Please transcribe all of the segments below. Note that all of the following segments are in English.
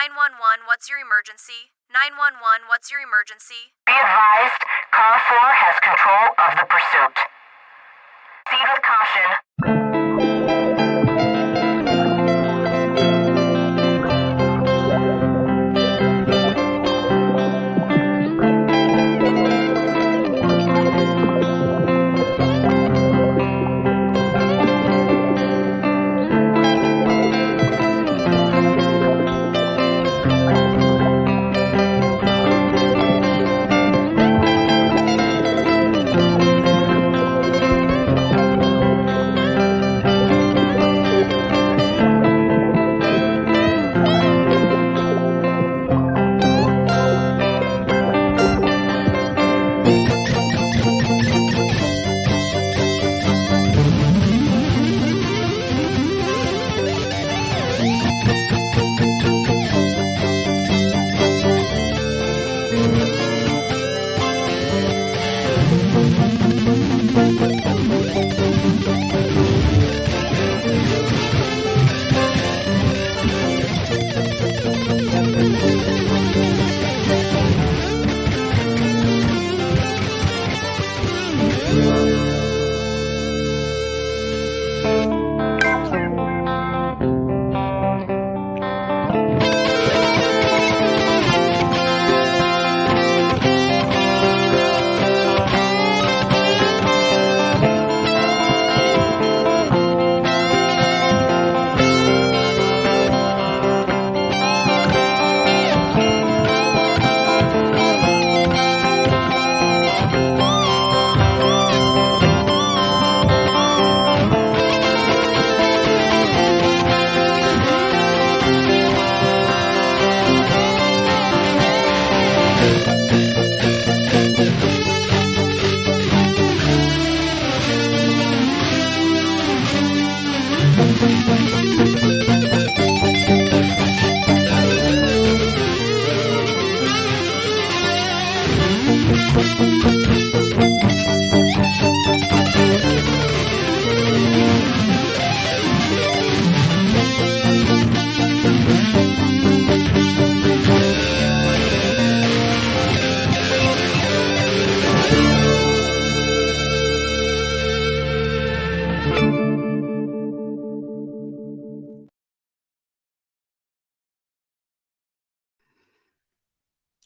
911, what's your emergency? 911, what's your emergency? Be advised, Car 4 has control of the pursuit. Proceed with caution.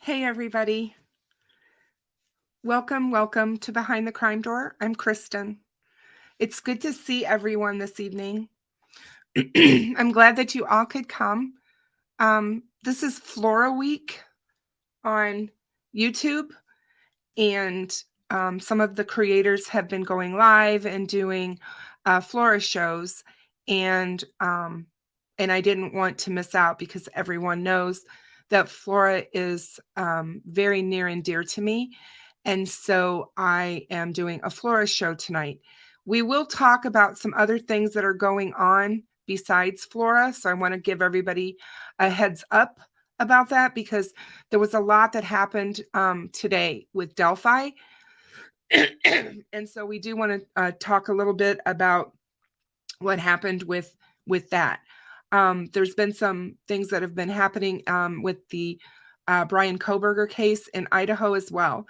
Hey, everybody. Welcome to Behind the Crime Door. I'm Kristen. It's good to see everyone this evening. I'm glad that you all could come. This is Flora Week on YouTube, and some of the creators have been going live and doing Flora shows, and I didn't want to miss out because everyone knows that Flora is very near and dear to me. And so I am doing a Flora show tonight. We will talk about some other things that are going on besides Flora. So I want to give everybody a heads up about that because there was a lot that happened today with Delphi. And so we do want to talk a little bit about what happened with that. There's been some things that have been happening with the Brian Kohberger case in Idaho as well.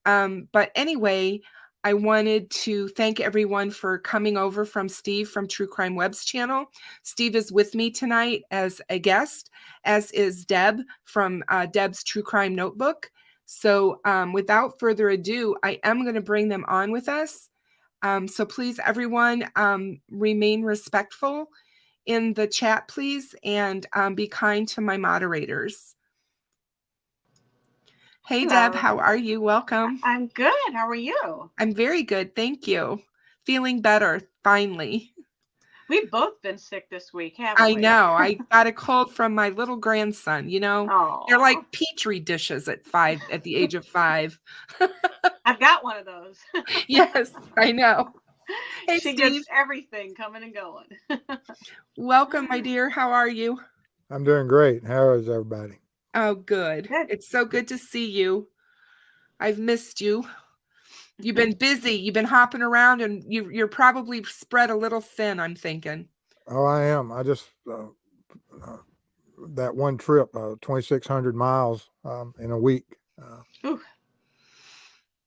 But anyway, I wanted to thank everyone for coming over from Steve from True Crime Web's channel. Steve is with me tonight as a guest, as is Deb from Deb's True Crime Notebook. So without further ado, I am going to bring them on with us. So please, everyone, remain respectful in the chat, please, and be kind to my moderators. Hey, Hello. Deb, how are you? Welcome. I'm good. How are you? I'm very good. Thank you. Feeling better, finally. We've both been sick this week, haven't we? I know. I got a cold from my little grandson. You know, Aww. They're like petri dishes at the age of 5. I've got one of those. Yes, I know. Hey, she Steve. gets everything coming and going. Welcome, my dear. How are you? I'm doing great. How is everybody? Oh, good. It's so good to see you. I've missed you. You've been busy. You've been hopping around, and you're probably spread a little thin, I'm thinking. Oh, I am. I just that one trip, 2,600 miles in a week. Ooh,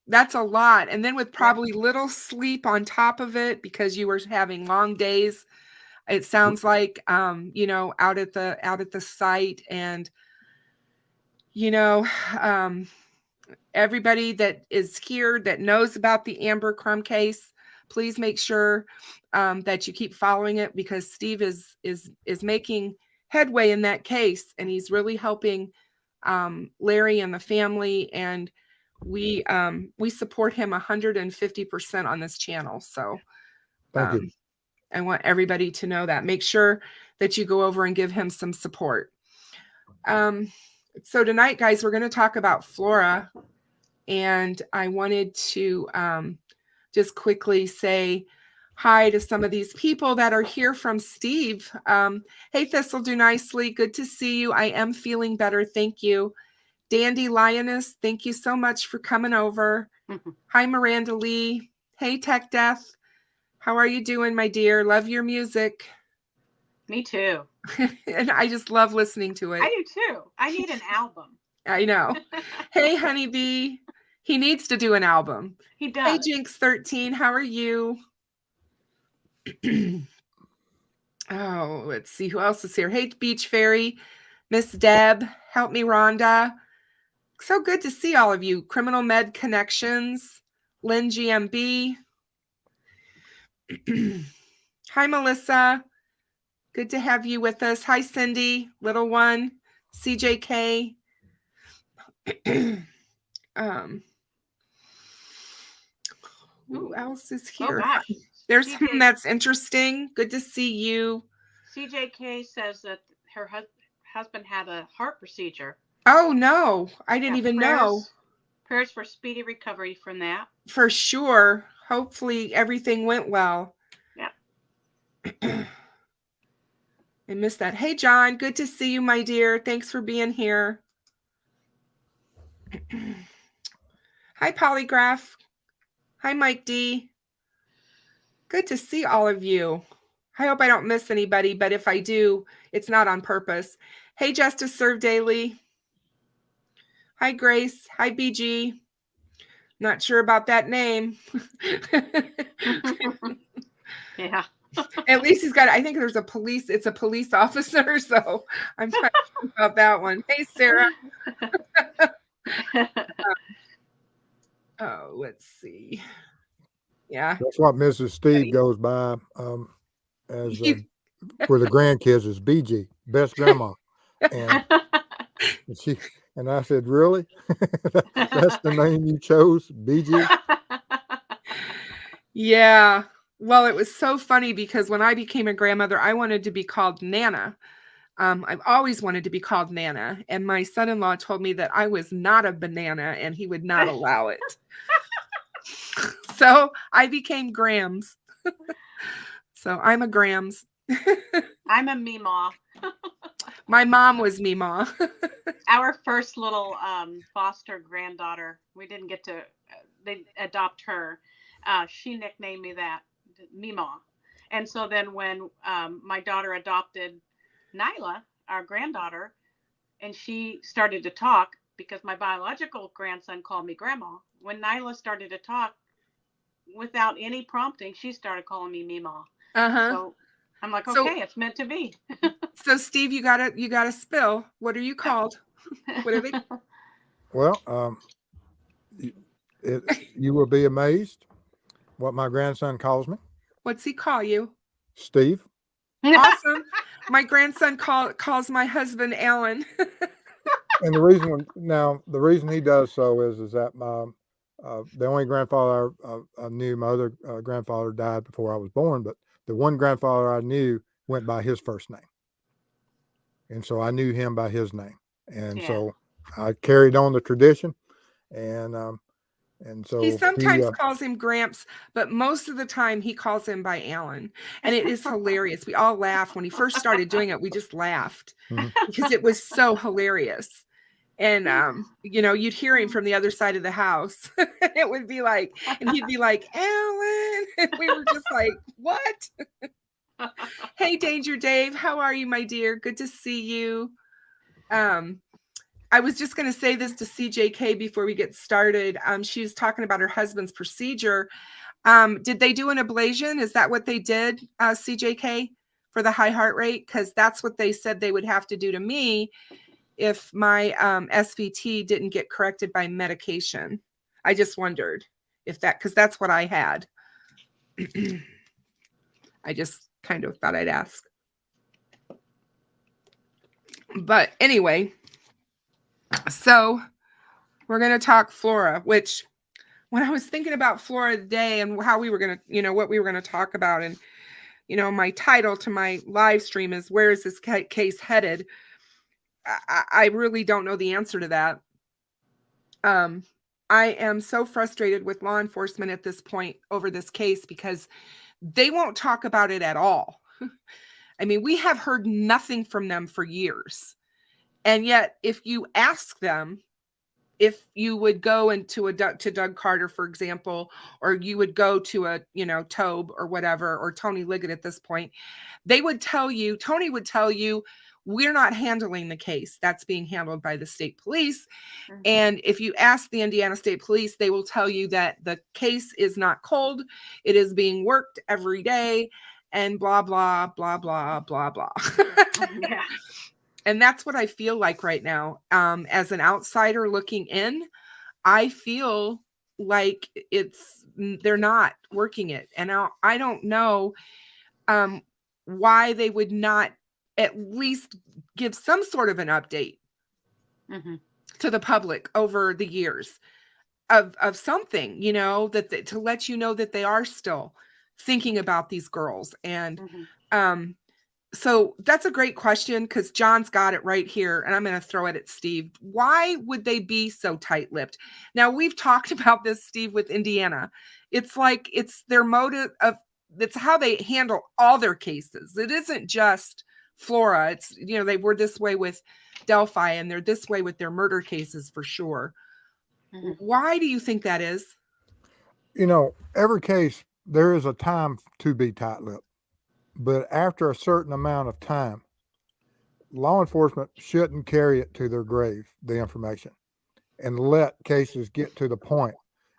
That's a lot. And then with probably little sleep on top of it because you were having long days. It sounds like you know, out at the site, and you know, everybody that is here that knows about the Amber Crumb case, please make sure that you keep following it, because Steve is making headway in that case, and he's really helping Larry and the family, and we support him 150% on this channel. So Thank you. I want everybody to know that. Make sure that you go over and give him some support. So tonight, guys, we're going to talk about Flora. And I wanted to just quickly say hi to some of these people that are here from Steve. Hey, This'll Do Nicely. Good to see you. I am feeling better. Thank you. Dandy Lioness, thank you so much for coming over. Hi, Miranda Lee. Hey, Tech Death. How are you doing, my dear? Love your music. me too. And I just love listening to it. I do too. I need an album. I know. Hey, Honeybee. He needs to do an album. He does. Hey, Jinx13. How are you? Oh, let's see who else is here. Hey, Beach Fairy. Miss Deb. Help me, Rhonda. So good to see all of you. Criminal Med Connections. Lynn GMB. Hi, Melissa. Good to have you with us. Hi, Cindy, little one, CJK. Who else is here? Oh gosh. There's something that's interesting. Good to see you. CJK says that her husband had a heart procedure. Oh, no. I didn't even know. Prayers for speedy recovery from that. For sure. Hopefully everything went well. Yeah. I missed that. Hey, John. Good to see you, my dear. Thanks for being here. Hi, Polygraph. Hi, Mike D. Good to see all of you. I hope I don't miss anybody, but if I do, it's not on purpose. Hey, Justice Serve Daily. Hi, Grace. Hi, BG. Not sure about that name. Yeah. At least he's got, I think there's it's a police officer, so I'm trying to think about that one. Hey, Sarah. Oh, let's see. Yeah. That's what Mrs. Steve goes by as for the grandkids is BG, best grandma. And I said, really? That's the name you chose, BG? Yeah. Well, it was so funny because when I became a grandmother, I wanted to be called Nana. I've always wanted to be called Nana. And my son-in-law told me that I was not a banana and he would not allow it. So I became Grams. So I'm a Grams. I'm a Meemaw. My mom was Meemaw. Our first little foster granddaughter, we didn't get to they adopt her. She nicknamed me that, Meemaw. And so then when my daughter adopted Nyla, our granddaughter, and she started to talk, because my biological grandson called me Grandma. When Nyla started to talk, without any prompting, she started calling me Meemaw. So I'm like, okay, it's meant to be. So Steve, you gotta spill. What are you called? What are they? Well, you will be amazed what my grandson calls me. What's he call you? Steve. Awesome. My grandson calls my husband Alan. And the reason he does so is that the only grandfather I knew, my other grandfather died before I was born, but the one grandfather I knew went by his first name. And so I knew him by his name. And so I carried on the tradition. And so he sometimes calls him Gramps, but most of the time he calls him by Alan. And it is hilarious. We all laughed when he first started doing it. We just laughed because it was so hilarious. And, you'd hear him from the other side of the house. It would be like, and he'd be like, Alan. And we were just like, what? Hey, Hey, Danger Dave. How are you, my dear? Good to see you. I was just going to say this to CJK before we get started. She was talking about her husband's procedure. Did they do an ablation? Is that what they did, CJK, for the high heart rate? Because that's what they said they would have to do to me if my SVT didn't get corrected by medication. I just wondered if that, because that's what I had. I just kind of thought I'd ask. But anyway, so we're going to talk Flora, which when I was thinking about Flora today and how we were going to, what we were going to talk about, and, my title to my live stream is, where is this case headed? I really don't know the answer to that. I am so frustrated with law enforcement at this point over this case because they won't talk about it at all. I mean, we have heard nothing from them for years. And yet, if you ask them, if you would go into to Doug Carter, for example, or you would go to a, Tobe or whatever, or Tony Liggett at this point, Tony would tell you, we're not handling the case. That's being handled by the state police. Mm-hmm. And if you ask the Indiana State Police, they will tell you that the case is not cold. It is being worked every day, and blah, blah, blah, blah, blah, blah. Yeah. And that's what I feel like right now. As an outsider looking in, I feel like they're not working it. And I don't know why they would not at least give some sort of an update to the public over the years of something, that to let you know that they are still thinking about these girls. And so that's a great question, because John's got it right here, and I'm going to throw it at Steve. Why would they be so tight-lipped? Now, we've talked about this, Steve, with Indiana. It's like it's their motive it's how they handle all their cases. It isn't just Flora. It's, they were this way with Delphi, and they're this way with their murder cases for sure. Why do you think that is? Every case, there is a time to be tight-lipped. But after a certain amount of time, law enforcement shouldn't carry it to their grave, the information, and let cases get to the point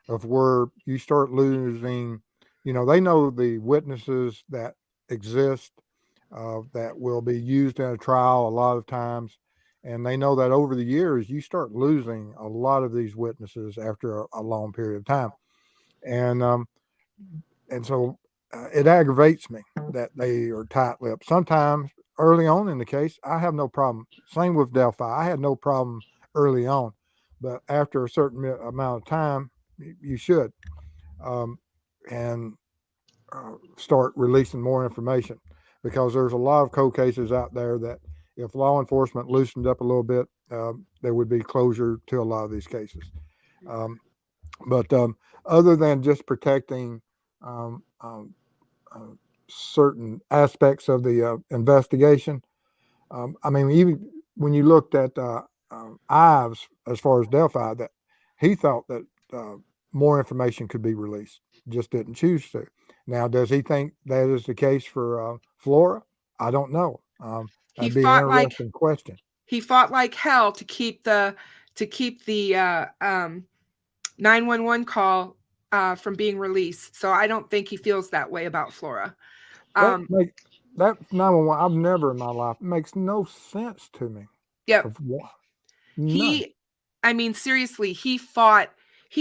of where you start losing, they know the witnesses that exist, that will be used in a trial a lot of times. And they know that over the years, you start losing a lot of these witnesses after a long period of time. And so it aggravates me that they are tight-lipped. Sometimes early on in the case, I have no problem. Same with Delphi. I had no problem early on, but after a certain amount of time, you should, and start releasing more information, because there's a lot of cold cases out there that if law enforcement loosened up a little bit, there would be closure to a lot of these cases. But other than just protecting certain aspects of the investigation, even when you looked at Ives, as far as Delphi, that he thought that more information could be released, just didn't choose to. Now, does he think that is the case for Flora? I don't know. That'd be an interesting question. He fought like hell to keep the 911 call from being released. So I don't think he feels that way about Flora. That 911, I've never in my life, it makes no sense to me. Yep. Seriously, he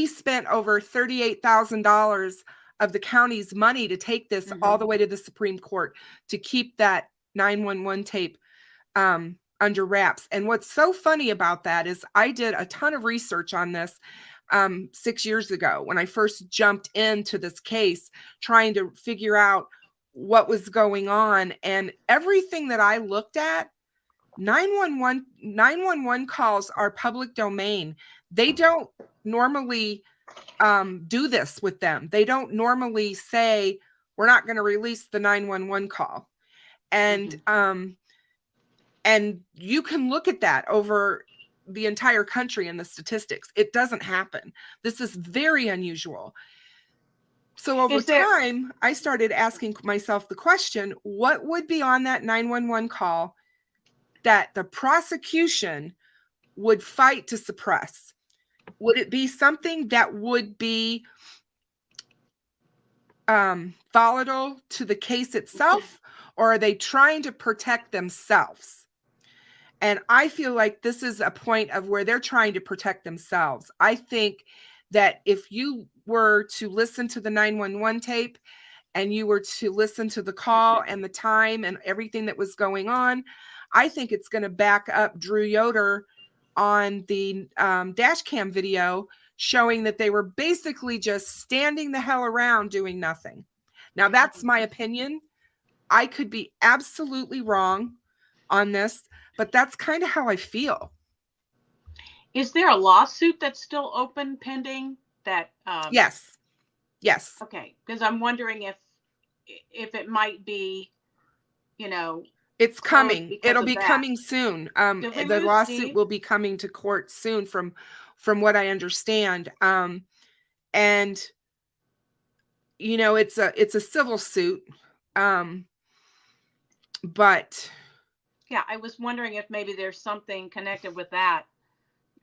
spent over $38,000 of the county's money to take this all the way to the Supreme Court to keep that 911 tape under wraps. And what's so funny about that is I did a ton of research on this 6 years ago when I first jumped into this case, trying to figure out what was going on. And everything that I looked at, 911 calls are public domain. They don't normally do this with them. They don't normally say, we're not going to release the 911 call. And and you can look at that over the entire country in the statistics. It doesn't happen. This is very unusual. So over Is there- time, I started asking myself the question, what would be on that 911 call that the prosecution would fight to suppress? Would it be something that would be volatile to the case itself, or are they trying to protect themselves? And I feel like this is a point of where they're trying to protect themselves. I think that if you were to listen to the 911 tape and you were to listen to the call and the time and everything that was going on, I think it's going to back up Drew Yoder on the dash cam video showing that they were basically just standing the hell around doing nothing. Now, that's my opinion. I could be absolutely wrong on this, but that's kind of how I feel. Is there a lawsuit that's still open pending that? Yes. Yes. Okay. Because I'm wondering if it might be, It's coming. because It'll of be that. coming soon. Did we The lose lawsuit Steve? will be coming to court soon from what I understand. And it's a civil suit. But Yeah, I was wondering if maybe there's something connected with that,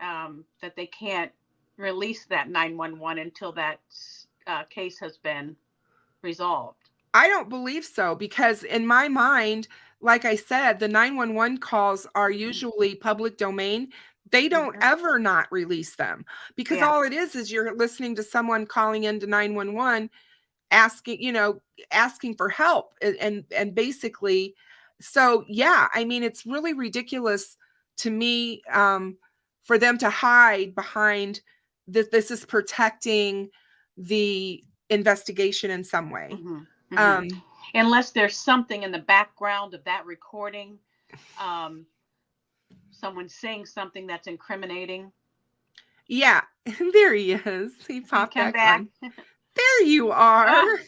that they can't release that 911 until that case has been resolved. I don't believe so, because in my mind, like I said, the 911 calls are usually public domain. They don't ever not release them, because Yeah. all it is you're listening to someone calling into 911 asking for help, and basically, so yeah, I mean, it's really ridiculous to me for them to hide behind that this is protecting the investigation in some way. Unless there's something in the background of that recording, someone saying something that's incriminating. Yeah, there he is. He popped Come back on. There you are.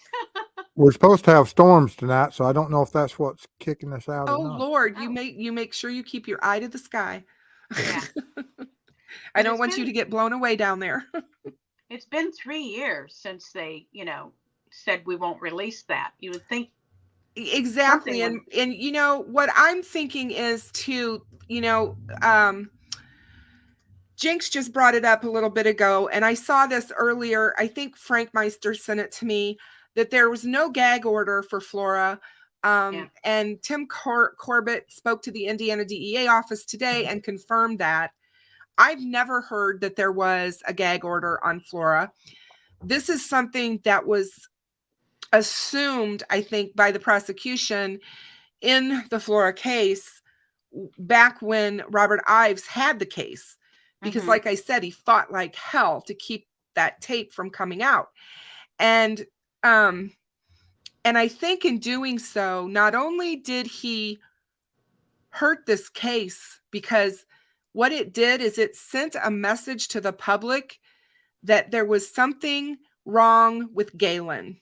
We're supposed to have storms tonight, so I don't know if that's what's kicking us out. Oh or not. Lord, you make sure you keep your eye to the sky. Yeah. I don't want you to get blown away down there. It's been 3 years since they, said we won't release that. You would think. Exactly. And what I'm thinking is to, Jinx just brought it up a little bit ago, and I saw this earlier. I think Frank Meister sent it to me, that there was no gag order for Flora. And Tim Corbett spoke to the Indiana DEA office today and confirmed that. I've never heard that there was a gag order on Flora. This is something that was assumed, I think, by the prosecution in the Flora case back when Robert Ives had the case. Because like I said, he fought like hell to keep that tape from coming out. And I think in doing so, not only did he hurt this case, because what it did is it sent a message to the public that there was something wrong with Galen.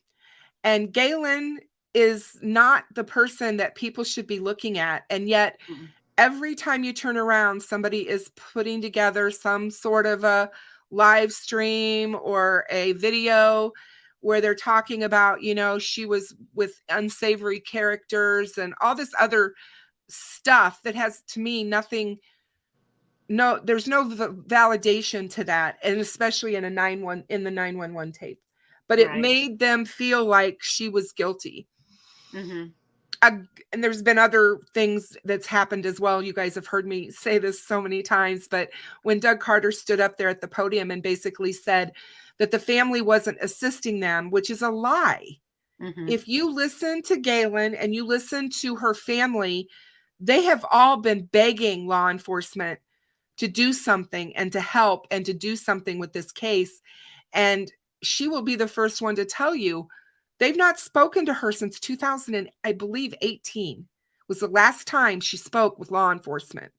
And Galen is not the person that people should be looking at. And yet every time you turn around, somebody is putting together some sort of a live stream or a video where they're talking about, she was with unsavory characters and all this other stuff that has, to me, nothing. No, there's no validation to that. And especially in the 911 tape, but it made them feel like she was guilty. And there's been other things that's happened as well. You guys have heard me say this so many times, but when Doug Carter stood up there at the podium and basically said that the family wasn't assisting them, which is a lie. If you listen to Galen and you listen to her family, they have all been begging law enforcement to do something and to help and to do something with this case. And she will be the first one to tell you, they've not spoken to her since 2018 was the last time she spoke with law enforcement.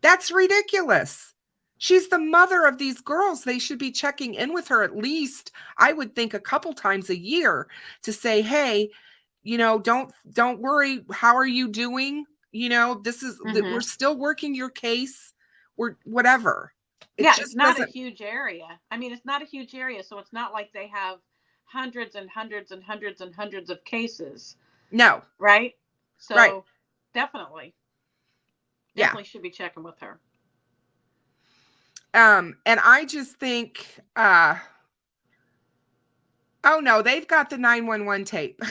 That's ridiculous. She's the mother of these girls. They should be checking in with her at least, I would think, a couple times a year to say, hey, don't worry. How are you doing? This is, we're still working your case. We're whatever. It's not a huge area. I mean, it's not a huge area. So it's not like they have hundreds and hundreds and hundreds and hundreds of cases, No. right? So Right. definitely Yeah. should be checking with her. And I just think, oh no, they've got the 911 tape.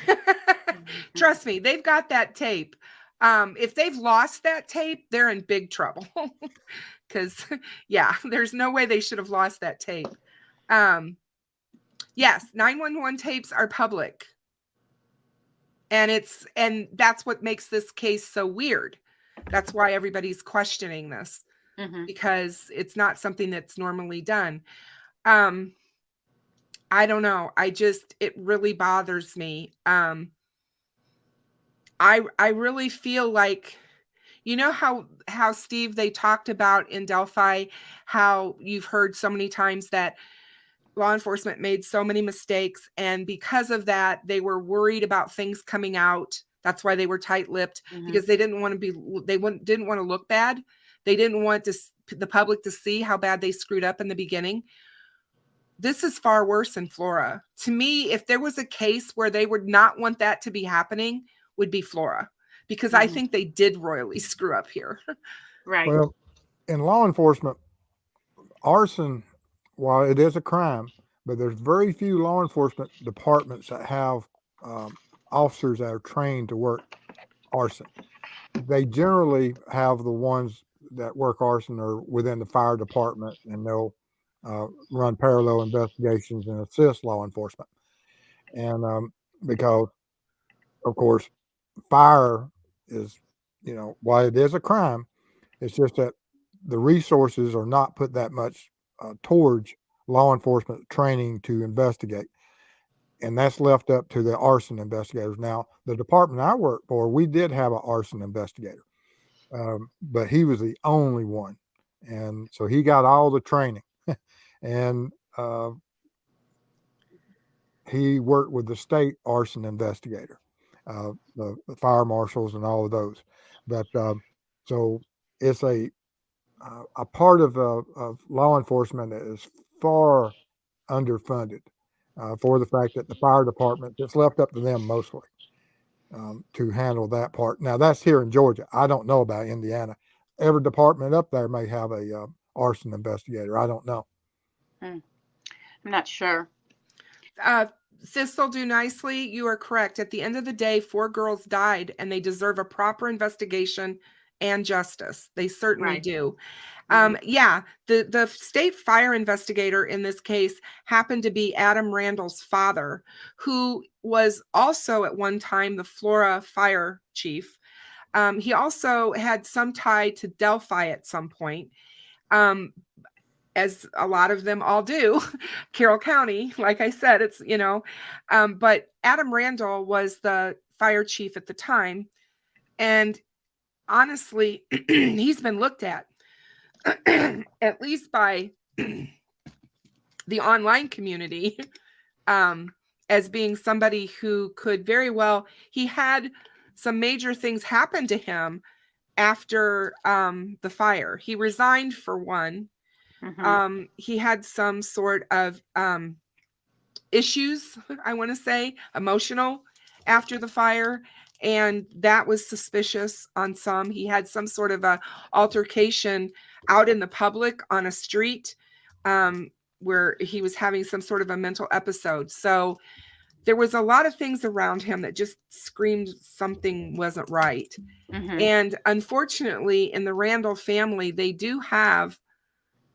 Trust me, they've got that tape. If they've lost that tape, they're in big trouble. Because, yeah, there's no way they should have lost that tape. Yes, 911 tapes are public. And that's what makes this case so weird. That's why everybody's questioning this, because it's not something that's normally done. I don't know. It really bothers me. I really feel like, you know how Steve, they talked about in Delphi, how you've heard so many times that law enforcement made so many mistakes, and because of that, they were worried about things coming out. That's why they were tight-lipped, because they didn't want to look bad. They didn't want the public to see how bad they screwed up in the beginning. This is far worse in Flora. To me, if there was a case where they would not want that to be happening, would be Flora, because I think they did royally screw up here. Right. Well, in law enforcement, arson, while it is a crime, but there's very few law enforcement departments that have officers that are trained to work arson. They generally have the ones that work arson are within the fire department, and they'll run parallel investigations and assist law enforcement. And because, of course, fire is, while it is a crime, it's just that the resources are not put that much towards law enforcement training to investigate. And that's left up to the arson investigators. Now, the department I work for, we did have an arson investigator, but he was the only one. And so he got all the training. And he worked with the state arson investigator, the fire marshals and all of those. But so it's a part of law enforcement that is far underfunded for the fact that the fire department, it's left up to them mostly to handle that part. Now, that's here in Georgia. I don't know about Indiana. Every department up there may have a arson investigator. I don't know. I'm not sure. This'll do nicely. You are correct. At the end of the day, 4 girls died, and they deserve a proper investigation and justice. They certainly do. Yeah, the state fire investigator in this case happened to be Adam Randall's father, who was also at one time the Flora fire chief. He also had some tie to Delphi at some point, as a lot of them all do. Carroll County, like I said, it's, but Adam Randall was the fire chief at the time. And honestly, he's been looked at at least by the online community as being somebody who could very well, he had some major things happen to him after the fire. He resigned, for one. He had some sort of issues, I want to say, emotional after the fire. And that was suspicious on some. He had some sort of a altercation out in the public on a street where he was having some sort of a mental episode. So there was a lot of things around him that just screamed something wasn't right. And unfortunately, in the Randall family, they do have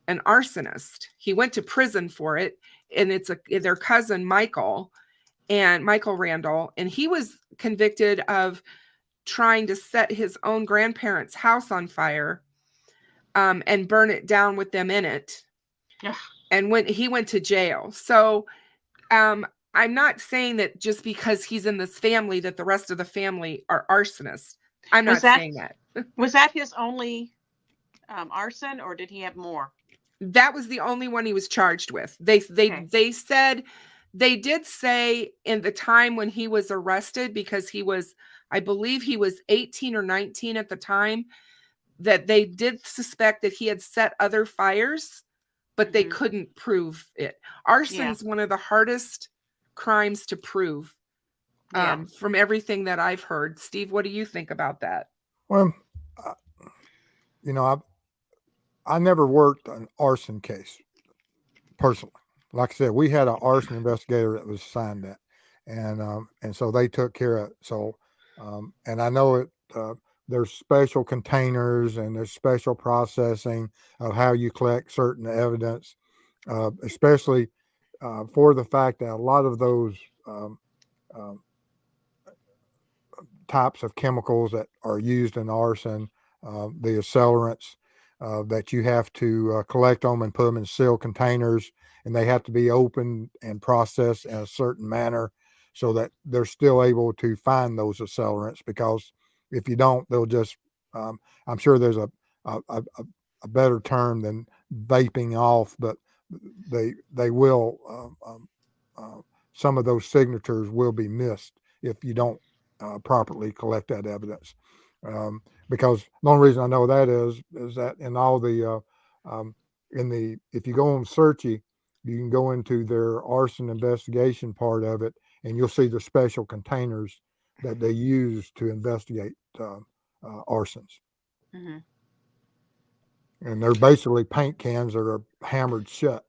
an arsonist. He went to prison for it, and it's their cousin Michael Randall, and he was convicted of trying to set his own grandparents' house on fire and burn it down with them in it. And he went to jail. So I'm not saying that just because he's in this family that the rest of the family are arsonists. I'm not saying that. Was that his only arson, or did he have more? That was the only one he was charged with. They said, they did say in the time when he was arrested, because I believe he was 18 or 19 at the time, that they did suspect that he had set other fires, but they couldn't prove it. Arson's one of the hardest crimes to prove Yeah. from everything that I've heard. Steve, what do you think about that? Well, uh, you know, I never worked an arson case personally. Like I said, we had an arson investigator that was assigned that, and so they took care of it. So, and I know it. There's special containers and there's special processing of how you collect certain evidence, especially for the fact that a lot of those um, types of chemicals that are used in arson, the accelerants, that you have to collect them and put them in sealed containers, and they have to be opened and processed in a certain manner so that they're still able to find those accelerants. Because if you don't, they'll just, I'm sure there's a better term than vaping off, but they will, some of those signatures will be missed if you don't properly collect that evidence. Because the only reason I know that is that in all the if you go on Searchy, you can go into their arson investigation part of it, and you'll see the special containers that they use to investigate arsons. Mm-hmm. And they're basically paint cans that are hammered shut,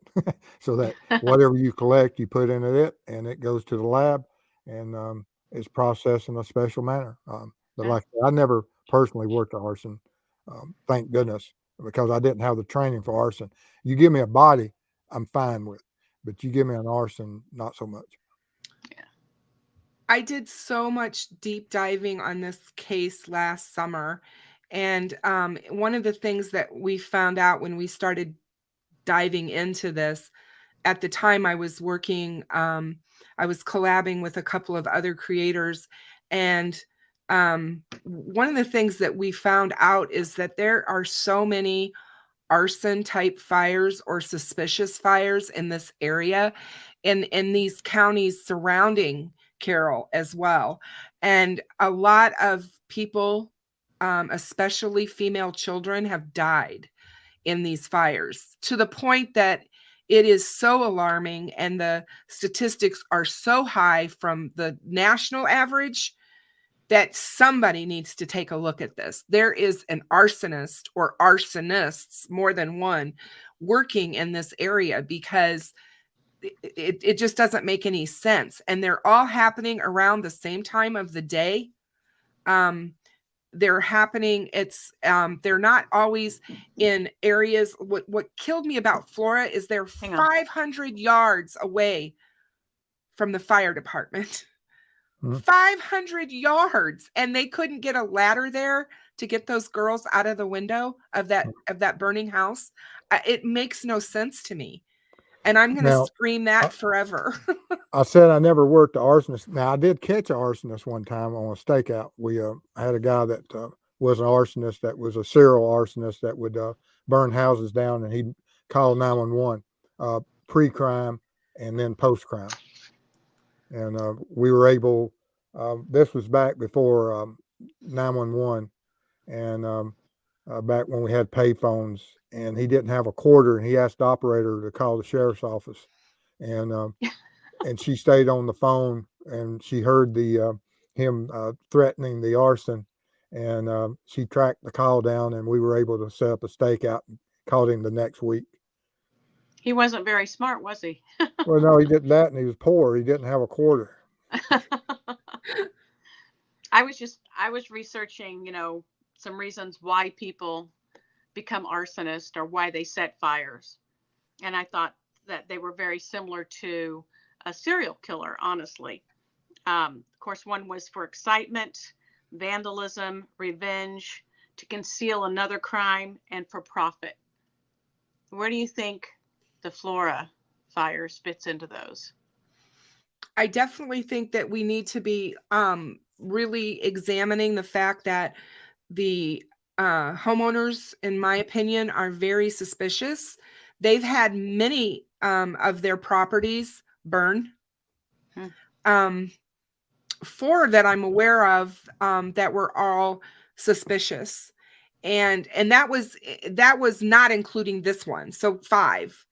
so that whatever you collect, you put into it, and it goes to the lab, and it's processed in a special manner. But like I never personally worked arson, thank goodness, because I didn't have the training for arson. You give me a body, I'm fine with, but you give me an arson, not so much. I did so much deep diving on this case last summer. And one of the things that we found out when we started diving into this, at the time I was working, I was collabing with a couple of other creators. And one of the things that we found out is that there are so many arson type fires or suspicious fires in this area, in these counties surrounding Carroll as well. And a lot of people, especially female children, have died in these fires, to the point that it is so alarming, and the statistics are so high from the national average that somebody needs to take a look at this. There is an arsonist or arsonists, more than one, working in this area, because it just doesn't make any sense. And they're all happening around the same time of the day. They're happening, they're not always in areas. What killed me about Flora is they're 500 yards away from the fire department. 500 yards, and they couldn't get a ladder there to get those girls out of the window of that burning house. It makes no sense to me, and I'm going to scream that forever. I said I never worked an arsonist. Now, I did catch an arsonist one time on a stakeout. We had a guy that was an arsonist, that was a serial arsonist, that would burn houses down, and he'd call 911 pre-crime and then post-crime. And we were able, this was back before 911, and back when we had pay phones, and he didn't have a quarter, and he asked the operator to call the sheriff's office. And and she stayed on the phone, and she heard him threatening the arson, and she tracked the call down, and we were able to set up a stakeout and called him the next week. He wasn't very smart, was he? Well, no, he did that, and he was poor. He didn't have a quarter. I was researching, some reasons why people become arsonists or why they set fires. And I thought that they were very similar to a serial killer, honestly. Of course, one was for excitement, vandalism, revenge, to conceal another crime, and for profit. Where do you think the Flora fires fits into those? I definitely think that we need to be really examining the fact that the homeowners, in my opinion, are very suspicious. They've had many of their properties burn. 4 that I'm aware of that were all suspicious, and that was not including this one. So 5.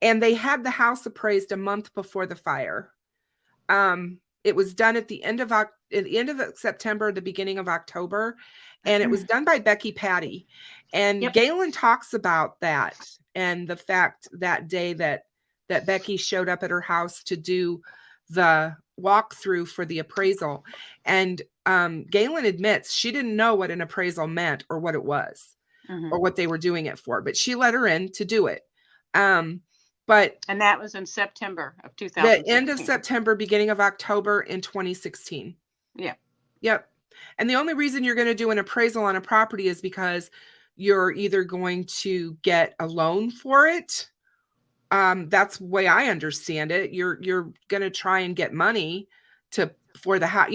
and they had the house appraised a month before the fire. It was done at the end of September, the beginning of October, and it was done by Becky Patty. And Yep. Galen talks about that and the fact that day that Becky showed up at her house to do the walkthrough for the appraisal. And Galen admits she didn't know what an appraisal meant or what it was or what they were doing it for, but she let her in to do it. But And that was in September of the 2016. end of September, beginning of October in 2016. Yeah. Yep. And the only reason you're going to do an appraisal on a property is because you're either going to get a loan for it. That's the way I understand it. You're going to try and get money for the house,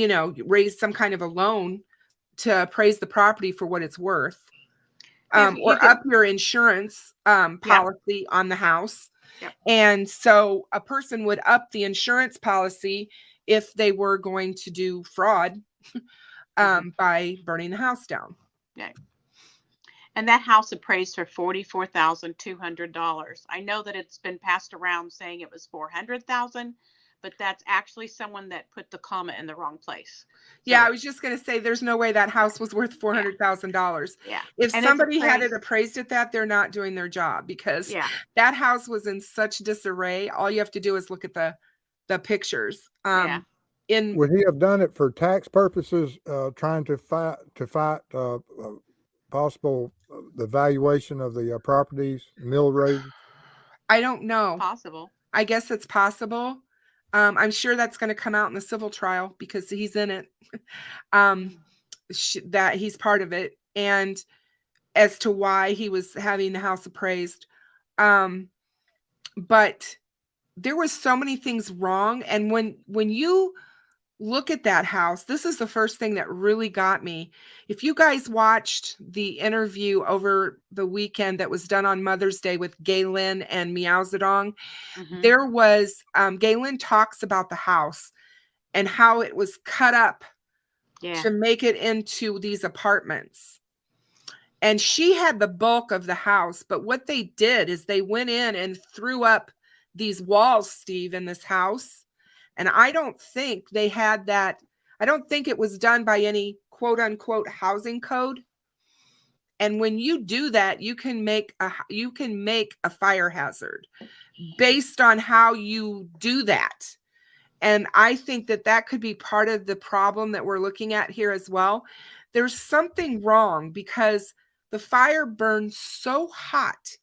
raise some kind of a loan to appraise the property for what it's worth. Or up your insurance policy on the house. Yep. And so a person would up the insurance policy if they were going to do fraud by burning the house down. Yeah. And that house appraised for $44,200. I know that it's been passed around saying it was $400,000, but that's actually someone that put the comma in the wrong place. Yeah, I was just going to say there's no way that house was worth $400,000. Yeah. If And somebody had it appraised at that, they're not doing their job, because that house was in such disarray. All you have to do is look at the pictures. Yeah. Would he have done it for tax purposes, trying to fight possible the valuation of the properties, mill rate? I don't know. Possible. I guess it's possible. I'm sure that's going to come out in the civil trial because he's in it. That he's part of it, and as to why he was having the house appraised. But there was so many things wrong, and when you look at that house, this is the first thing that really got me. If you guys watched the interview over the weekend that was done on Mother's Day with Galen and Meow Zedong, there was, Galen talks about the house and how it was cut up to make it into these apartments. And she had the bulk of the house, but what they did is they went in and threw up these walls, Steve, in this house. And I don't think they had that. I don't think it was done by any quote unquote housing code. And when you do that, you can make a fire hazard based on how you do that. And I think that could be part of the problem that we're looking at here as well. There's something wrong because the fire burned so hot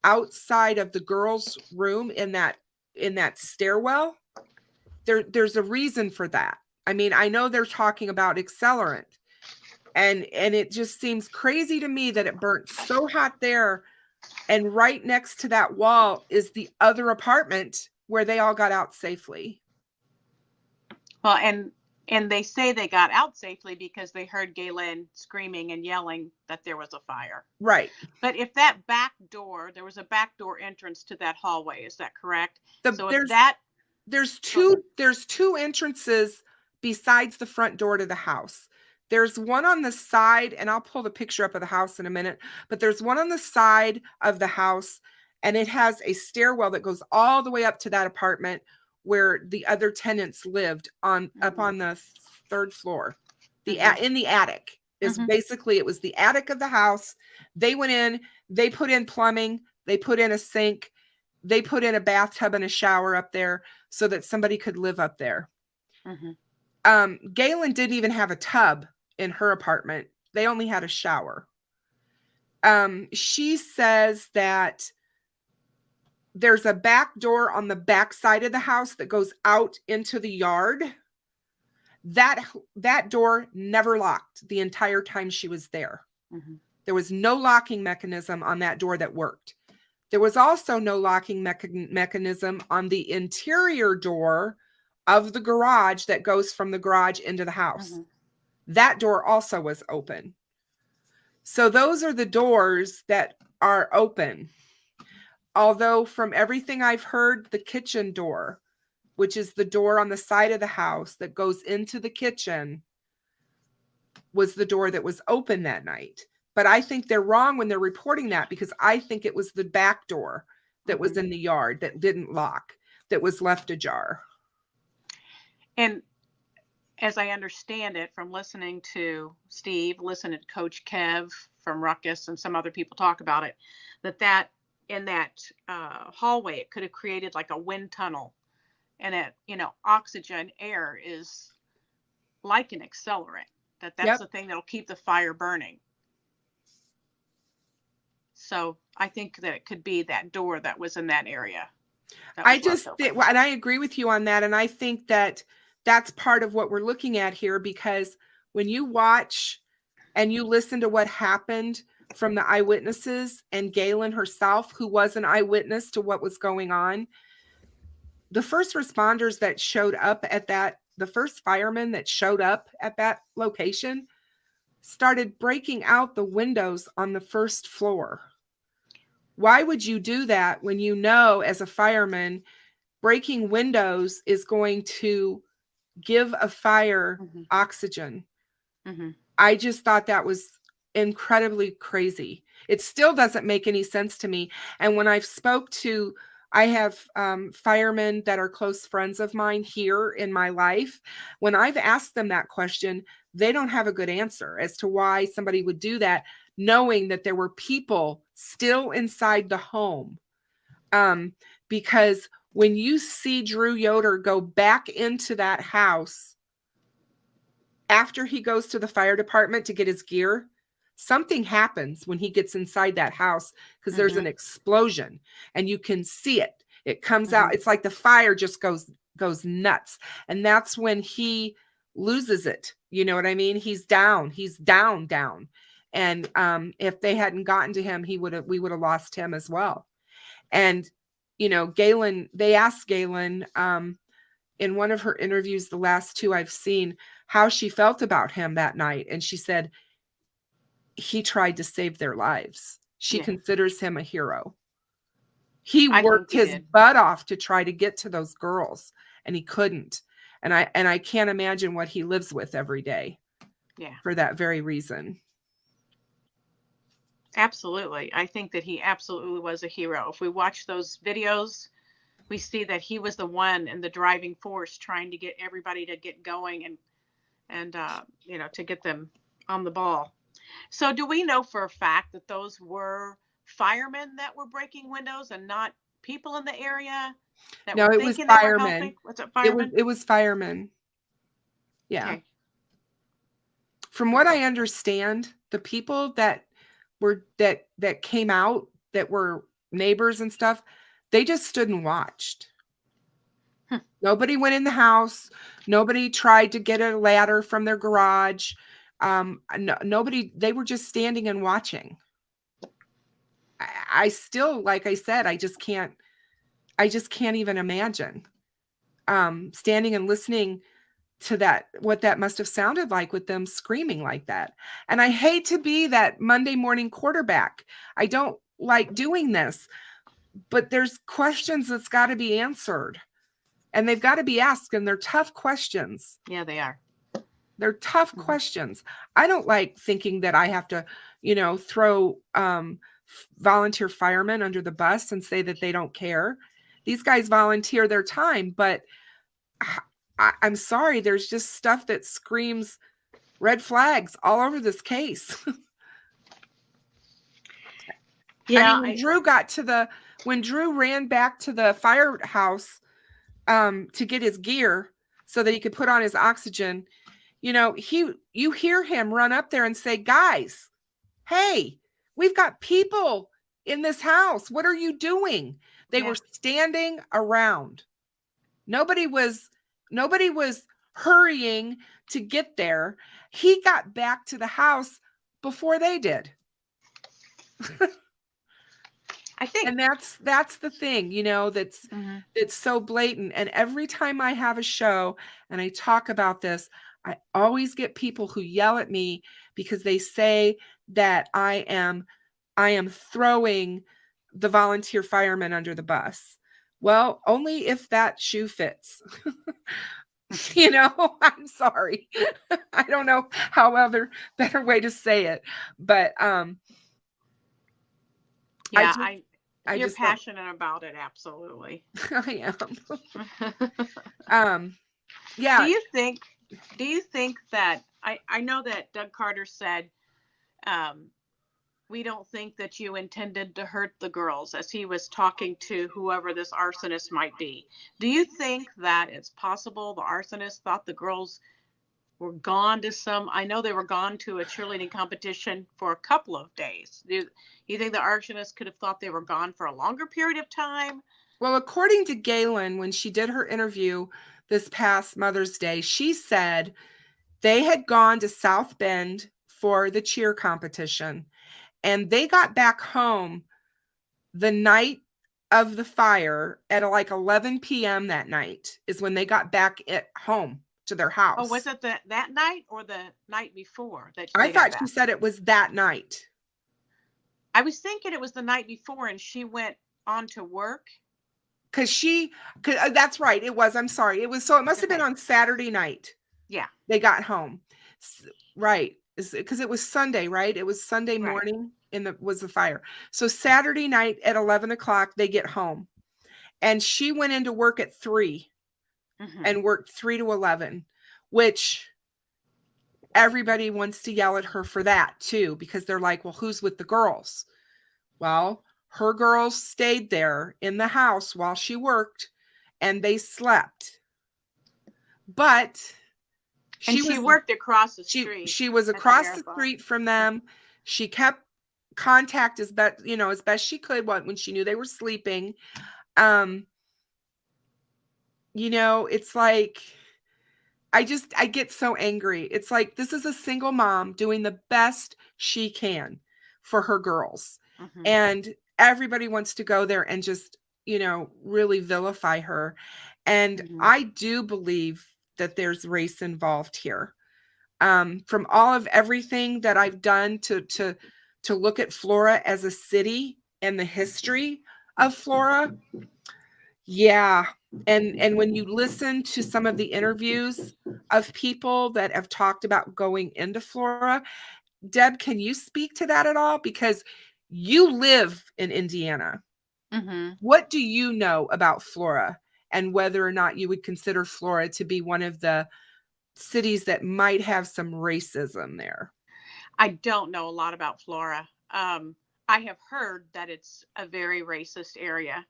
outside of the girls' room in that stairwell. There's a reason for that. I mean, I know they're talking about accelerant, and it just seems crazy to me that it burnt so hot there, and right next to that wall is the other apartment where they all got out safely. Well, and they say they got out safely because they heard Galen screaming and yelling that there was a fire. Right. But if that back door, there was a back door entrance to that hallway, is that correct? There's two entrances besides the front door to the house. There's one on the side, and I'll pull the picture up of the house in a minute, but there's one on the side of the house, and it has a stairwell that goes all the way up to that apartment where the other tenants lived up on the third floor. In the attic is basically, it was the attic of the house. They went in, they put in plumbing, they put in a sink, they put in a bathtub and a shower up there so that somebody could live up there. Galen didn't even have a tub in her apartment. They only had a shower. She says that there's a back door on the back side of the house that goes out into the yard. That door never locked the entire time she was there. There was no locking mechanism on that door that worked. There was also no locking mechanism on the interior door of the garage that goes from the garage into the house. That door also was open. So those are the doors that are open. Although from everything I've heard, the kitchen door, which is the door on the side of the house that goes into the kitchen, was the door that was open that night. But I think they're wrong when they're reporting that, because I think it was the back door that was in the yard that didn't lock, that was left ajar. And as I understand it from listening to Steve, listening to Coach Kev from Ruckus and some other people talk about it, that in that hallway, it could have created like a wind tunnel, and it, oxygen air is like an accelerant, that's Yep. the thing that'll keep the fire burning. So I think that it could be that door that was in that area. I just think, and I agree with you on that. And I think that that's part of what we're looking at here, because when you watch and you listen to what happened from the eyewitnesses and Galen herself, who was an eyewitness to what was going on, the first responders that showed up at the first firemen that showed up at that location started breaking out the windows on the first floor. Why would you do that when you know, as a fireman, breaking windows is going to give a fire oxygen? I just thought that was incredibly crazy. It still doesn't make any sense to me. And when I have firemen that are close friends of mine here in my life. When I've asked them that question, they don't have a good answer as to why somebody would do that, knowing that there were people still inside the home. Because when you see Drew Yoder go back into that house after he goes to the fire department to get his gear, something happens when he gets inside that house, because there's an explosion and you can see it. It comes out. It's like the fire just goes nuts. And that's when he loses it. You know what I mean? He's down. And if they hadn't gotten to him, we would have lost him as well. And, Galen, they asked Galen in one of her interviews, the last two I've seen, how she felt about him that night. And she said, he tried to save their lives. She considers him a hero. He worked his butt off to try to get to those girls, and he couldn't. And I can't imagine what he lives with every day. Yeah. For that very reason. Absolutely. I think that he absolutely was a hero. If we watch those videos, we see that he was the one in the driving force trying to get everybody to get going and to get them on the ball. So do we know for a fact that those were firemen that were breaking windows and not people in the area? No, it was firemen. Was it firemen? It was firemen. Yeah. Okay. From what I understand, the people that came out, that were neighbors and stuff, they just stood and watched. Nobody went in the house. Nobody tried to get a ladder from their garage. Nobody, they were just standing and watching. I still, like I said, I just can't even imagine standing and listening to that, what that must have sounded like with them screaming like that. And I hate to be that Monday morning quarterback. I don't like doing this, but there's questions that's got to be answered, and they've got to be asked, and they're tough questions. Yeah, they are. They're tough questions. I don't like thinking that I have to, throw volunteer firemen under the bus and say that they don't care. These guys volunteer their time, but I'm sorry, there's just stuff that screams red flags all over this case. Yeah, I mean, when Drew ran back to the firehouse to get his gear so that he could put on his oxygen, you hear him run up there and say, "Guys, hey, we've got people in this house. What are you doing?" They were standing around. Nobody was hurrying to get there. He got back to the house before they did. I think, and that's the thing, that's so blatant. And every time I have a show and I talk about this, I always get people who yell at me because they say that I am throwing the volunteer firemen under the bus. Well, only if that shoe fits. I'm sorry. I don't know how better way to say it, but You're just passionate about it, absolutely. I am. Yeah. Do you think that I know that Doug Carter said, we don't think that you intended to hurt the girls, as he was talking to whoever this arsonist might be. Do you think that it's possible the arsonist thought the girls were gone to I know they were gone to a cheerleading competition for a couple of days. Do you think the arsonist could have thought they were gone for a longer period of time? Well, according to Galen, when she did her interview this past Mother's Day, she said they had gone to South Bend for the cheer competition, and they got back home the night of the fire at like 11 p.m. that night is when they got back at home to their house. Oh, was it that night or the night before? I thought she said it was that night. I was thinking it was the night before, and she went on to work. Cause that's right. It was. I'm sorry. It was. So it must have been on Saturday night. Yeah. They got home. Right. Because it was Sunday, right? It was Sunday morning was the fire. So Saturday night at 11 o'clock, they get home. And she went into work at 3 and worked 3 to 11, which everybody wants to yell at her for that too, because they're like, well, who's with the girls? Well, her girls stayed there in the house while she worked, and they slept. But she worked across the street. She was across the street from them. She kept contact as best she could when she knew they were sleeping. It's like I get so angry. It's like, this is a single mom doing the best she can for her girls. And everybody wants to go there and just, really vilify her. And I do believe that there's race involved here. From all of everything that I've done to look at Flora as a city and the history of Flora. Yeah. And when you listen to some of the interviews of people that have talked about going into Flora, Deb, can you speak to that at all? Because you live in Indiana. What do you know about Flora, and whether or not you would consider Flora to be one of the cities that might have some racism there? I don't know a lot about Flora. I have heard that it's a very racist area.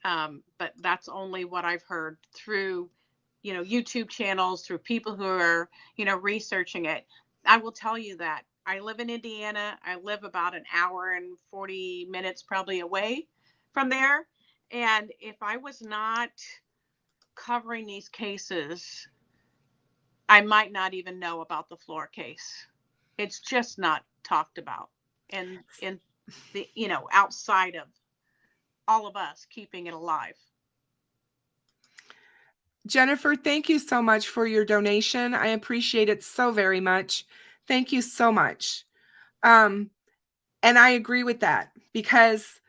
But that's only what I've heard through, YouTube channels, through people who are, researching it. I will tell you that I live in Indiana. I live about an hour and 40 minutes probably away from there. And if I was not covering these cases, I might not even know about the Flora case. It's just not talked about in the, outside of all of us keeping it alive. Jennifer, thank you so much for your donation. I appreciate it so very much. Thank you so much. And I agree with that, because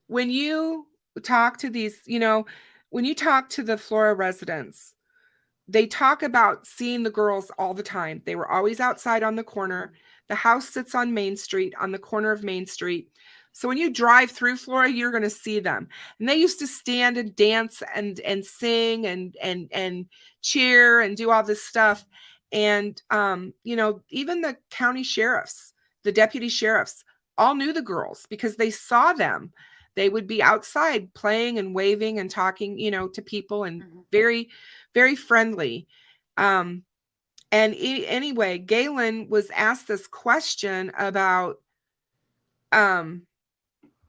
when you talk to these, when you talk to the Flora residents, they talk about seeing the girls all the time. They were always outside on the corner. The house sits on Main Street, on the corner of Main Street. So when you drive through Flora, you're going to see them. And they used to stand and dance and sing and cheer and do all this stuff. And, even the county sheriffs, the deputy sheriffs, all knew the girls because they saw them. They would be outside playing and waving and talking, to people, and very, very friendly. Anyway, Galen was asked this question about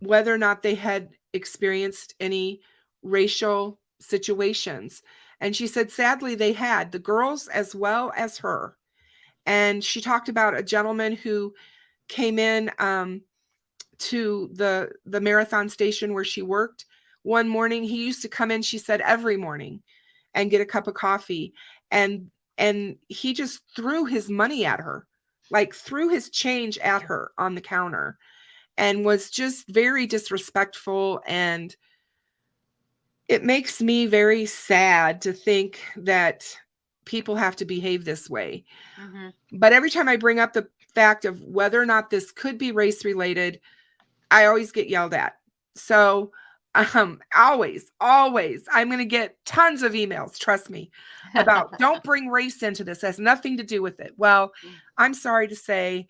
whether or not they had experienced any racial situations. And she said, sadly, they had, the girls as well as her. And she talked about a gentleman who came in to the marathon station where she worked one morning. He used to come in, she said, every morning and get a cup of coffee. And he just threw his money at her, like threw his change at her on the counter, and was just very disrespectful. And it makes me very sad to think that people have to behave this way. But every time I bring up the fact of whether or not this could be race related, I always get yelled at. So always, I'm going to get tons of emails, trust me, about don't bring race into this. It has nothing to do with it. Well, I'm sorry to say,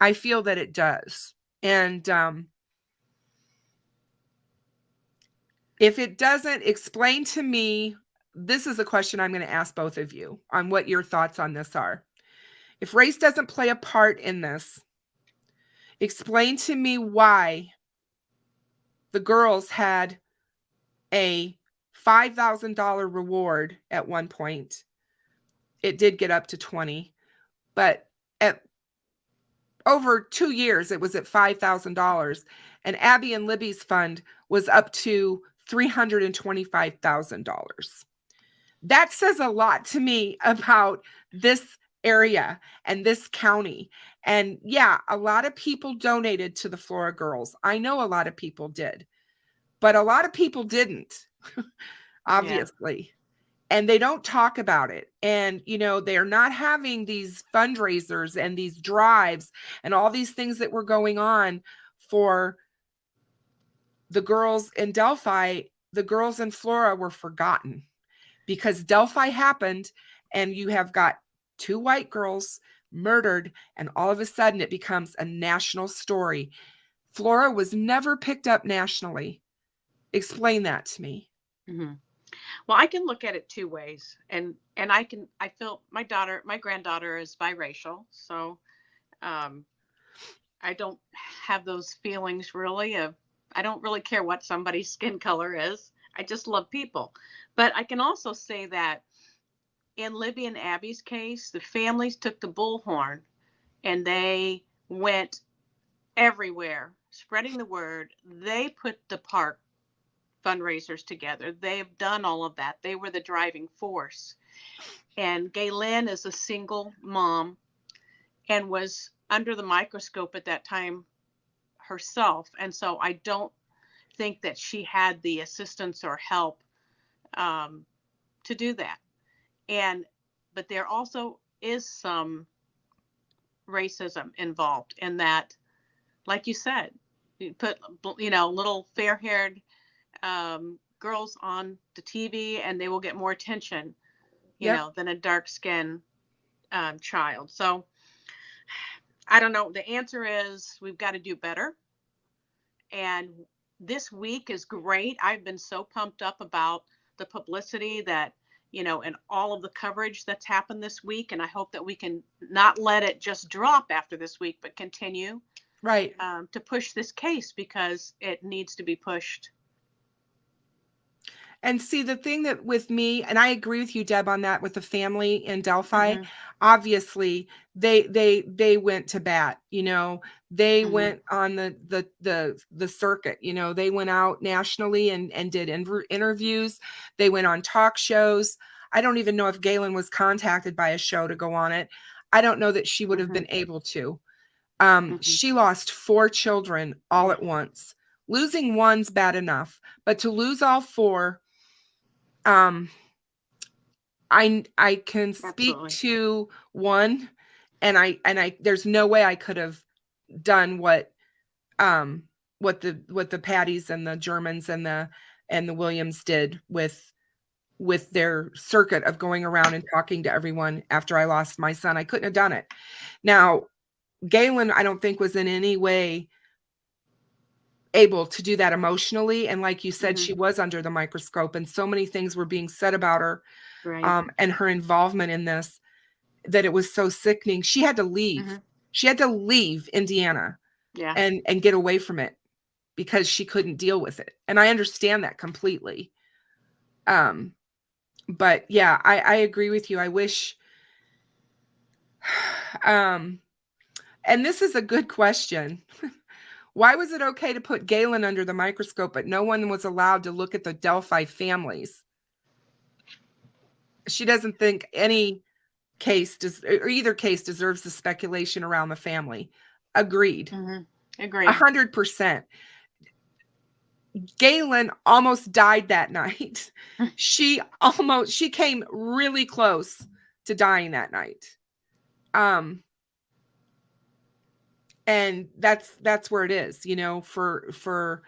I feel that it does. And if it doesn't, explain to me, this is a question I'm going to ask both of you on what your thoughts on this are. If race doesn't play a part in this, explain to me why the girls had a $5,000 reward at one point. It did get up to 20, but at over 2 years, it was at $5,000. And Abby and Libby's fund was up to $325,000. That says a lot to me about this area and this county. And yeah, a lot of people donated to the Flora girls. I know a lot of people did, but a lot of people didn't, obviously. Yeah. And they don't talk about it. And, you know, they're not having these fundraisers and these drives and all these things that were going on for the girls in Delphi. The girls in Flora were forgotten because Delphi happened and you have got 2 white girls murdered, and all of a sudden it becomes a national story. Flora was never picked up nationally. Explain that to me. Mm-hmm. Well, I can look at it 2 ways, and I feel my granddaughter is biracial, so I don't have those feelings really I don't really care what somebody's skin color is. I just love people. But I can also say that in Libby and Abby's case, the families took the bullhorn and they went everywhere spreading the word. They put the park fundraisers together. They've done all of that. They were the driving force. And Gaylin is a single mom and was under the microscope at that time herself. And so I don't think that she had the assistance or help to do that. But there also is some racism involved in that, like you said, you put, little fair-haired girls on the TV and they will get more attention, than a dark-skinned child. So I don't know. The answer is we've got to do better. And this week is great. I've been so pumped up about the publicity that, and all of the coverage that's happened this week. And I hope that we can not let it just drop after this week, but continue to push this case because it needs to be pushed. And see, the thing that with me, and I agree with you, Deb, on that with the family in Delphi, obviously they went to bat, they went on the circuit, they went out nationally and did interviews. They went on talk shows. I don't even know if Galen was contacted by a show to go on it. I don't know that she would have been able to. She lost 4 children all at once. Losing one's bad enough, but to lose all 4, I can speak Absolutely. to one, and I there's no way I could have done what the Patties and the Germans and the Williams did with their circuit of going around and talking to everyone after I lost my son. I couldn't have done it. Now, Galen, I don't think was in any way able to do that emotionally. And like you said, she was under the microscope and so many things were being said about her and her involvement in this, that it was so sickening. She had to leave. She had to leave Indiana and get away from it because she couldn't deal with it. And I understand that completely. But yeah, I agree with you. I wish, and this is a good question. Why was it okay to put Galen under the microscope, but no one was allowed to look at the Delphi families? She doesn't think any case or either case deserves the speculation around the family. Agreed. Agreed. 100%. Galen almost died that night. She came really close to dying that night. And that's where it is, you know, for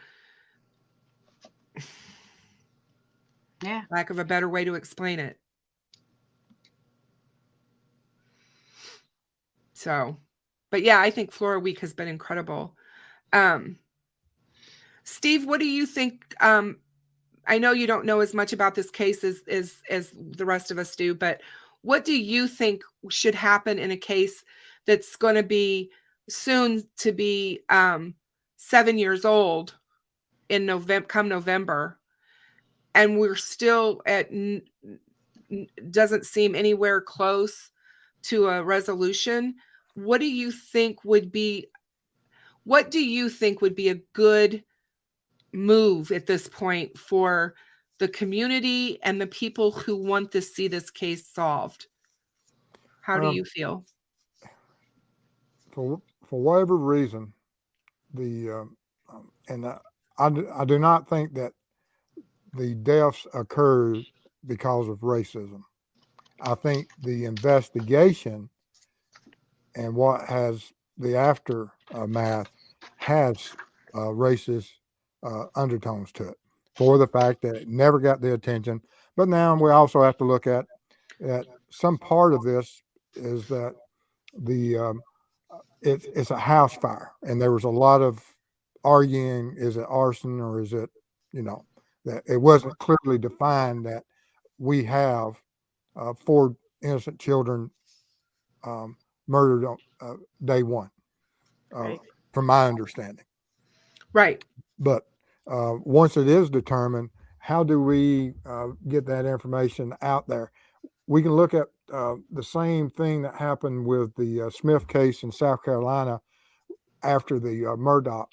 Yeah. lack of a better way to explain it. So, but yeah, I think Flora Week has been incredible. Steve, what do you think? I know you don't know as much about this case as the rest of us do, but what do you think should happen in a case that's going to be soon to be 7 years old in November, and we're still at doesn't seem anywhere close to a resolution? What do you think would be a good move at this point for the community and the people who want to see this case solved? How do you feel? For whatever reason, the and I do not think that the deaths occurred because of racism. I think the investigation and what has the aftermath has racist undertones to it, for the fact that it never got the attention. But now we also have to look at some part of this is that the it's a house fire, and there was a lot of arguing: is it arson or is it, you know, that it wasn't clearly defined that we have 4 innocent children murdered on day one, Right. from my understanding. Right. But once it is determined, how do we get that information out there? We can look at the same thing that happened with the Smith case in South Carolina after the Murdoch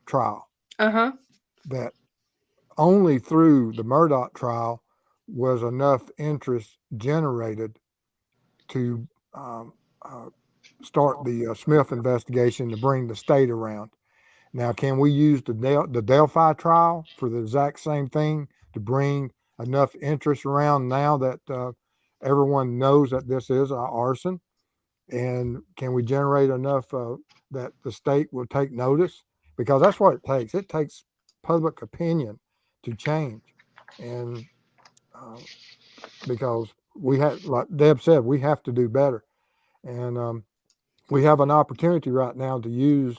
trial. Uh-huh. That only through the Murdoch trial was enough interest generated to start the Smith investigation to bring the state around. Now, can we use the Delphi trial for the exact same thing to bring enough interest around now that everyone knows that this is an arson? And can we generate enough that the state will take notice? Because that's what it takes. It takes public opinion to change. And because we have, like Deb said, we have to do better. And we have an opportunity right now to use,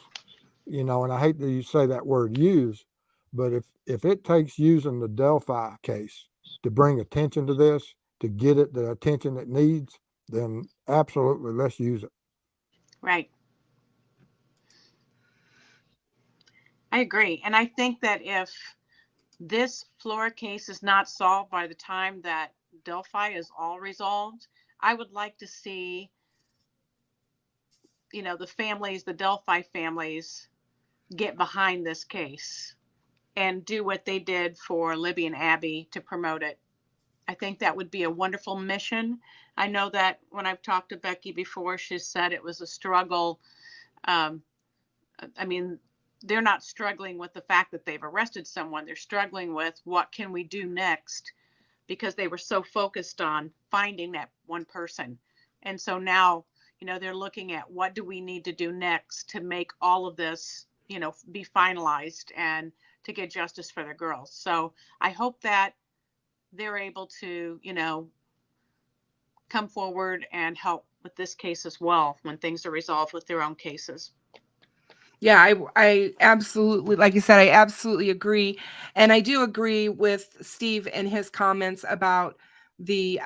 you know, and I hate to say that word use, but if it takes using the Delphi case to bring attention to this, to get it the attention it needs, then absolutely let's use it. Right. I agree. And I think that if this Flora case is not solved by the time that Delphi is all resolved, I would like to see, you know, the Delphi families get behind this case and do what they did for Libby and Abby to promote it. I think that would be a wonderful mission. I know that when I've talked to Becky before, she said it was a struggle. I mean, they're not struggling with the fact that they've arrested someone. They're struggling with what can we do next, because they were so focused on finding that one person. And so now, you know, they're looking at what do we need to do next to make all of this, you know, be finalized and to get justice for the girls. So I hope that they're able to, you know, come forward and help with this case as well when things are resolved with their own cases. Yeah, I absolutely, like you said, I absolutely agree. And I do agree with Steve and his comments about the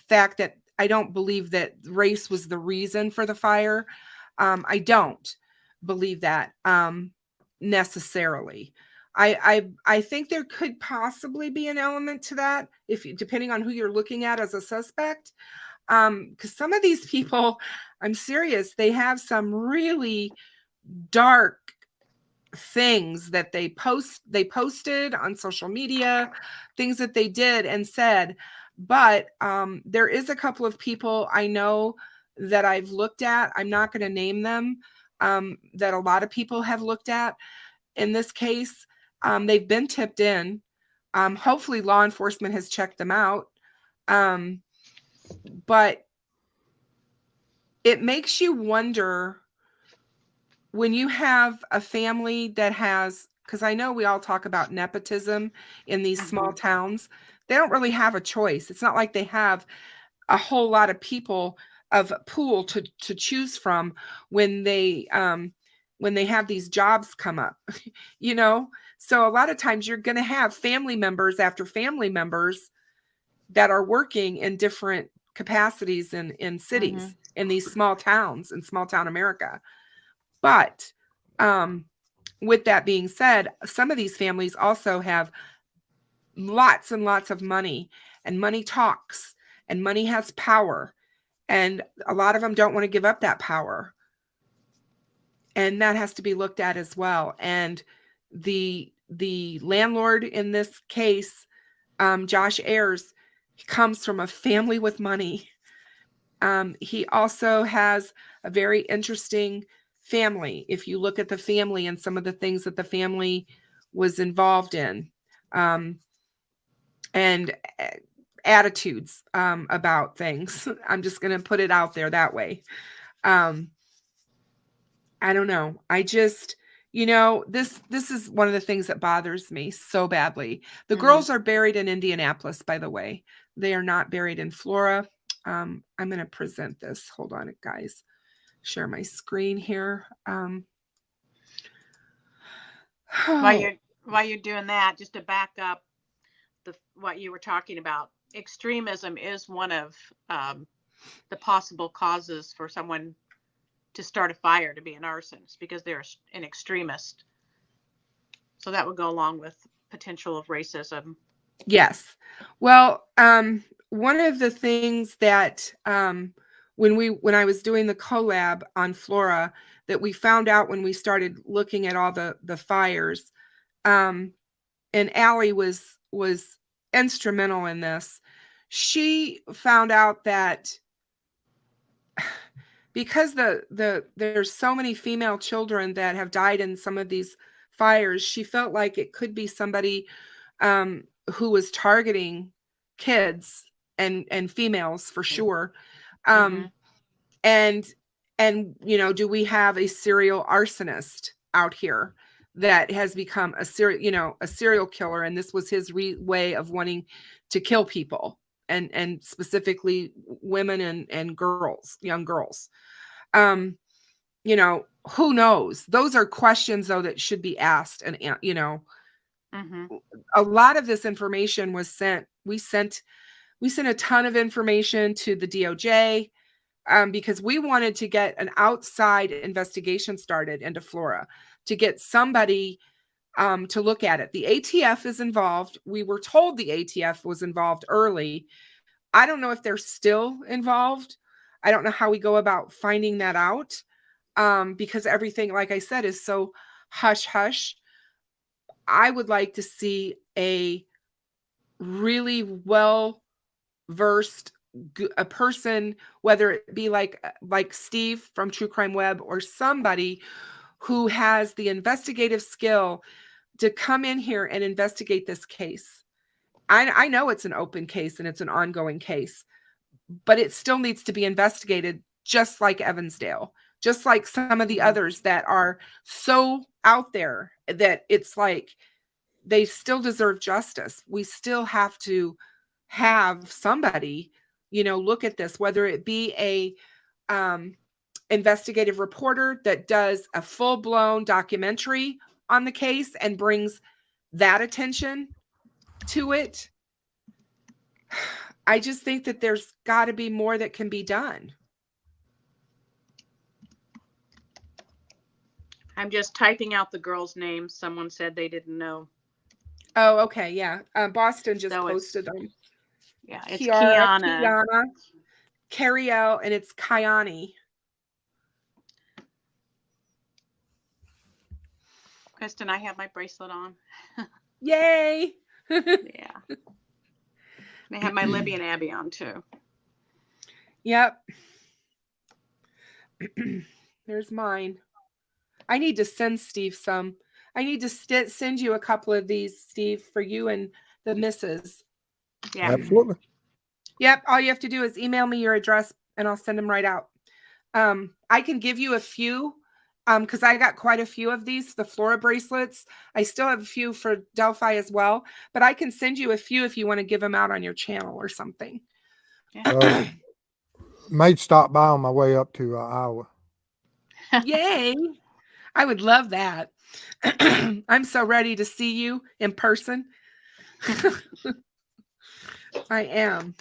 fact that I don't believe that race was the reason for the fire. I don't believe that necessarily. I think there could possibly be an element to that, if depending on who you're looking at as a suspect. Because some of these people, I'm serious, they have some really dark things that they posted on social media, things that they did and said. But there is a couple of people I know that I've looked at, I'm not going to name them, that a lot of people have looked at in this case. They've been tipped in. Hopefully law enforcement has checked them out. But it makes you wonder when you have a family that has, because I know we all talk about nepotism in these small towns. They don't really have a choice. It's not like they have a whole lot of people of pool to choose from when they have these jobs come up, you know? So a lot of times you're going to have family members after family members that are working in different capacities in cities, in these small towns, in small town America. But with that being said, some of these families also have lots and lots of money, and money talks, and money has power. And a lot of them don't want to give up that power. And that has to be looked at as well. And the landlord in this case, Josh Ayers, he comes from a family with money. He also has a very interesting family. If you look at the family and some of the things that the family was involved in, and attitudes about things. I'm just going to put it out there that way. I don't know. I just, this is one of the things that bothers me so badly. The girls are buried in Indianapolis, by the way. They are not buried in Flora. I'm going to present this. Hold on, guys. Share my screen here. While you're doing that, just to back up what you were talking about, extremism is one of the possible causes for someone to start a fire, to be an arsonist, because they're an extremist. So that would go along with potential of racism. Yes. Well, one of the things that when I was doing the collab on Flora that we found out when we started looking at all the fires, and Allie was instrumental in this. She found out that because there's so many female children that have died in some of these fires, she felt like it could be somebody who was targeting kids and females for sure. And do we have a serial arsonist out here that has become a serial killer, and this was his way of wanting to kill people, and specifically women and girls, young girls. Who knows? Those are questions though that should be asked, and a lot of this information was sent. We sent a ton of information to the DOJ. Because we wanted to get an outside investigation started into Flora to get somebody to look at it. The ATF is involved. We were told the ATF was involved early. I don't know if they're still involved. I don't know how we go about finding that out because everything, like I said, is so hush-hush. I would like to see a really well-versed a person, whether it be like Steve from True Crime Web or somebody who has the investigative skill to come in here and investigate this case. I know it's an open case and it's an ongoing case, but it still needs to be investigated, just like Evansdale, just like some of the others that are so out there that it's like they still deserve justice. We still have to have somebody look at this, whether it be a investigative reporter that does a full-blown documentary on the case and brings that attention to it. I just think that there's got to be more that can be done. I'm just typing out the girls' names. Someone said they didn't know. Oh, okay. Yeah. Boston just posted them. Yeah, it's Kiana, Cariel, and it's Kyani. Kristen, I have my bracelet on. Yay! Yeah. I have my Libby and Abby on too. Yep. There's mine. I need to send Steve some. I need to send you a couple of these, Steve, for you and the missus. Yeah. Absolutely. Yep. All you have to do is email me your address and I'll send them right out. I can give you a few because I got quite a few of these, the Flora bracelets. I still have a few for Delphi as well, but I can send you a few if you want to give them out on your channel or something. Well, may stop by on my way up to Iowa. Yay! I would love that. I'm so ready to see you in person. I am.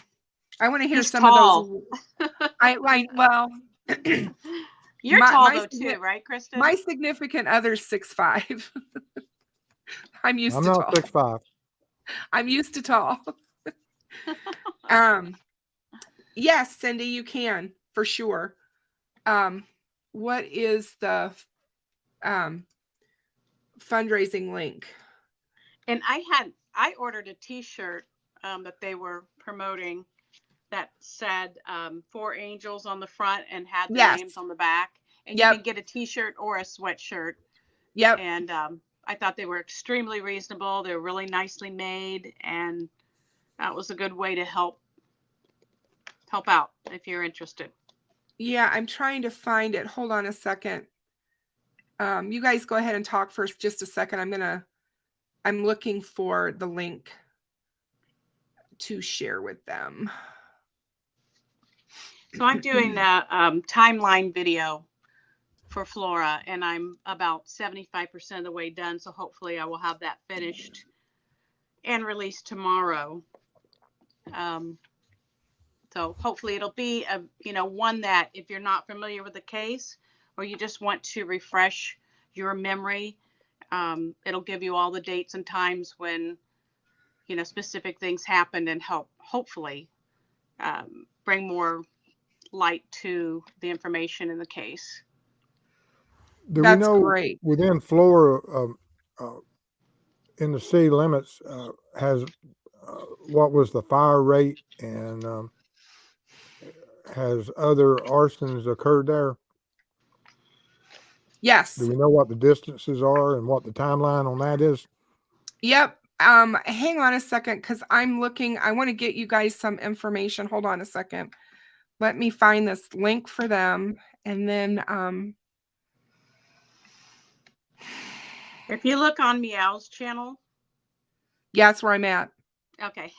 I want to hear He's some tall. of those. Well, You're tall though too, right, Kristen? my significant other's 6'5". I'm used I'm to not tall. 6'5". I'm used to tall. Yes, Cindy, you can for sure. What is the fundraising link? And I ordered a T-shirt that they were promoting that said 4 angels on the front and had their Yes. names on the back. And Yep. you can get a T-shirt or a sweatshirt. Yep. And I thought they were extremely reasonable. They were really nicely made, and that was a good way to help out if you're interested. Yeah, I'm trying to find it. Hold on a second. You guys go ahead and talk first just a second. I'm looking for the link to share with them. So I'm doing a timeline video for Flora, and I'm about 75% of the way done. So hopefully I will have that finished and released tomorrow. So hopefully it'll be one that if you're not familiar with the case or you just want to refresh your memory, it'll give you all the dates and times when specific things happened and hopefully bring more light to the information in the case. Do That's we know great. within Flora, in the city limits, has what was the fire rate, and has other arsons occurred there? Yes. Do we know what the distances are and what the timeline on that is? Yep. Hang on a second, because I'm looking. I want to get you guys some information. Hold on a second. Let me find this link for them, and then if you look on Meow's channel. Yeah, that's where I'm at. Okay.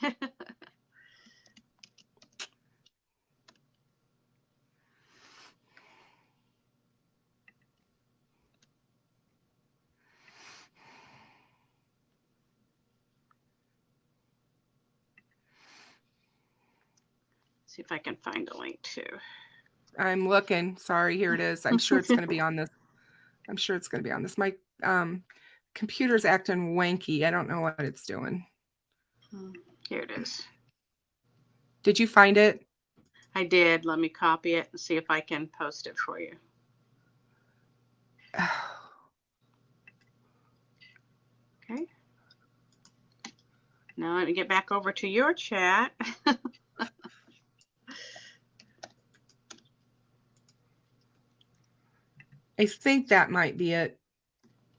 See if I can find a link too. I'm looking. Sorry, here it is. I'm sure it's going to be on this. I'm sure it's going to be on this. My computer's acting wanky. I don't know what it's doing. Here it is. Did you find it? I did. Let me copy it and see if I can post it for you. Okay. Now let me get back over to your chat. I think that might be it.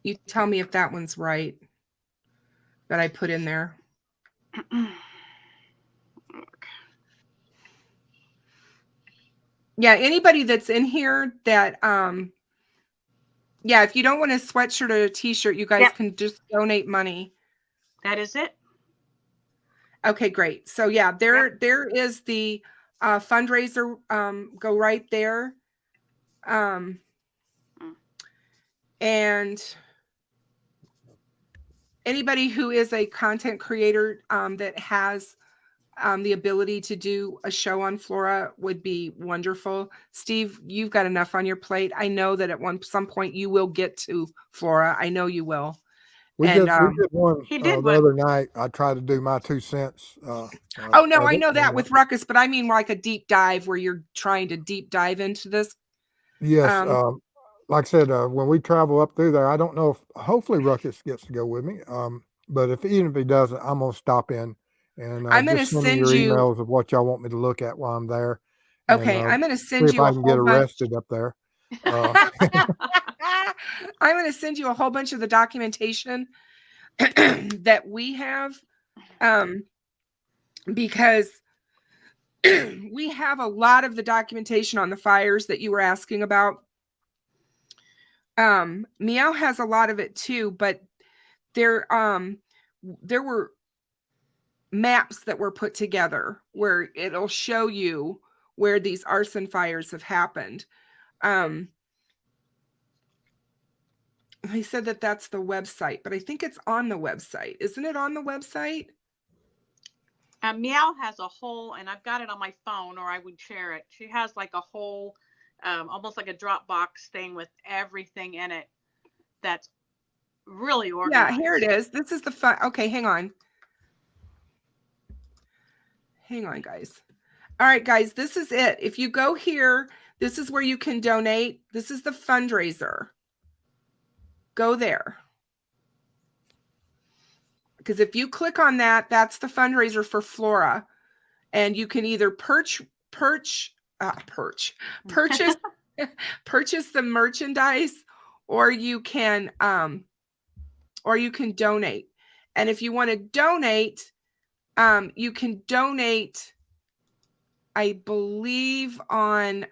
You tell me if that one's right that I put in there. Yeah, anybody that's in here that yeah, if you don't want a sweatshirt or a t-shirt, you guys can just donate money. That is it. Okay, great. So yeah, there is the fundraiser. Go right there. And anybody who is a content creator that has the ability to do a show on Flora would be wonderful. Steve, you've got enough on your plate. I know that at some point you will get to Flora. I know you will. We did one the other night. I tried to do my 2 cents. Oh no, I know that with Ruckus, but I mean like a deep dive where you're trying to deep dive into this. Yes. Like I said, when we travel up through there, I don't know if hopefully Ruckus gets to go with me. But even if he doesn't, I'm gonna stop in and I'm gonna send me your emails of what y'all want me to look at while I'm there. Okay, and, I'm gonna send see you if I a can whole get arrested bunch. up there. I'm gonna send you a whole bunch of the documentation that we have, because we have a lot of the documentation on the fires that you were asking about. Meow has a lot of it too, but there were maps that were put together where it'll show you where these arson fires have happened. They said that that's the website, but I think it's on the website. Isn't it on the website? Meow has a whole, and I've got it on my phone, or I would share it. She has like a whole, almost like a Dropbox thing with everything in it. That's really organized. Yeah, here it is. This is the fun. Okay, hang on. Hang on, guys. All right, guys, this is it. If you go here, this is where you can donate. This is the fundraiser. Go there. Because if you click on that, that's the fundraiser for Flora. And you can either purchase purchase the merchandise, or you can donate. And if you want to donate, you can donate, I believe, on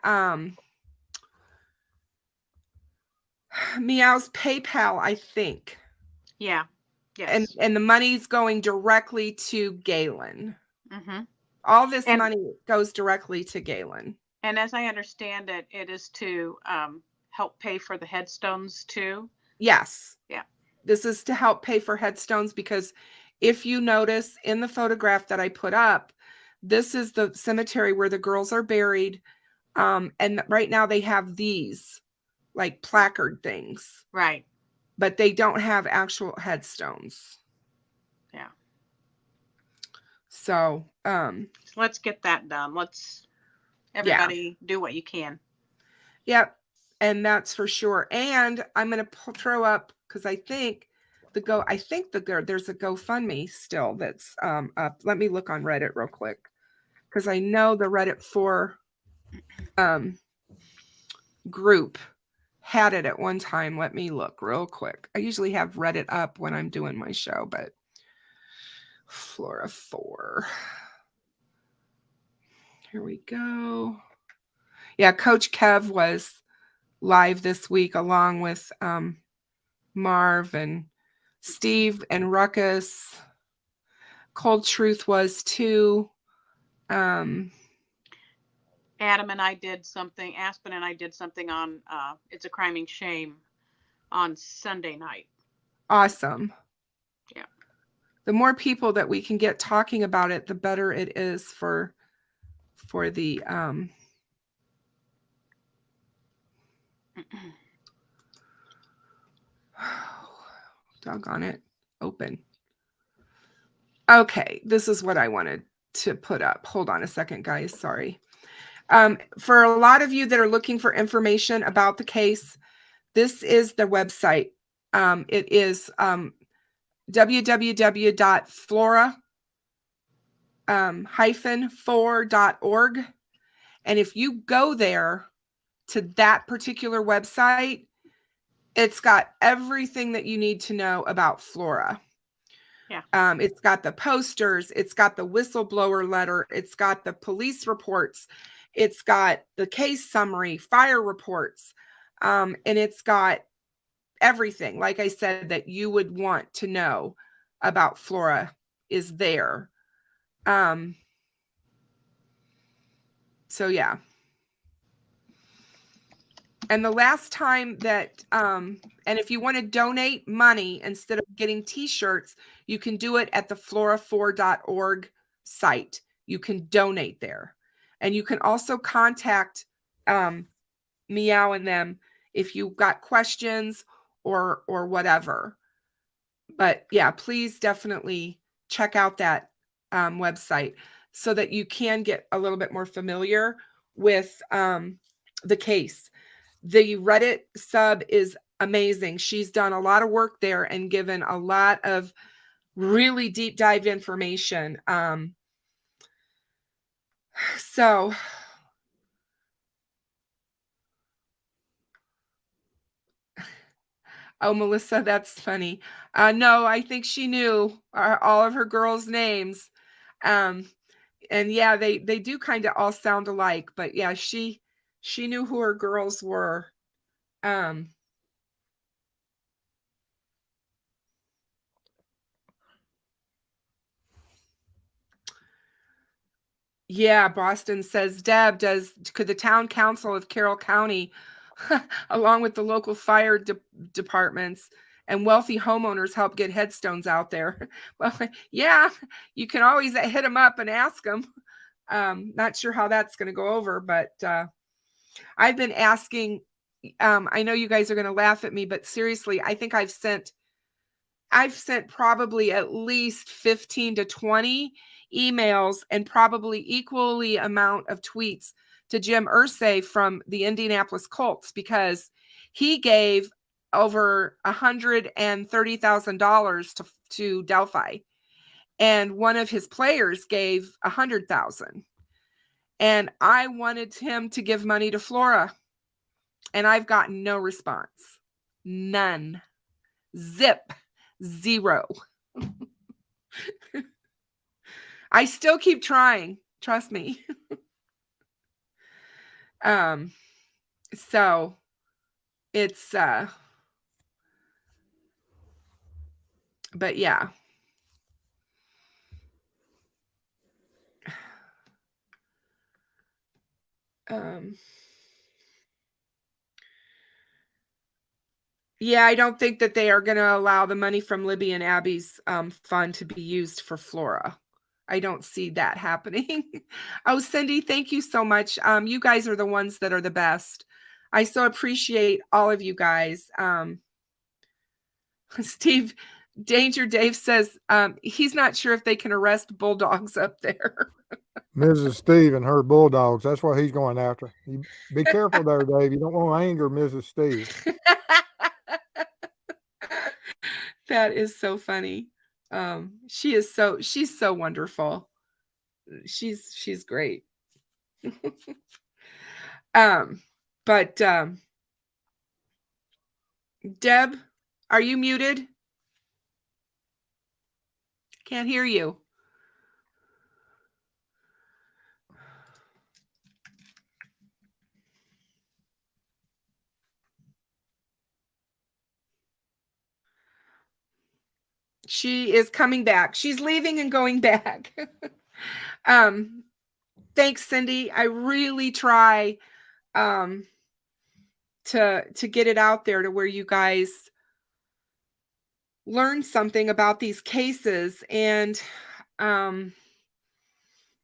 Meow's PayPal, I think. Yeah. Yes. And the money's going directly to Galen. Mm-hmm. All this money goes directly to Galen. And as I understand it, it is to help pay for the headstones too. Yes. Yeah. This is to help pay for headstones, because if you notice in the photograph that I put up, this is the cemetery where the girls are buried. And right now they have these like placard things. Right. But they don't have actual headstones. Yeah. So let's get that done. Let's everybody do what you can. Yep. And that's for sure. And I'm going to throw up, because I think there's a GoFundMe still that's up. Let me look on Reddit real quick, because I know the Reddit 4 group had it at one time. Let me look real quick. I usually have Reddit up when I'm doing my show, but Flora 4. Here we go. Yeah, Coach Kev was live this week along with Marv and Steve and Ruckus. Cold Truth was too. Adam and I did something, Aspen and I did something on It's a Criming Shame on Sunday night. Awesome. Yeah. The more people that we can get talking about it, the better it is for the doggone it. Open. Okay, this is what I wanted to put up. Hold on a second, guys. Sorry. For a lot of you that are looking for information about the case, this is the website. It is www.flora-4.org. And if you go there to that particular website, it's got everything that you need to know about Flora. Yeah. It's got the posters, it's got the whistleblower letter, it's got the police reports, it's got the case summary, fire reports, and it's got everything, like I said, that you would want to know about Flora is there. So yeah. And the last time that, and if you want to donate money instead of getting t-shirts, you can do it at the flora4.org site. You can donate there. And you can also contact Meow and them if you've got questions or whatever. But yeah, please definitely check out that website so that you can get a little bit more familiar with the case. The Reddit sub is amazing. She's done a lot of work there and given a lot of really deep dive information. So oh, Melissa, that's funny. No, I think she knew all of her girls' names. And yeah, they do kind of all sound alike, but yeah, she knew who her girls were. Yeah, Boston says, Deb, could the town council of Carroll County, along with the local fire departments and wealthy homeowners, help get headstones out there? Well, yeah, you can always hit them up and ask them. Not sure how that's going to go over, but I've been asking. I know you guys are going to laugh at me, but seriously, I think I've sent probably at least 15 to 20 emails and probably equally amount of tweets to Jim Irsay from the Indianapolis Colts, because he gave over $130,000 to Delphi, and one of his players gave $100,000, and I wanted him to give money to Flora, and I've gotten no response. None. Zip. Zero. I still keep trying. Trust me. So it's, but yeah. Yeah, I don't think that they are going to allow the money from Libby and Abby's fund to be used for Flora. I don't see that happening. Oh, Cindy, thank you so much. You guys are the ones that are the best. I so appreciate all of you guys. Steve, Danger Dave says he's not sure if they can arrest bulldogs up there. Mrs. Steve and her bulldogs. That's what he's going after. You be careful there, Dave. You don't want to anger Mrs. Steve. That is so funny. She's so wonderful. She's great. But Deb, are you muted? Can't hear you. She is coming back. She's leaving and going back. Thanks, Cindy. I really try to get it out there to where you guys learn something about these cases. And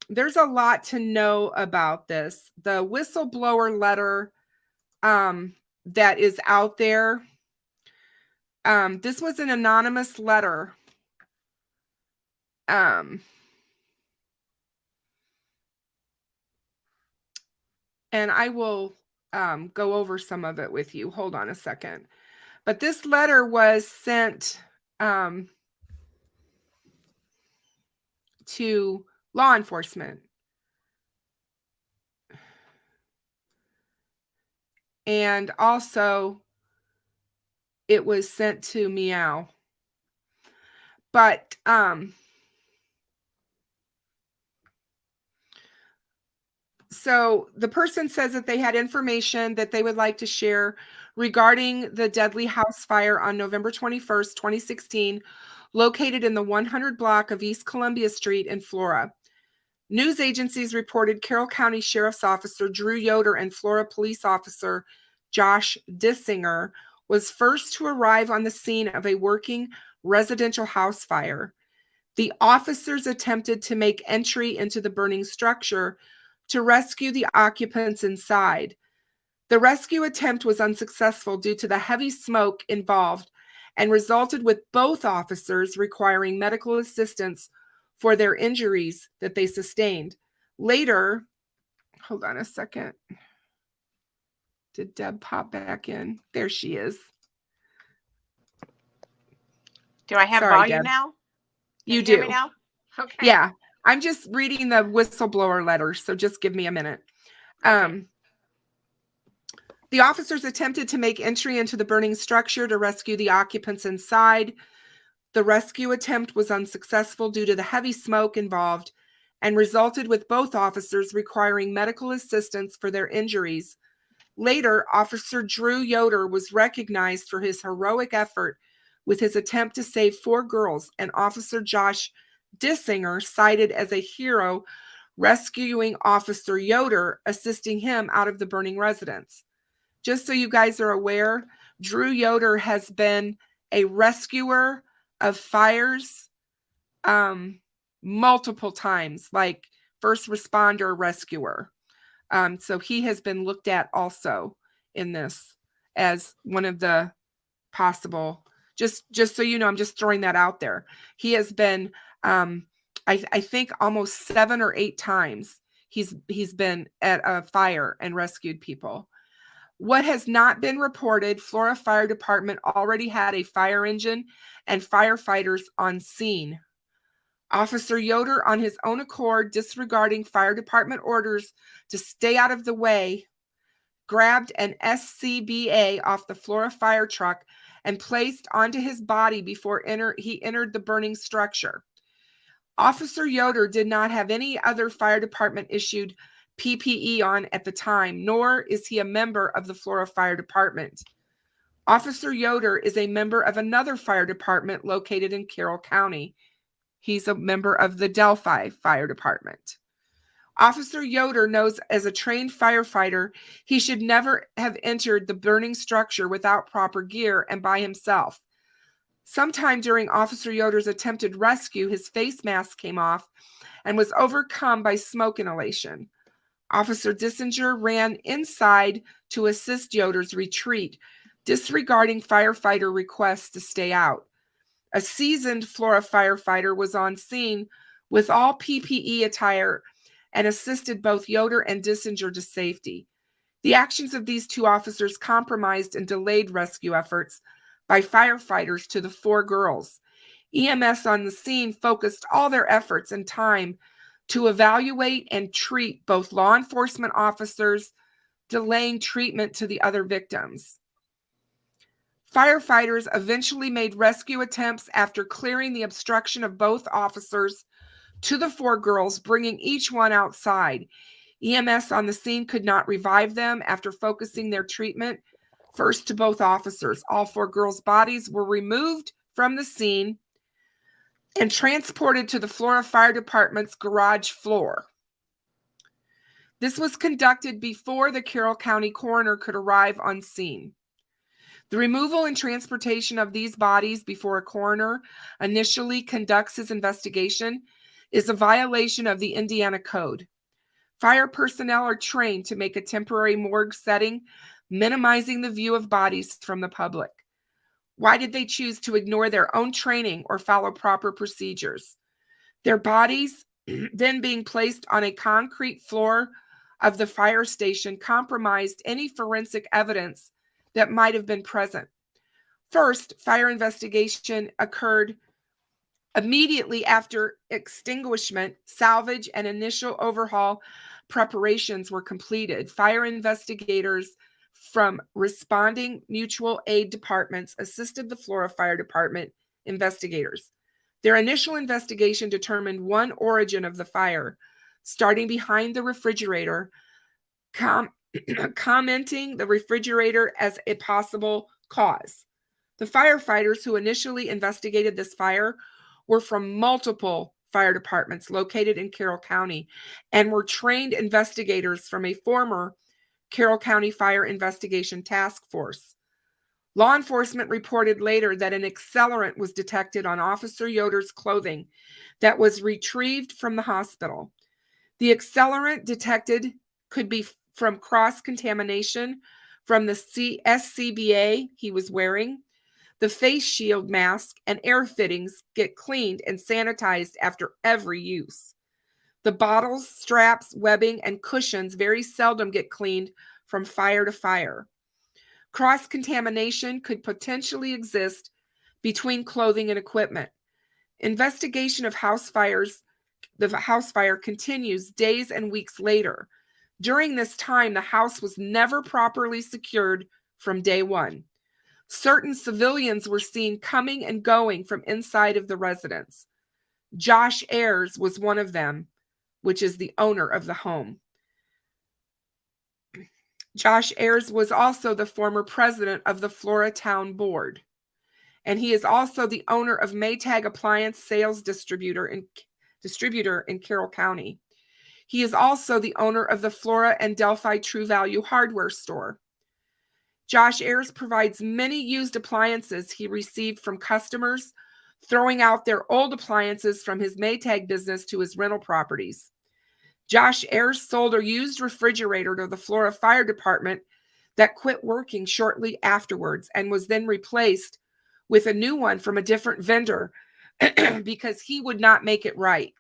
there's a lot to know about this. The whistleblower letter that is out there. This was an anonymous letter. And I will go over some of it with you. Hold on a second. But this letter was sent to law enforcement. And also, it was sent to Meow. But so the person says that they had information that they would like to share regarding the deadly house fire on November 21st, 2016, located in the 100 block of East Columbia Street in Flora. News agencies reported Carroll County Sheriff's Officer Drew Yoder and Flora Police Officer Josh Dissinger was first to arrive on the scene of a working residential house fire. The officers attempted to make entry into the burning structure to rescue the occupants inside. The rescue attempt was unsuccessful due to the heavy smoke involved and resulted with both officers requiring medical assistance for their injuries that they sustained. Later, hold on a second. Did Deb pop back in? There she is. Do I have Sorry, volume Deb. now? You Can hear do. me now? Okay. Yeah, I'm just reading the whistleblower letter, so just give me a minute. The officers attempted to make entry into the burning structure to rescue the occupants inside. The rescue attempt was unsuccessful due to the heavy smoke involved and resulted with both officers requiring medical assistance for their injuries. Later, Officer Drew Yoder was recognized for his heroic effort with his attempt to save 4 girls, and Officer Josh Dissinger cited as a hero, rescuing Officer Yoder, assisting him out of the burning residence. Just so you guys are aware, Drew Yoder has been a rescuer of fires multiple times, like first responder rescuer. So he has been looked at also in this as one of the possible, just so you know, I'm just throwing that out there. He has been, I think almost 7 or 8 times he's been at a fire and rescued people. What has not been reported, Flora Fire Department already had a fire engine and firefighters on scene. Officer Yoder, on his own accord, disregarding fire department orders to stay out of the way, grabbed an SCBA off the Flora fire truck and placed onto his body before he entered the burning structure. Officer Yoder did not have any other fire department issued PPE on at the time, nor is he a member of the Flora Fire Department. Officer Yoder is a member of another fire department located in Carroll County. He's a member of the Delphi Fire Department. Officer Yoder knows as a trained firefighter, he should never have entered the burning structure without proper gear and by himself. Sometime during Officer Yoder's attempted rescue, his face mask came off and was overcome by smoke inhalation. Officer Dissinger ran inside to assist Yoder's retreat, disregarding firefighter requests to stay out. A seasoned Flora firefighter was on scene with all PPE attire and assisted both Yoder and Dissinger to safety. The actions of these 2 officers compromised and delayed rescue efforts by firefighters to the 4 girls. EMS on the scene focused all their efforts and time to evaluate and treat both law enforcement officers, delaying treatment to the other victims. Firefighters eventually made rescue attempts after clearing the obstruction of both officers to the 4 girls, bringing each one outside. EMS on the scene could not revive them after focusing their treatment first to both officers. All 4 girls' bodies were removed from the scene and transported to the Flora Fire Department's garage floor. This was conducted before the Carroll County coroner could arrive on scene. The removal and transportation of these bodies before a coroner initially conducts his investigation is a violation of the Indiana Code. Fire personnel are trained to make a temporary morgue setting, minimizing the view of bodies from the public. Why did they choose to ignore their own training or follow proper procedures? Their bodies then being placed on a concrete floor of the fire station compromised any forensic evidence that might have been present. First, fire investigation occurred immediately after extinguishment, salvage, and initial overhaul preparations were completed. Fire investigators from responding mutual aid departments assisted the Flora Fire Department investigators. Their initial investigation determined one origin of the fire, starting behind the refrigerator, commenting the refrigerator as a possible cause. The firefighters who initially investigated this fire were from multiple fire departments located in Carroll County and were trained investigators from a former Carroll County Fire Investigation Task Force. Law enforcement reported later that an accelerant was detected on Officer Yoder's clothing that was retrieved from the hospital. The accelerant detected could be from cross-contamination from the SCBA he was wearing. The face shield mask and air fittings get cleaned and sanitized after every use. The bottles, straps, webbing, and cushions very seldom get cleaned from fire to fire. Cross-contamination could potentially exist between clothing and equipment. Investigation of the house fire continues days and weeks later. During this time, the house was never properly secured from day one. Certain civilians were seen coming and going from inside of the residence. Josh Ayers was one of them. which is the owner of the home. Josh Ayers was also the former president of the Flora Town Board, and he is also the owner of Maytag Appliance Sales Distributor in Carroll County. He is also the owner of the Flora and Delphi True Value hardware store. Josh Ayers provides many used appliances he received from customers, throwing out their old appliances from his Maytag business to his rental properties. Josh Ayers sold a used refrigerator to the Flora Fire Department that quit working shortly afterwards and was then replaced with a new one from a different vendor because he would not make it right.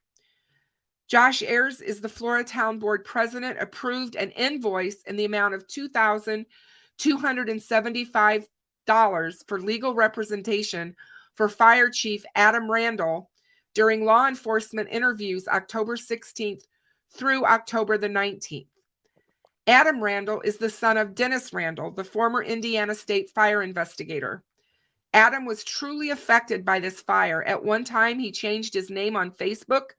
Josh Ayers is the Flora Town Board president, approved an invoice in the amount of $2,275 for legal representation for Fire Chief Adam Randall during law enforcement interviews October 16th through October the 19th. Adam Randall is the son of Dennis Randall, the former Indiana State fire investigator. Adam was truly affected by this fire. At one time, he changed his name on Facebook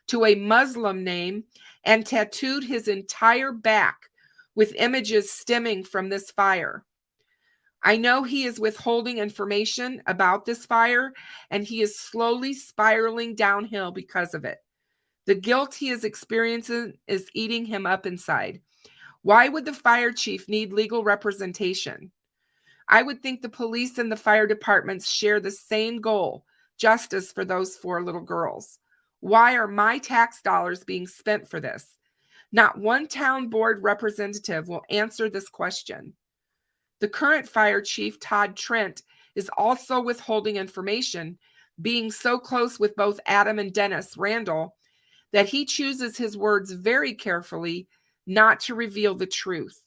to a Muslim name and tattooed his entire back with images stemming from this fire. I know he is withholding information about this fire, and he is slowly spiraling downhill because of it. The guilt he is experiencing is eating him up inside. Why would the fire chief need legal representation? I would think the police and the fire departments share the same goal, justice for those 4 little girls. Why are my tax dollars being spent for this? Not one town board representative will answer this question. The current fire chief, Todd Trent, is also withholding information, being so close with both Adam and Dennis Randall that he chooses his words very carefully not to reveal the truth.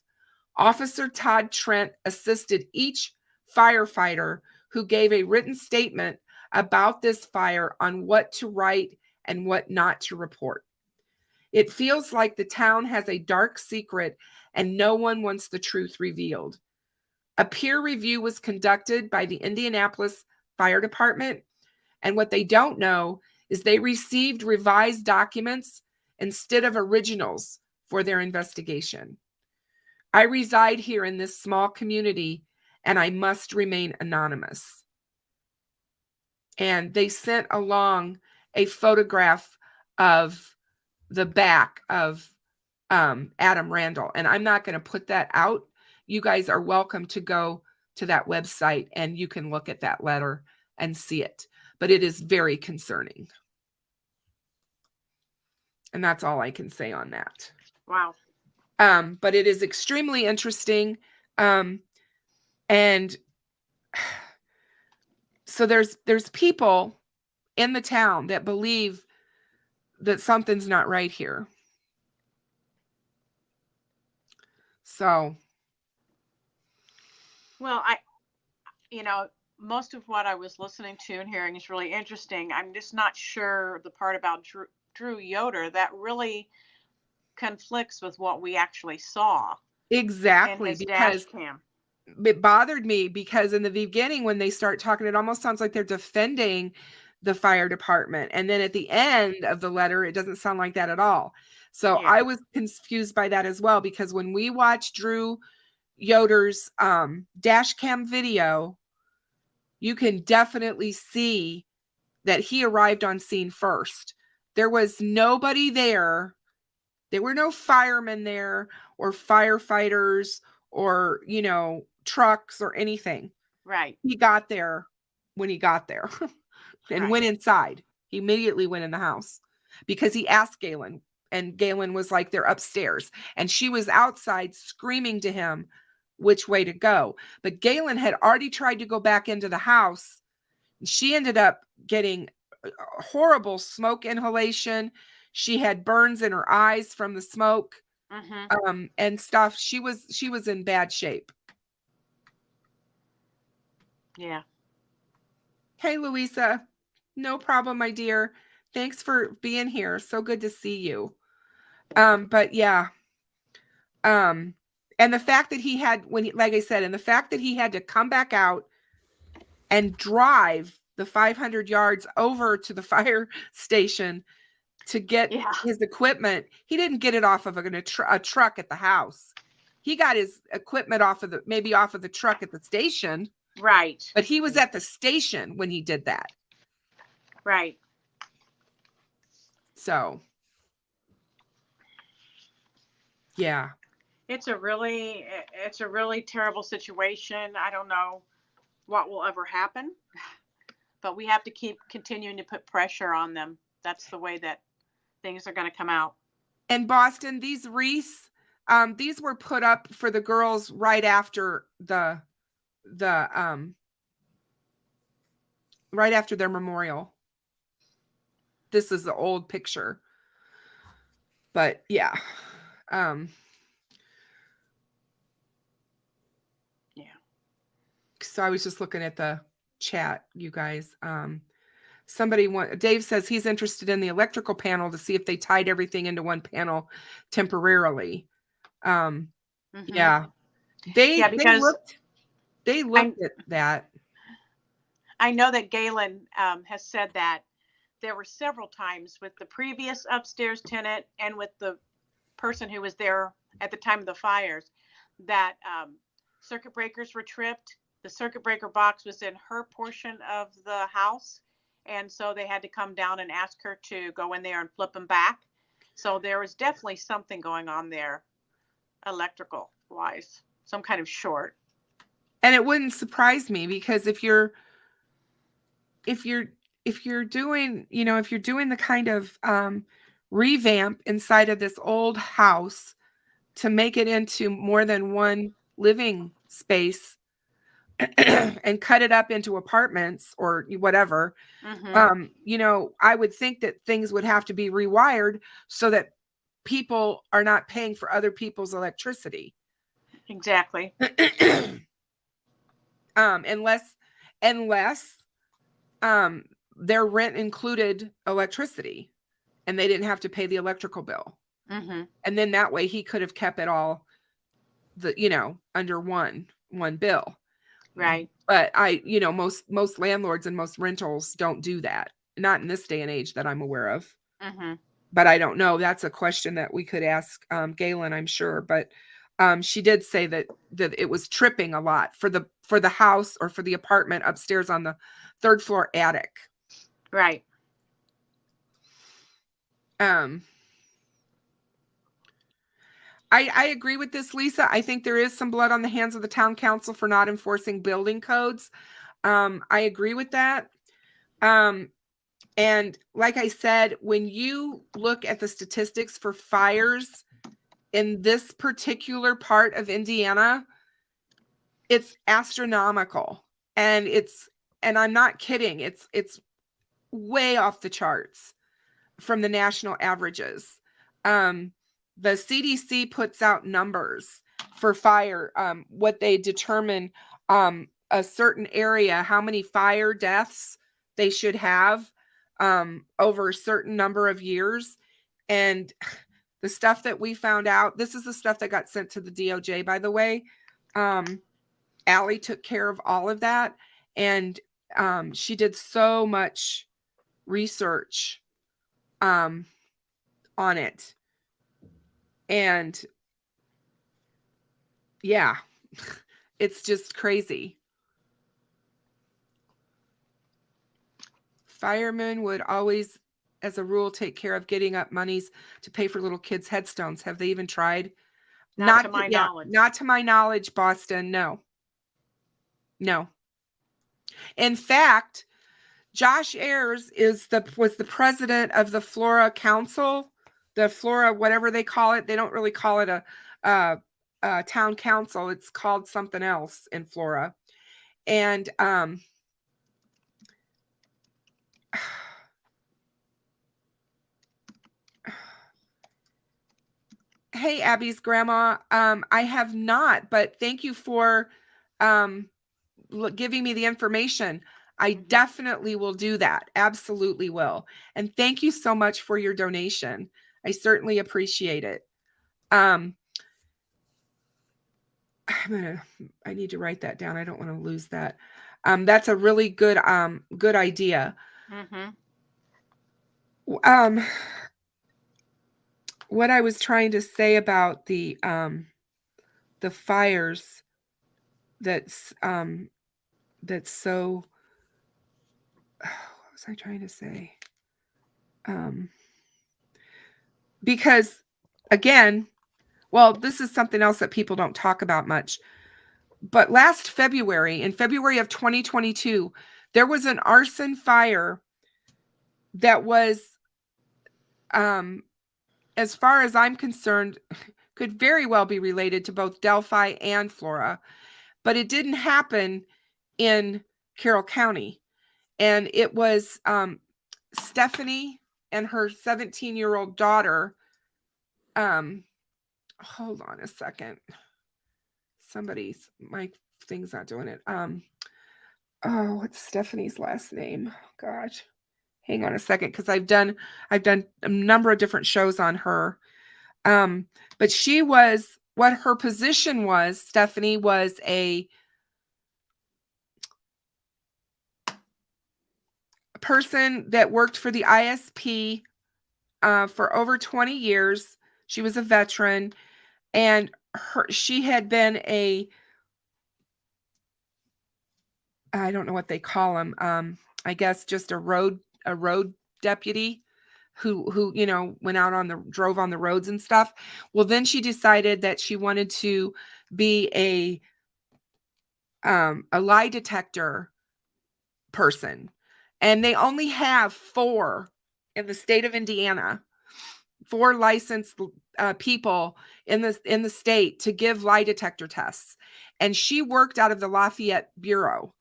Officer Todd Trent assisted each firefighter who gave a written statement about this fire on what to write and what not to report. It feels like the town has a dark secret and no one wants the truth revealed. A peer review was conducted by the Indianapolis Fire Department, and what they don't know is they received revised documents instead of originals for their investigation. I reside here in this small community, and I must remain anonymous. And they sent along a photograph of the back of Adam Randall. And I'm not going to put that out. You guys are welcome to go to that website and you can look at that letter and see it. But it is very concerning. And that's all I can say on that. Wow. But it is extremely interesting. And so there's people in the town that believe that something's not right here. So. Well, most of what I was listening to and hearing is really interesting. I'm just not sure the part about Drew Yoder that really conflicts with what we actually saw. Exactly, because it bothered me because in the beginning when they start talking, it almost sounds like they're defending the fire department. And then at the end of the letter, it doesn't sound like that at all. So yeah. I was confused by that as well, because when we watched Drew Yoder's dash cam video, you can definitely see that he arrived on scene first. There was nobody there. There were no firemen there or firefighters or, trucks or anything. Right. He got there when he got there and went inside. He immediately went in the house because he asked Galen, and Galen was like, they're upstairs. And she was outside screaming to him which way to go. But Galen had already tried to go back into the house. She ended up getting horrible smoke inhalation. She had burns in her eyes from the smoke, and stuff. She was in bad shape. Yeah. Hey, Louisa. No problem, my dear. Thanks for being here. So good to see you. But yeah. And the fact that he had, like I said, and the fact that he had to come back out and drive the 500 yards over to the fire station to get Yeah. his equipment. He didn't get it off of a truck at the house. He got his equipment off of the truck at the station. Right. But he was at the station when he did that. Right. So, yeah. It's a really terrible situation. I don't know what will ever happen, but we have to keep continuing to put pressure on them. That's the way that things are going to come out. And Boston, these wreaths, these were put up for the girls right after right after their memorial. This is the old picture. But yeah. Yeah. So I was just looking at the chat, you guys. Dave says he's interested in the electrical panel to see if they tied everything into one panel temporarily. Yeah. They looked at that. I know that Galen has said that there were several times with the previous upstairs tenant and with the person who was there at the time of the fires that circuit breakers were tripped. The circuit breaker box was in her portion of the house. And so they had to come down and ask her to go in there and flip them back. So there was definitely something going on there, electrical wise, some kind of short. And it wouldn't surprise me because if you're doing, if you're doing the kind of revamp inside of this old house to make it into more than one living space and cut it up into apartments or whatever, I would think that things would have to be rewired so that people are not paying for other people's electricity. Exactly. Unless their rent included electricity and they didn't have to pay the electrical bill. And then that way he could have kept it all under one bill. Right. But most landlords and most rentals don't do that. Not in this day and age that I'm aware of. But I don't know. That's a question that we could ask Galen, I'm sure. But she did say that it was tripping a lot for the house or for the apartment upstairs on the third floor attic. Right. I agree with this, Lisa. I think there is some blood on the hands of the town council for not enforcing building codes. I agree with that. And like I said, when you look at the statistics for fires in this particular part of Indiana, it's astronomical. And I'm not kidding. It's way off the charts from the national averages. The CDC puts out numbers for fire, what they determine a certain area, how many fire deaths they should have over a certain number of years. And the stuff that we found out, this is the stuff that got sent to the DOJ, by the way. Allie took care of all of that. And she did so much research on it. And yeah, it's just crazy. Firemen would always, as a rule, take care of getting up monies to pay for little kids' headstones. Have they even tried? Not to my knowledge. Not to my knowledge, Boston. No. In fact, Josh Ayers was the president of the Flora Council. The Flora, whatever they call it, they don't really call it a town council. It's called something else in Flora. And hey, Abby's grandma, I have not, but thank you for giving me the information. I definitely will do that. Absolutely will. And thank you so much for your donation. I certainly appreciate it. I need to write that down. I don't want to lose that. That's a really good idea. what I was trying to say about the fires that's so what was I trying to say? Because again, well, this is something else that people don't talk about much. But last February, in February of 2022, there was an arson fire that was, as far as I'm concerned, could very well be related to both Delphi and Flora, but it didn't happen in Carroll County. And it was Stephanie and her 17-year-old daughter. Hold on a second. My thing's not doing it. What's Stephanie's last name? Gosh, hang on a second, because I've done a number of different shows on her. But she was, what her position was, Stephanie was a person that worked for the ISP for over 20 years. She was a veteran, and she had been I don't know what they call them. I guess just a road deputy who went out drove on the roads and stuff. Well, then she decided that she wanted to be a lie detector person, and they only have 4 in the state of Indiana, 4 licensed people in the state to give lie detector tests. And she worked out of the Lafayette Bureau,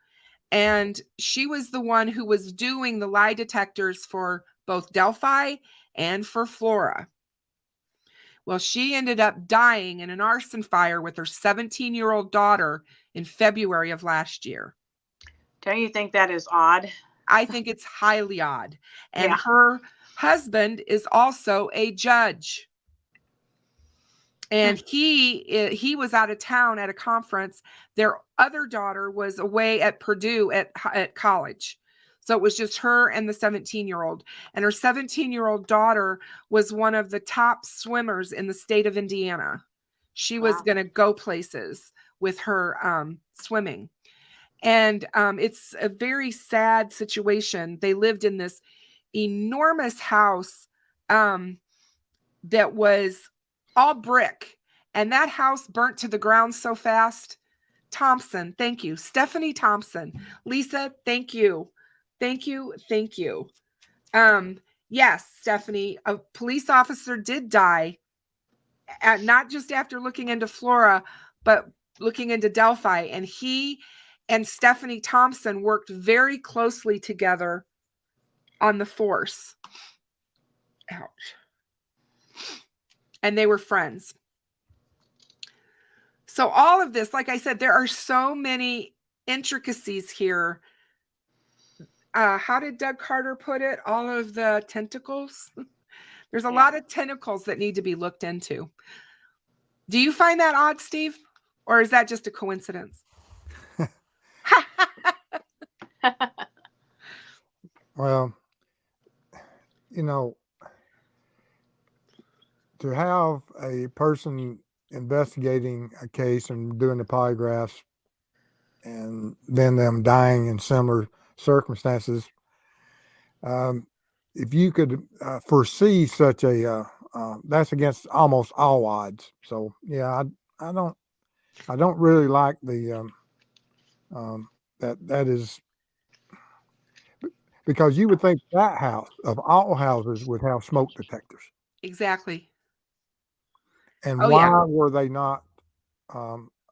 and she was the one who was doing the lie detectors for both Delphi and for Flora. Well, she ended up dying in an arson fire with her 17-year-old daughter in February of last year. Don't you think that is odd? I think it's highly odd. And Yeah. her husband is also a judge. And he was out of town at a conference. Their other daughter was away at Purdue at college. So it was just her and the 17-year-old. And her 17-year-old daughter was one of the top swimmers in the state of Indiana. She was going to go places with her swimming. And it's a very sad situation. They lived in this enormous house that was all brick, and that house burnt to the ground so fast. Thompson, thank you. Stephanie Thompson. Lisa, thank you. Thank you. Thank you. Yes, Stephanie, a police officer did die, not just after looking into Flora, but looking into Delphi. And he and Stephanie Thompson worked very closely together on the force. Ouch. And they were friends. So all of this, like I said, there are so many intricacies here. How did Doug Carter put it? All of the tentacles. There's a lot of tentacles that need to be looked into. Do you find that odd, Steve? Or is that just a coincidence? Well, to have a person investigating a case and doing the polygraphs and then them dying in similar circumstances, if you could foresee such that's against almost all odds. So yeah, I don't really like the that is, because you would think that house of all houses would have smoke detectors. Exactly. And why were they not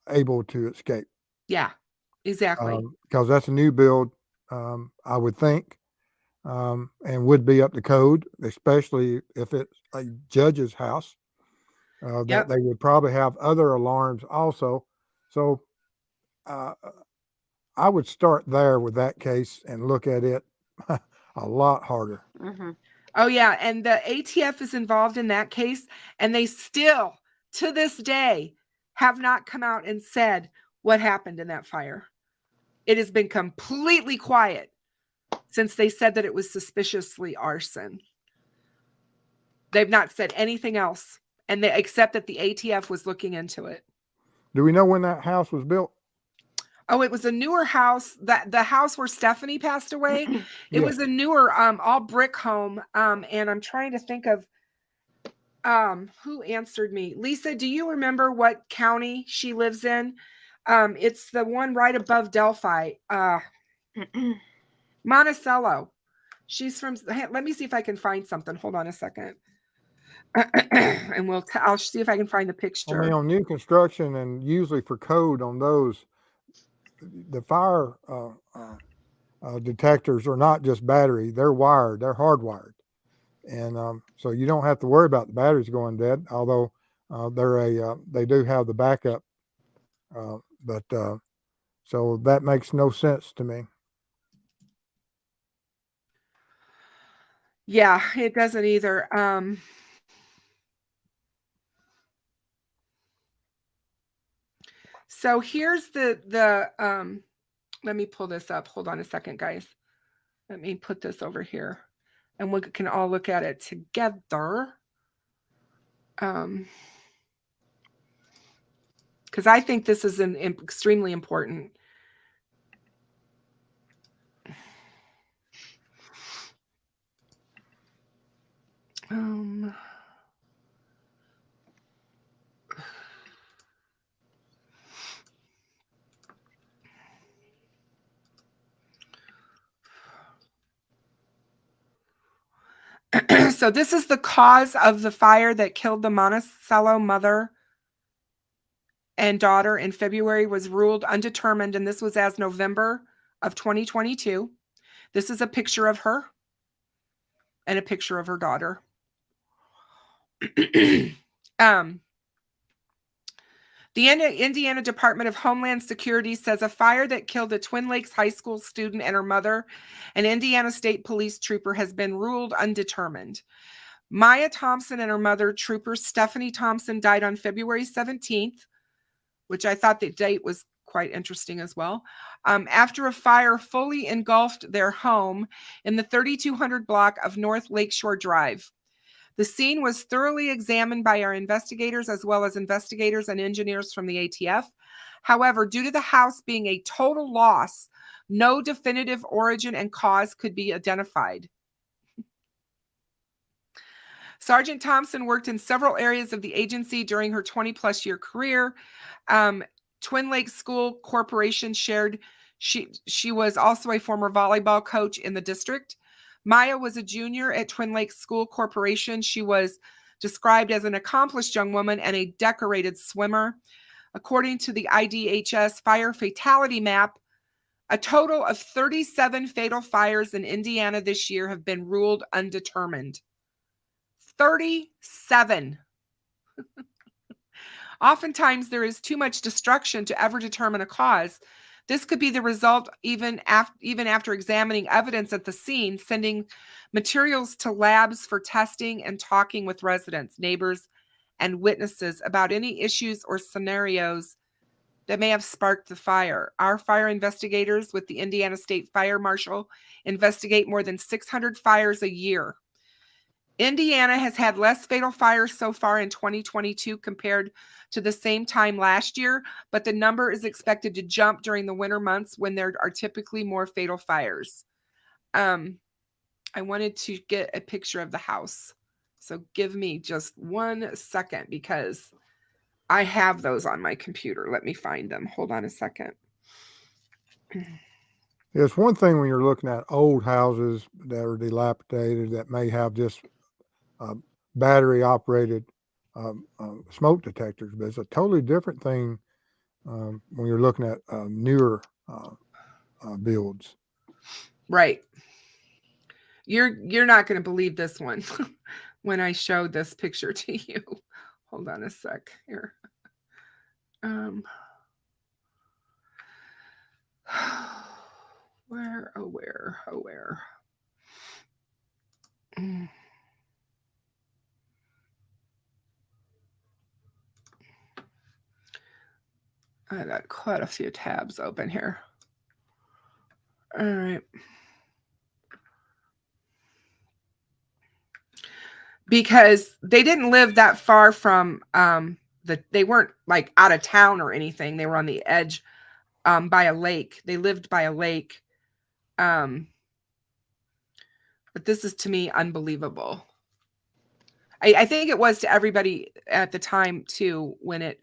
able to escape? Yeah, exactly. Because that's a new build, I would think, and would be up to code, especially if it's a judge's house. That they would probably have other alarms also. So I would start there with that case and look at it a lot harder. Mm-hmm. Oh, yeah. And the ATF is involved in that case. And they still, to this day, have not come out and said what happened in that fire. It has been completely quiet since they said that it was suspiciously arson. They've not said anything else, and except that the ATF was looking into it. Do we know when that house was built? Oh, it was a newer house. That the house where Stephanie passed away. It Yeah. was a newer, all brick home. And I'm trying to think of who answered me. Lisa, do you remember what county she lives in? It's the one right above Delphi. Monticello. She's from. Let me see if I can find something. Hold on a second. And I'll see if I can find the I picture. mean, on new construction and usually for code on those, the fire detectors are not just battery; they're wired, they're hardwired, and so you don't have to worry about the batteries going dead. Although they do have the backup, but so that makes no sense to me. Yeah, it doesn't either. So here's the let me pull this up. Hold on a second, guys. Let me put this over here and we can all look at it together. Because I think this is extremely important. So this is the cause of the fire that killed the Monticello mother and daughter in February was ruled undetermined, and this was as November of 2022. This is a picture of her and a picture of her daughter. The Indiana Department of Homeland Security says a fire that killed a Twin Lakes High School student and her mother, an Indiana State Police trooper, has been ruled undetermined. Maya Thompson and her mother, Trooper Stephanie Thompson, died on February 17th, which I thought the date was quite interesting as well, after a fire fully engulfed their home in the 3200 block of North Lakeshore Drive. The scene was thoroughly examined by our investigators as well as investigators and engineers from the ATF. However, due to the house being a total loss, no definitive origin and cause could be identified. Sergeant Thompson worked in several areas of the agency during her 20-plus year career. Twin Lakes School Corporation shared she was also a former volleyball coach in the district. Maya was a junior at Twin Lakes School Corporation. She was described as an accomplished young woman and a decorated swimmer. According to the IDHS fire fatality map, a total of 37 fatal fires in Indiana this year have been ruled undetermined. 37. Oftentimes, there is too much destruction to ever determine a cause. This could be the result even after examining evidence at the scene, sending materials to labs for testing and talking with residents, neighbors, and witnesses about any issues or scenarios that may have sparked the fire. Our fire investigators with the Indiana State Fire Marshal investigate more than 600 fires a year. Indiana has had less fatal fires so far in 2022 compared to the same time last year, but the number is expected to jump during the winter months when there are typically more fatal fires. I wanted to get a picture of the house. So give me just 1 second because I have those on my computer. Let me find them. Hold on a second. It's one thing when you're looking at old houses that are dilapidated that may have just battery operated smoke detectors, but it's a totally different thing when you're looking at newer builds. Right. You're not going to believe this one when I showed this picture to you. Hold on a sec here. Where? I got quite a few tabs open here. All right. because they didn't live that far from they weren't like out of town or anything. They were on the edge by a lake. They lived by a lake. But this is, to me, unbelievable. I think it was to everybody at the time too, when it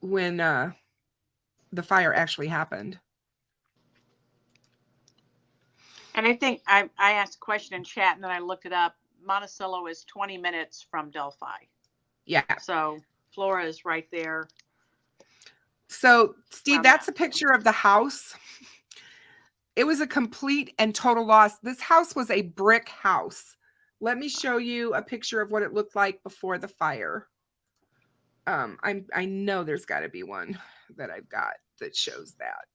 when the fire actually happened. And I think I asked a question in chat and then I looked it up. Monticello is 20 minutes from Delphi. Yeah. So Flora is right there. So Steve, that's a picture of the house. It was a complete and total loss. This house was a brick house. Let me show you a picture of what it looked like before the fire. I know there's got to be one that I've got that shows that.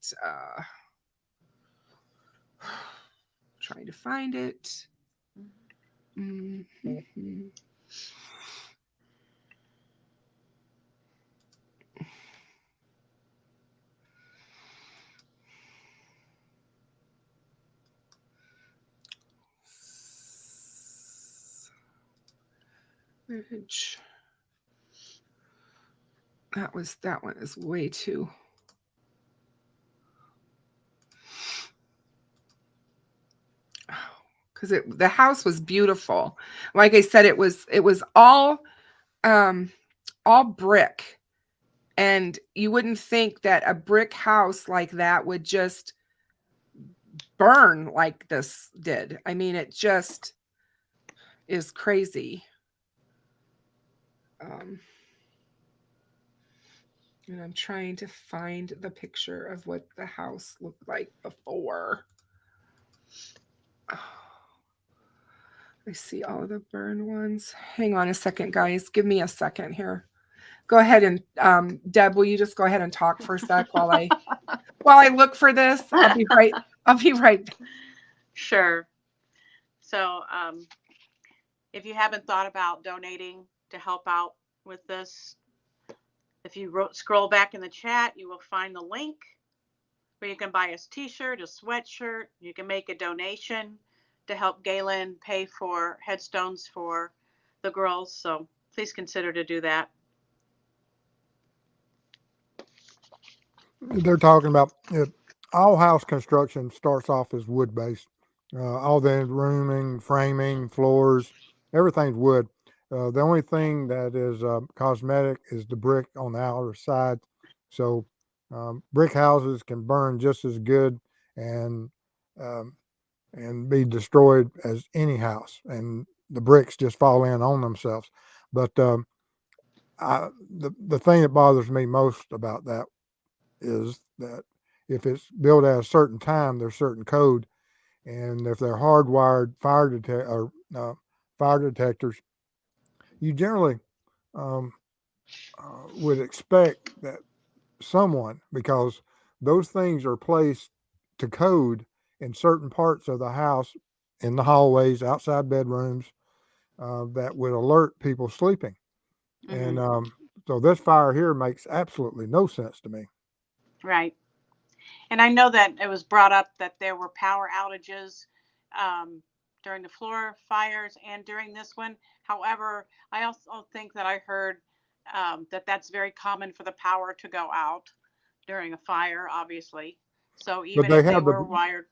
Trying to find it. Mm-hmm. That one is way too. Because the house was beautiful. Like I said, it was all brick, and you wouldn't think that a brick house like that would just burn like this did. I mean, it just is crazy. And I'm trying to find the picture of what the house looked like before. I see all of the burned ones. Hang on a second, guys. Give me a second here. Go ahead and Deb, will you just go ahead and talk for a sec while I look for this? I'll be right back. Sure. So if you haven't thought about donating to help out with this, if you scroll back in the chat, you will find the link where you can buy a t-shirt, a sweatshirt. You can make a donation to help Galen pay for headstones for the girls. So please consider to do that. They're talking about all house construction starts off as wood based. All the rooming, framing, floors, everything's wood. The only thing that is cosmetic is the brick on the outer side. So brick houses can burn just as good and be destroyed as any house, and the bricks just fall in on themselves. But the thing that bothers me most about that is that if it's built at a certain time, there's certain code, and if they're hardwired fire detectors, you generally would expect that someone, because those things are placed to code in certain parts of the house, in the hallways, outside bedrooms, that would alert people sleeping. Mm-hmm. And so this fire here makes absolutely no sense to me. Right. And I know that it was brought up that there were power outages during the Flora fires and during this one. However, I also think that I heard that that's very common for the power to go out during a fire, obviously. So even if they were wired.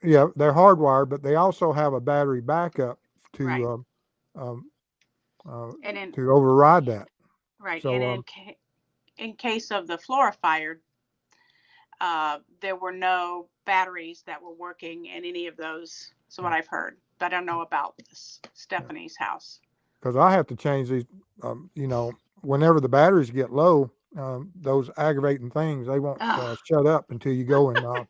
Yeah, they're hardwired, but they also have a battery backup to right. To override that. Right. So, and in case of the Flora fire, there were no batteries that were working in any of those. So what I've heard, but I don't know about Stephanie's house. Because I have to change these, whenever the batteries get low, those aggravating things, they won't shut up until you go and.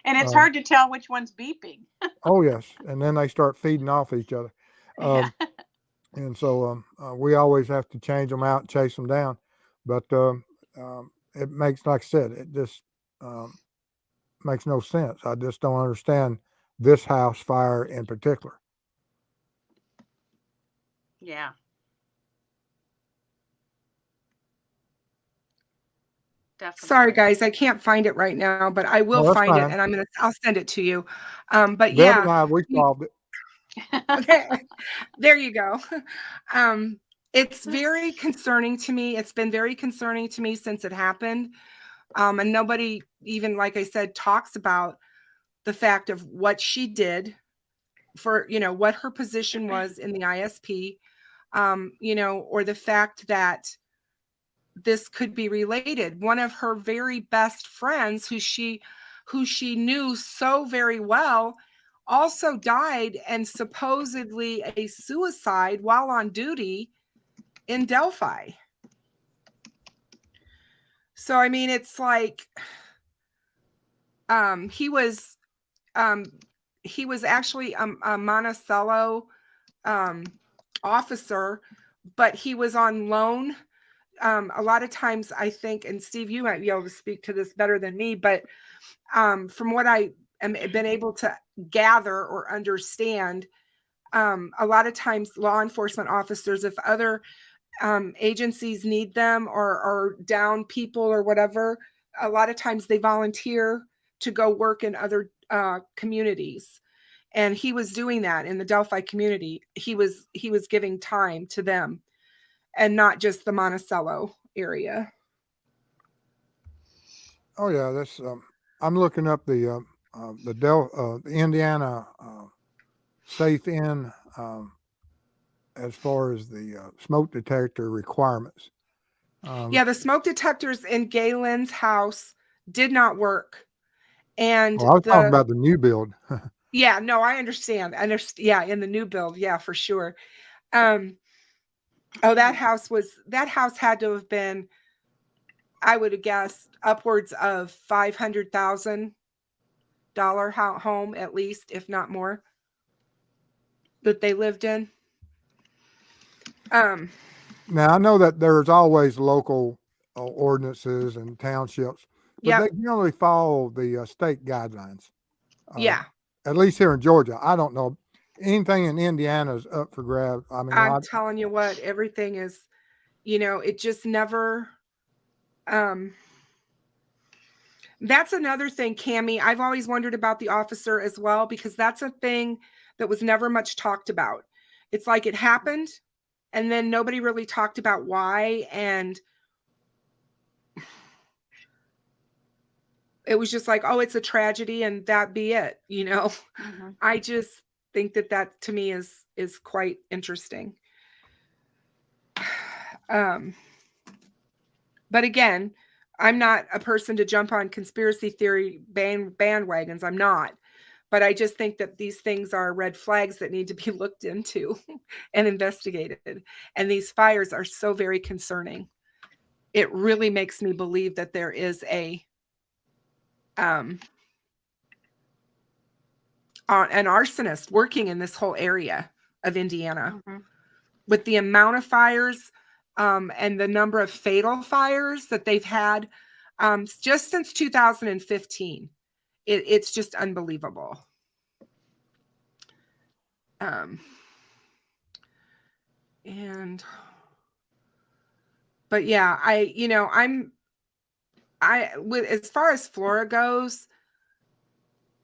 And it's hard to tell which one's beeping. Oh yes, and then they start feeding off each other. And so we always have to change them out and chase them down. But it makes, like I said, it just makes no sense. I just don't understand this house fire in particular. Yeah. Definitely. Sorry, guys, I can't find it right now, but I will find it, and I'll send it to you. But yeah, we solved it. Okay, there you go. It's very concerning to me. It's been very concerning to me since it happened. And nobody even, like I said, talks about the fact of what she did for, what her position was in the ISP, or the fact that this could be related. One of her very best friends, who she knew so very well, also died, and supposedly a suicide while on duty in Delphi. So I mean, it's like he was actually a Monticello officer, but he was on loan. A lot of times I think, and Steve, you might be able to speak to this better than me, but from what I am been able to gather or understand, a lot of times law enforcement officers, if other agencies need them or down people or whatever, a lot of times they volunteer to go work in other communities. And he was doing that in the Delphi community. He was giving time to them and not just the Monticello area. Oh yeah, that's. I'm looking up the Indiana Safe In as far as the smoke detector requirements. Yeah, the smoke detectors in Galen's house did not work. And I was talking about the new build. yeah, no, I understand. Yeah, in the new build, yeah, for sure. That house had to have been, I would have guessed, upwards of $500,000 home, at least, if not more, that they lived in. Now I know that there's always local ordinances and townships, but they generally follow the state guidelines. Yeah. At least here in Georgia. I don't know. Anything in Indiana is up for grabs. I mean, I'm telling you what, everything is, it just never. That's another thing, Cammie. I've always wondered about the officer as well, because that's a thing that was never much talked about. It's like it happened, and then nobody really talked about why, and it was just like, oh, it's a tragedy, and that be it, Mm-hmm. I just think that to me is quite interesting. But again, I'm not a person to jump on conspiracy theory bandwagons. I'm not. But I just think that these things are red flags that need to be looked into and investigated. And these fires are so very concerning. It really makes me believe that there is an arsonist working in this whole area of Indiana. Mm-hmm. With the amount of fires and the number of fatal fires that they've had just since 2015. It's just unbelievable. But yeah, as far as Flora goes,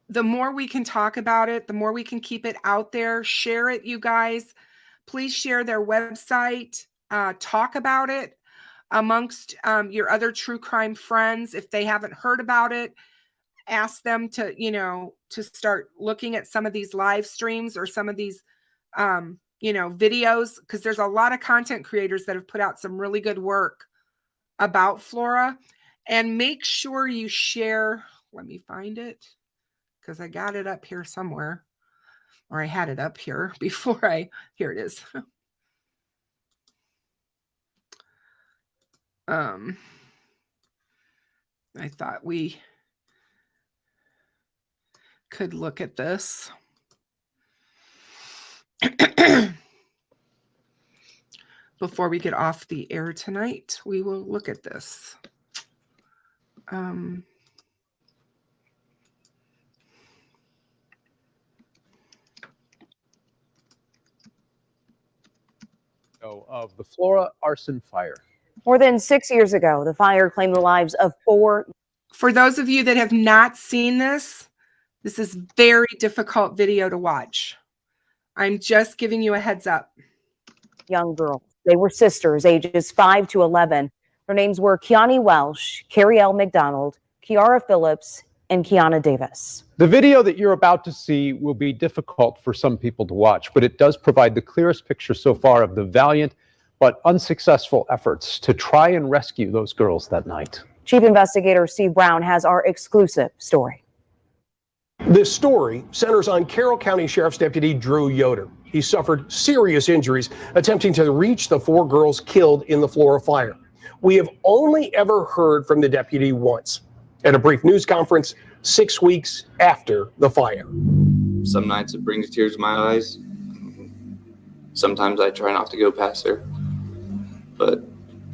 the more we can talk about it, the more we can keep it out there. Share it, you guys. Please share their website. Talk about it amongst your other true crime friends. If they haven't heard about it, ask them to, to start looking at some of these live streams or some of these, videos, because there's a lot of content creators that have put out some really good work about Flora. And make sure you share. Let me find it, because I got it up here somewhere, or I had it up here before here it is. I thought we could look at this. Before we get off the air tonight, we will look at this. Of the Flora Arson Fire. More than 6 years ago, the fire claimed the lives of 4. For those of you that have not seen this is very difficult video to watch. I'm just giving you a heads up. Young girls. They were sisters, ages 5 to 11. Their names were Kiani Welsh, Carrie L. McDonald, Kiara Phillips, and Kiana Davis. The video that you're about to see will be difficult for some people to watch, but it does provide the clearest picture so far of the valiant but unsuccessful efforts to try and rescue those girls that night. Chief Investigator Steve Brown has our exclusive story. This story centers on Carroll County Sheriff's Deputy Drew Yoder. He suffered serious injuries attempting to reach the 4 girls killed in the Flora fire. We have only ever heard from the deputy once at a brief news conference 6 weeks after the fire. Some nights it brings tears to my eyes. Sometimes I try not to go past there. But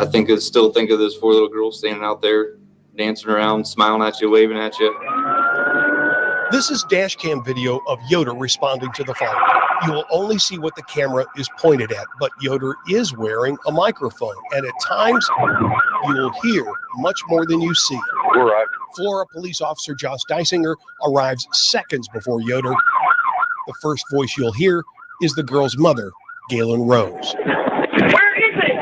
I still think of those 4 little girls standing out there, dancing around, smiling at you, waving at you. This is dash cam video of Yoder responding to the fire. You will only see what the camera is pointed at, but Yoder is wearing a microphone, and at times you will hear much more than you see. Right. Flora police officer Josh Dysinger arrives seconds before Yoder. The first voice you'll hear is the girl's mother, Galen Rose. Where is it?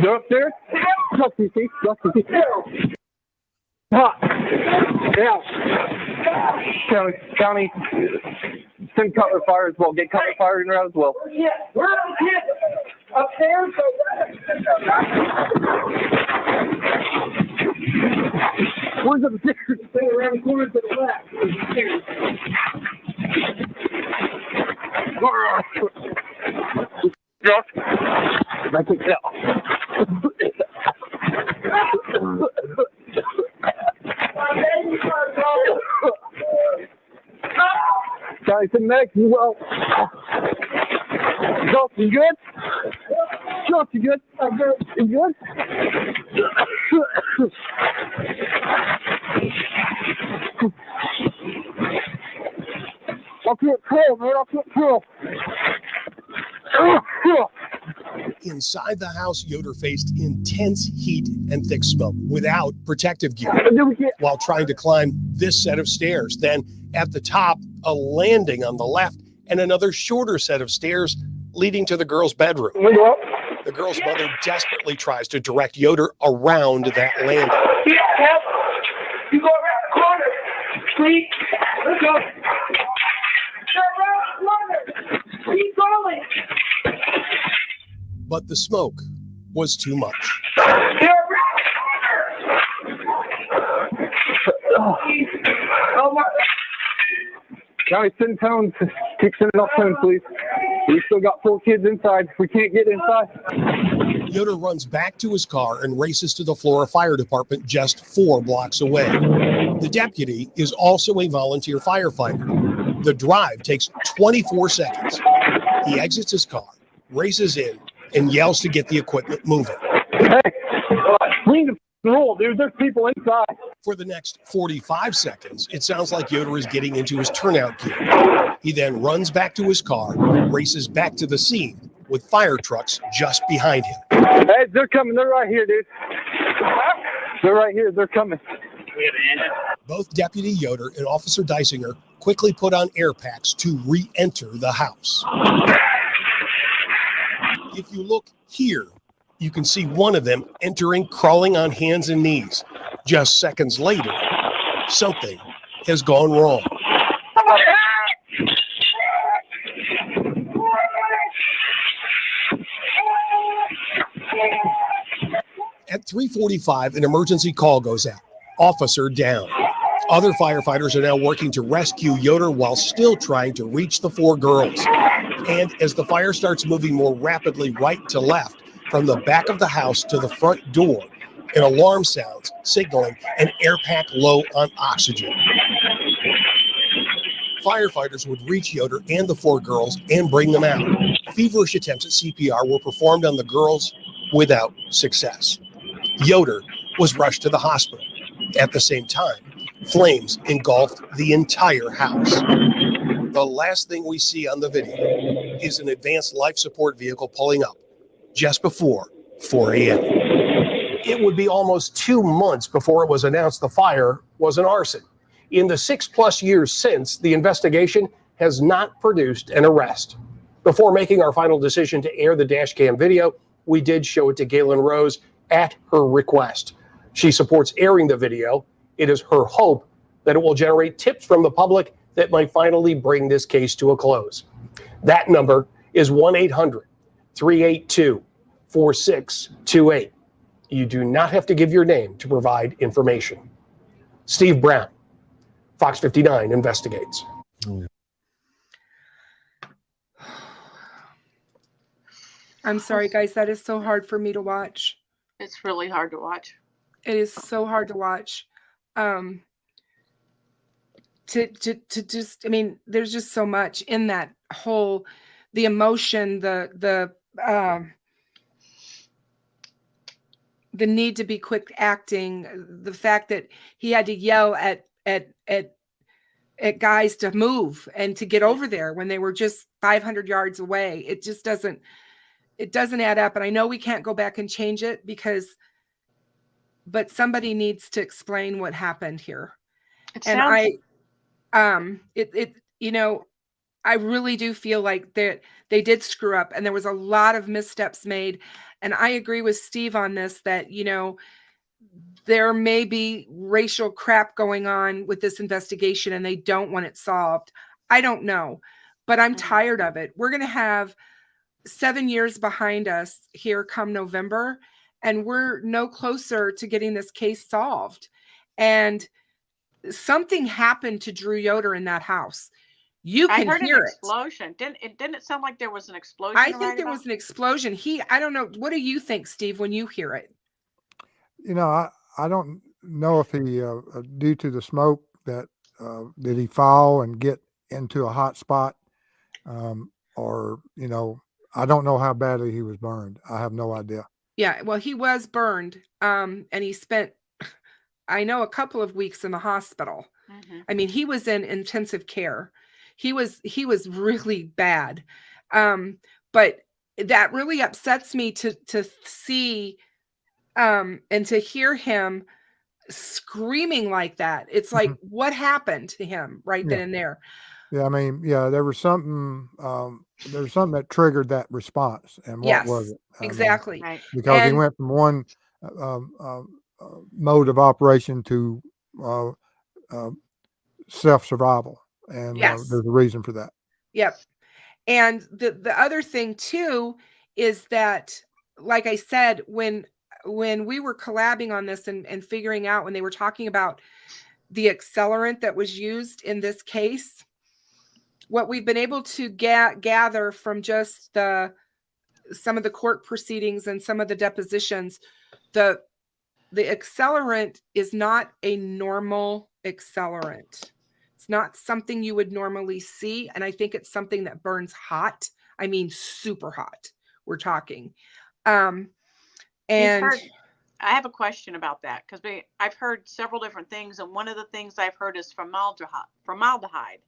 They're up there? Hot. Yeah. County. Send Cutler Fire as well. Get Cutler Fire in there as well. Yeah. Where are the kids? Upstairs? Where's the stairs? Stay around the corner to the left. Josh, back it down. Guys, the next as well. Josh, you good? Josh, you good? I'm good. You good? I can't tell, man. I can't tell. Inside the house, Yoder faced intense heat and thick smoke without protective gear while trying to climb this set of stairs. Then at the top, a landing on the left and another shorter set of stairs leading to the girl's bedroom. The girl's mother desperately tries to direct Yoder around that landing. You go around the corner. Please. Let's go. Around the corner. Keep going. But the smoke was too much. Oh my. Guys, send town. Keep sending off town, please. We still got 4 kids inside. We can't get inside. Yoder runs back to his car and races to the Flora Fire Department just 4 blocks away. The deputy is also a volunteer firefighter. The drive takes 24 seconds. He exits his car, races in, and yells to get the equipment moving. Hey, clean the roll, dude. There's people inside. For the next 45 seconds, it sounds like Yoder is getting into his turnout gear. He then runs back to his car, races back to the scene with fire trucks just behind him. Hey, they're coming. They're right here, dude. They're right here. They're coming. Both Deputy Yoder and Officer Dysinger quickly put on air packs to re-enter the house. If you look here, you can see one of them entering, crawling on hands and knees. Just seconds later, something has gone wrong. At 3:45, an emergency call goes out. Officer down. Other firefighters are now working to rescue Yoder while still trying to reach the 4 girls. And as the fire starts moving more rapidly right to left, from the back of the house to the front door, an alarm sounds, signaling an air pack low on oxygen. Firefighters would reach Yoder and the 4 girls and bring them out. Feverish attempts at CPR were performed on the girls without success. Yoder was rushed to the hospital. At the same time, flames engulfed the entire house. The last thing we see on the video is an advanced life support vehicle pulling up just before 4 a.m. It would be almost 2 months before it was announced the fire was an arson. In the 6+ years since, the investigation has not produced an arrest. Before making our final decision to air the dash cam video, we did show it to Galen Rose at her request. She supports airing the video. It is her hope that it will generate tips from the public that might finally bring this case to a close. That number is 1-800-382-4628. You do not have to give your name to provide information. Steve Brown, Fox 59 investigates. I'm sorry, guys. That is so hard for me to watch. It's really hard to watch. It is so hard to watch. To just, I mean, there's just so much in that whole, the emotion, the need to be quick acting, the fact that he had to yell at guys to move and to get over there when they were just 500 yards away. It just doesn't add up. And I know we can't go back and change it but somebody needs to explain what happened here. I really do feel like that they did screw up and there was a lot of missteps made. And I agree with Steve on this, that, there may be racial crap going on with this investigation and they don't want it solved. I don't know, but I'm tired of it. We're going to have 7 years behind us here come November, and we're no closer to getting this case solved. And something happened to Drew Yoder in that house. You can I heard hear an explosion. Didn't it sound like there was an explosion? I think there was an explosion. I don't know. What do you think, Steve, when you hear it? I don't know if he, due to the smoke, that did he fall and get into a hot spot, or I don't know how badly he was burned. I have no idea. Yeah, well, he was burned, and he spent, I know, a couple of weeks in the hospital. I mean, he was in intensive care. He was really bad, but that really upsets me to see. And to hear him screaming like that, it's like, what happened to him then and there? Yeah, I mean, there was something. There's something that triggered that response, and what was it? Exactly. Right. Because he went from one mode of operation to self-survival, and there's a reason for that. Yep. And the other thing too is that, like I said, when we were collabing on this and figuring out, when they were talking about the accelerant that was used in this case, what we've been able to gather from just some of the court proceedings and some of the depositions, the accelerant is not a normal accelerant. It's not something you would normally see. And I think it's something that burns hot. I mean, super hot, we're talking. And I have a question about that, because I've heard several different things, and one of the things I've heard is formaldehyde.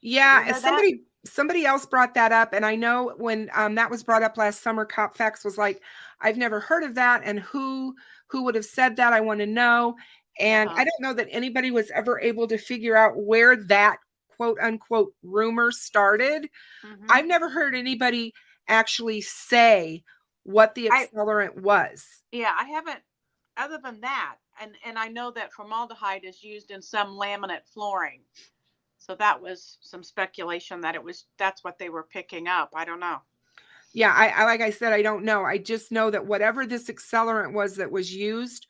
Yeah, somebody else brought that up, and I know when that was brought up last summer, Faxx was like, "I've never heard of that, and who would have said that? I want to know." And I don't know that anybody was ever able to figure out where that quote unquote rumor started. I've never heard anybody actually say what the accelerant was. Yeah, I haven't, other than that. And I know that formaldehyde is used in some laminate flooring. So that was some speculation that that's what they were picking up. I don't know. Yeah, I like I said, I don't know. I just know that whatever this accelerant was that was used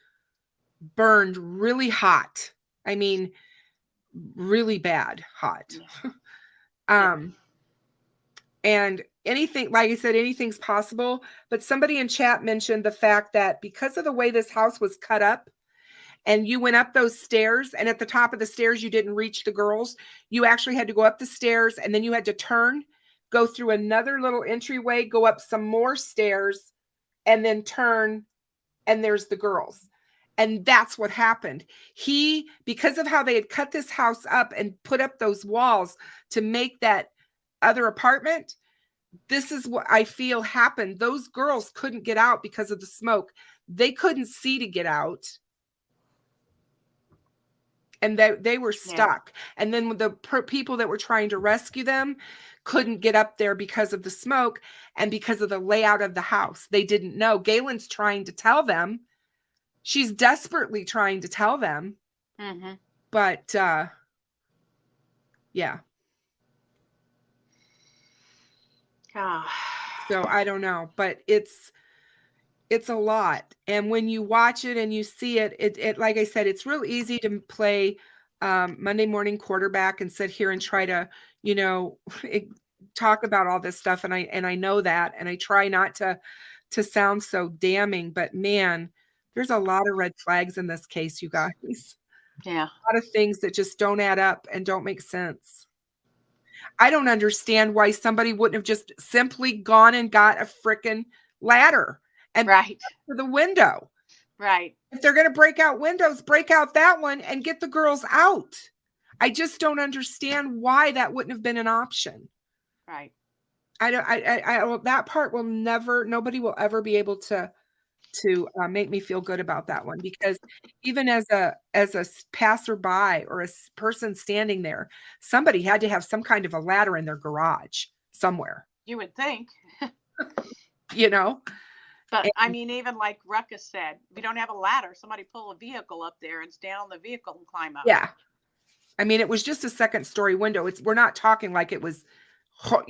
burned really hot. I mean, really bad hot. And anything, like I said, anything's possible. But somebody in chat mentioned the fact that because of the way this house was cut up, and you went up those stairs, and at the top of the stairs, you didn't reach the girls. You actually had to go up the stairs, and then you had to turn, go through another little entryway, go up some more stairs, and then turn, and there's the girls. And that's what happened. Because of how they had cut this house up and put up those walls to make that other apartment, this is what I feel happened. Those girls couldn't get out because of the smoke. They couldn't see to get out. and they were stuck. And then the people that were trying to rescue them couldn't get up there because of the smoke and because of the layout of the house. They didn't know. Galen's trying to tell them. She's desperately trying to tell them. Mm-hmm. But yeah. So I don't know, but it's a lot. And when you watch it and you see it, it like I said, it's real easy to play Monday morning quarterback and sit here and try to, you know, talk about all this stuff. And I know that, and I try not to sound so damning, but man, there's a lot of red flags in this case, you guys. Yeah. A lot of things that just don't add up and don't make sense. I don't understand why somebody wouldn't have just simply gone and got a frickin' ladder and right to the window. Right. If they're going to break out windows, break out that one and get the girls out. I just don't understand why that wouldn't have been an option. Right. I that part will never, nobody will ever be able to make me feel good about that one, because even as a passerby or a person standing there, somebody had to have some kind of a ladder in their garage somewhere. You would think. You know? But I mean, even like Ruckus said, we don't have a ladder. Somebody pull a vehicle up there and stand on the vehicle and climb up. Yeah. I mean, it was just a second story window. We're not talking like it was,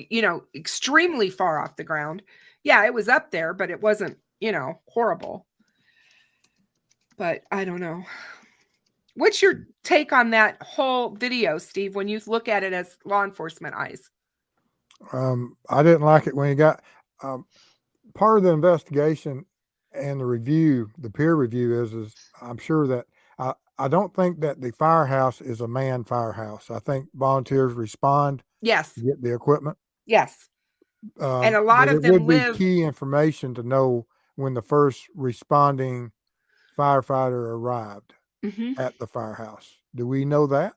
you know, extremely far off the ground. Yeah, it was up there, but it wasn't, you know, horrible. But I don't know. What's your take on that whole video, Steve, when you look at it as law enforcement eyes? I didn't like it when you got part of the investigation and the review, the peer review is I'm sure that I don't think that the firehouse is a manned firehouse. I think volunteers respond. Yes. To get the equipment. Yes. And a lot of them live. Key information to know when the first responding firefighter arrived at the firehouse. Do we know that?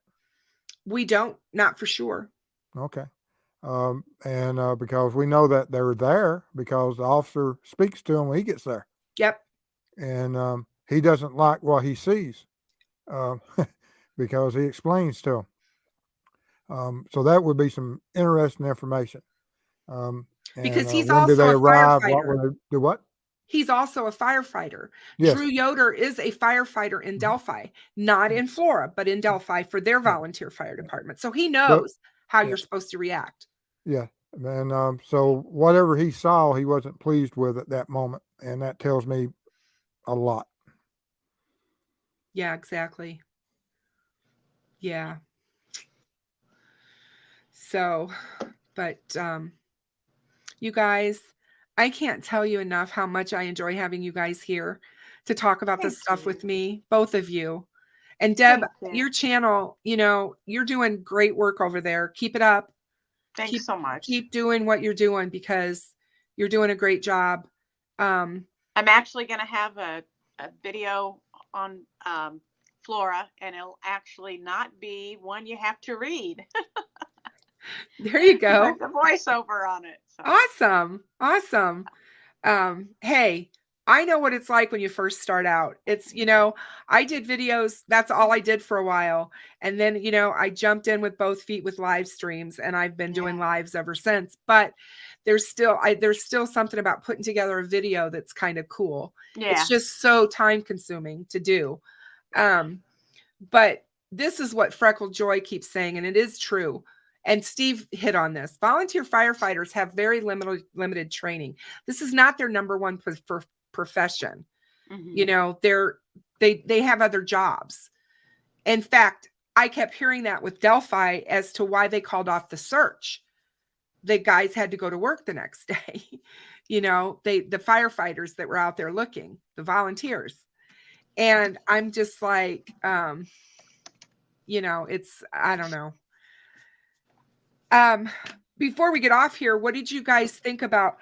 We don't, not for sure. Okay. And because we know that they're there because the officer speaks to him when he gets there. Yep. And he doesn't like what he sees because he explains to him. So that would be some interesting information. Because he's when also did they a arrive? firefighter. What were they, do what? He's also a firefighter. Yes. Drew Yoder is a firefighter in Delphi, not in Flora, but in Delphi for their volunteer fire department. So he knows how you're supposed to react. Yeah. And so whatever he saw, he wasn't pleased with at that moment. And that tells me a lot. Yeah, exactly. Yeah. So, but you guys, I can't tell you enough how much I enjoy having you guys here to talk about this stuff with me, both of you. And Deb, your channel, you know, you're doing great work over there. Keep it up. Thanks so much. Keep doing what you're doing because you're doing a great job. I'm actually going to have a video on Flora, and it'll actually not be one you have to read. There you go. The voiceover on it. So. Awesome. Awesome. Hey, I know what it's like when you first start out. It's, you know, I did videos. That's all I did for a while. And then, you know, I jumped in with both feet with live streams, and I've been doing lives ever since. But there's still something about putting together a video that's kind of cool. Yeah. It's just so time consuming to do. But this is what Freckled Joy keeps saying, and it is true. And Steve hit on this. Volunteer firefighters have very limited training. This is not their number one profession. You know, they have other jobs. In fact, I kept hearing that with Delphi as to why they called off the search. The guys had to go to work the next day. You know, the firefighters that were out there looking, the volunteers. And I'm just like, you know, I don't know. Before we get off here, what did you guys think about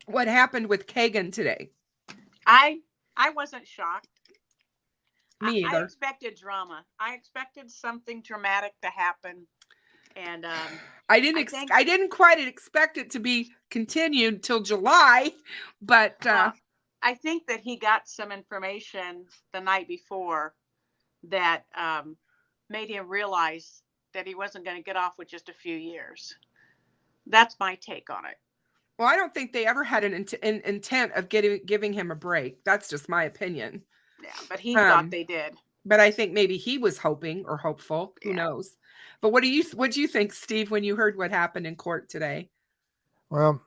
what happened with Kagan today? I wasn't shocked. Me either. I expected drama. I expected something dramatic to happen. And I didn't quite expect it to be continued till July, but I think that he got some information the night before that made him realize that he wasn't going to get off with just a few years. That's my take on it. Well, I don't think they ever had an intent of giving him a break. That's just my opinion. Yeah, but he thought they did. But I think maybe he was hoping or hopeful. Who Yeah. knows? But what do you think, Steve, when you heard what happened in court today? Well,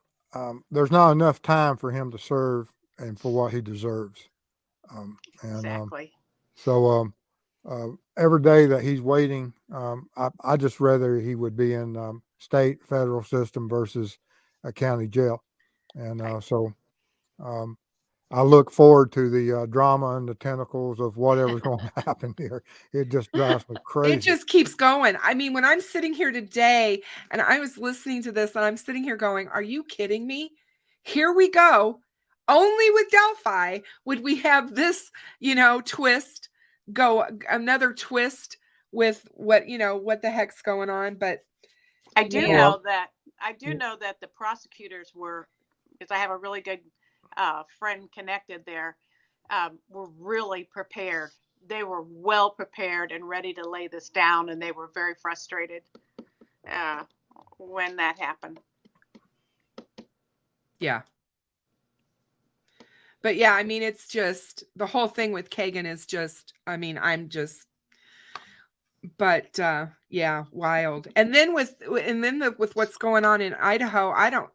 there's not enough time for him to serve and for what he deserves. Exactly. So every day that he's waiting, I just rather he would be in state, federal system versus a county jail. And so I look forward to the drama and the tentacles of whatever's going to happen here. It just drives me crazy. It just keeps going. I mean, when I'm sitting here today and I was listening to this and I'm sitting here going, are you kidding me? Here we go. Only with Delphi would we have this, twist go, another twist with what the heck's going on. But I do know that the prosecutors were, because I have a really good friend connected there, were really prepared. They were well prepared and ready to lay this down, and they were very frustrated when that happened. Yeah. But yeah, I mean, it's just the whole thing with Kagan is just, I mean, yeah, wild. And then with what's going on in Idaho, I don't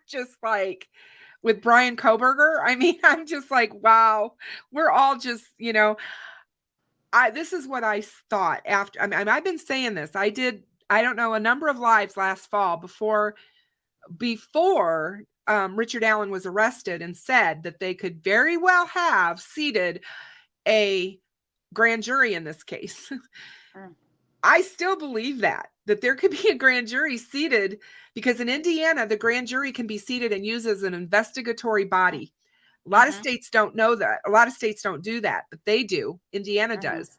just like with Brian Koberger. I mean, I'm just like, wow, we're all just, this is what I thought after. I mean, I've been saying this. I don't know, a number of lives last fall before Richard Allen was arrested and said that they could very well have seated a grand jury in this case. I still believe that there could be a grand jury seated, because in Indiana, the grand jury can be seated and used as an investigatory body. A lot of states don't know that. A lot of states don't do that, but they do. Indiana does.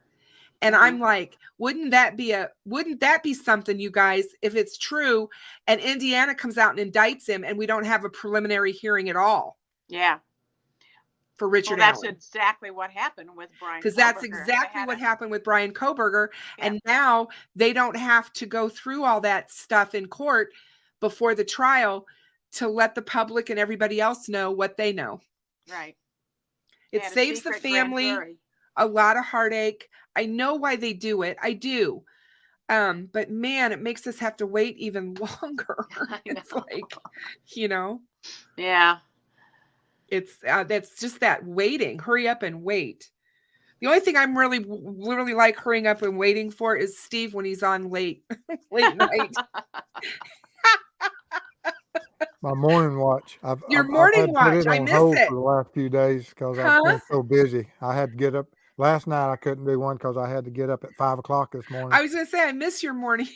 And I'm like, wouldn't that be something, you guys, if it's true and Indiana comes out and indicts him and we don't have a preliminary hearing at all? Yeah. For Richard Allen. That's Allen. exactly what happened with Brian. Because that's exactly what happened with Brian Koberger. Yeah. And now they don't have to go through all that stuff in court before the trial to let the public and everybody else know what they know. Right. It saves the family a lot of heartache. I know why they do it. I do. But man, it makes us have to wait even longer. It's like, Yeah. It's that's just that waiting. Hurry up and wait. The only thing I'm really like hurrying up and waiting for is Steve when he's on late night. My morning watch. Your morning watch. I miss it for the last few days because I've been so busy. I had to get up. Last night I couldn't do one because I had to get up at 5 o'clock this morning. I was going to say I miss your morning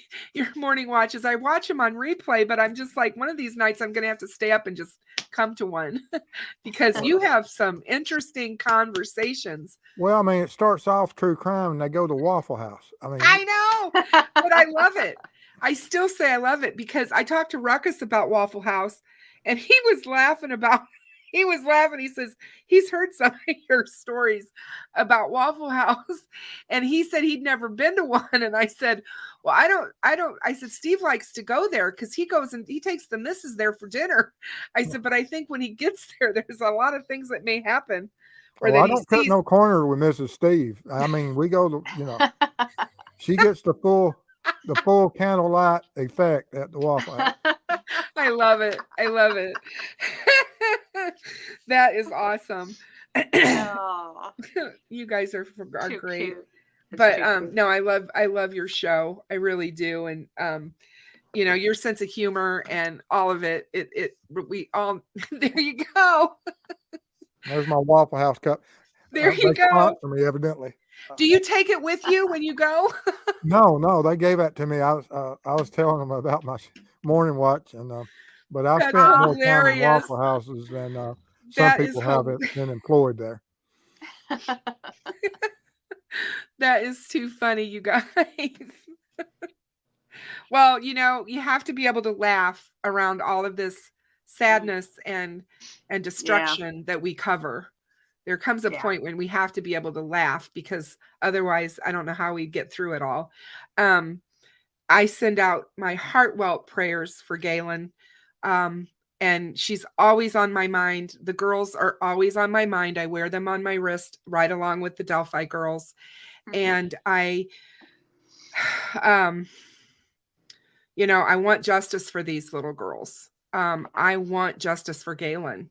watches. I watch them on replay, but I'm just like, one of these nights I'm going to have to stay up and just come to one because you have some interesting conversations. Well, I mean, it starts off true crime and they go to Waffle House. I know, but I love it. I still say I love it because I talked to Ruckus about Waffle House and he was laughing. He says he's heard some of your stories about Waffle House and he said he'd never been to one. And I said, well, I said, Steve likes to go there because he goes and he takes the missus there for dinner. I said, but I think when he gets there, there's a lot of things that may happen. Well, I don't cut no corner with Mrs. Steve. I mean, we go to, she gets the full candlelight effect at the Waffle House. I love it. That is awesome. You guys are great. Cute. But no, I love your show. I really do. And your sense of humor and all of it. We all there you go. There's my Waffle House cup. There you go. For me, evidently. Do you take it with you when you go? No, they gave that to me. I was telling them about my morning watch, and but I've spent more time in Waffle Houses than some people have been employed there. That is too funny, you guys. Well, you have to be able to laugh around all of this sadness and destruction that we cover. There comes a Yeah. point when we have to be able to laugh, because otherwise I don't know how we get through it all. I send out my heartfelt prayers for Galen. And she's always on my mind. The girls are always on my mind. I wear them on my wrist right along with the Delphi girls. And I want justice for these little girls. I want justice for Galen.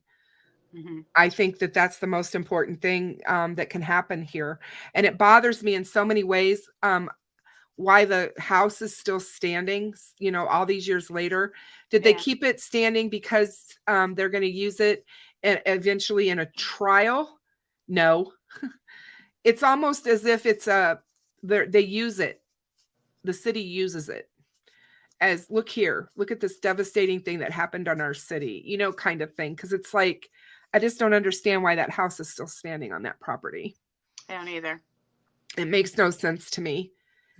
I think that that's the most important thing that can happen here. And it bothers me in so many ways why the house is still standing, all these years later. Did they keep it standing because they're going to use it eventually in a trial? No. It's almost as if it's they use it. The city uses it as, look at this devastating thing that happened on our city, kind of thing. Because it's like, I just don't understand why that house is still standing on that property. I don't either. It makes no sense to me.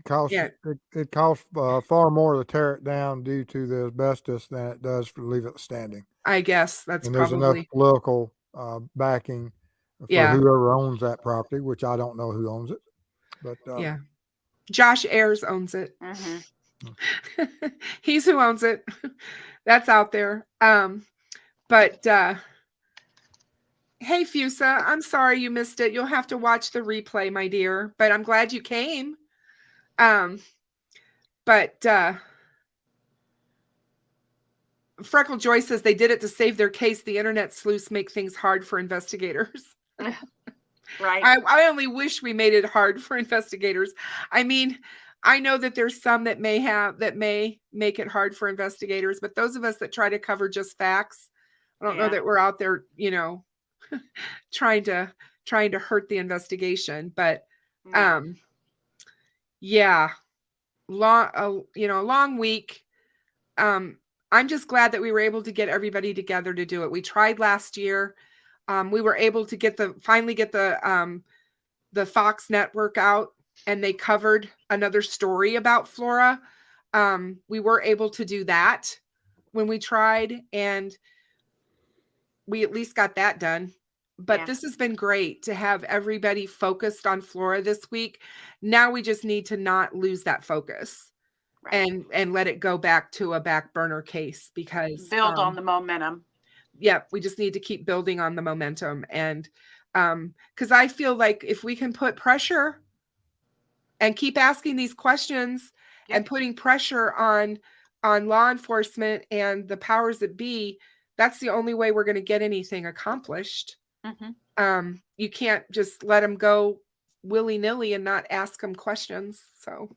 It costs far more to tear it down due to the asbestos than it does to leave it standing. I guess that's and there's probably enough political backing for whoever owns that property, which I don't know who owns it. But Josh Ayers owns it. He's who owns it. That's out there. But hey, Fusa, I'm sorry you missed it. You'll have to watch the replay, my dear. But I'm glad you came. Freckle Joy says they did it to save their case. The internet sleuths make things hard for investigators. Right. I only wish we made it hard for investigators. I mean, I know that there's some that may make it hard for investigators, but those of us that try to cover just facts, I don't know that we're out there, trying to hurt the investigation. But long week. I'm just glad that we were able to get everybody together to do it. We tried last year. We were able to finally get the Fox network out, and they covered another story about Flora. We were able to do that when we tried, and we at least got that done. But this has been great to have everybody focused on Flora this week. Now we just need to not lose that focus and let it go back to a back burner case, because build on the momentum. We just need to keep building on the momentum. And because I feel like if we can put pressure and keep asking these questions and putting pressure on law enforcement and the powers that be, that's the only way we're going to get anything accomplished. You can't just let them go willy-nilly and not ask them questions. So,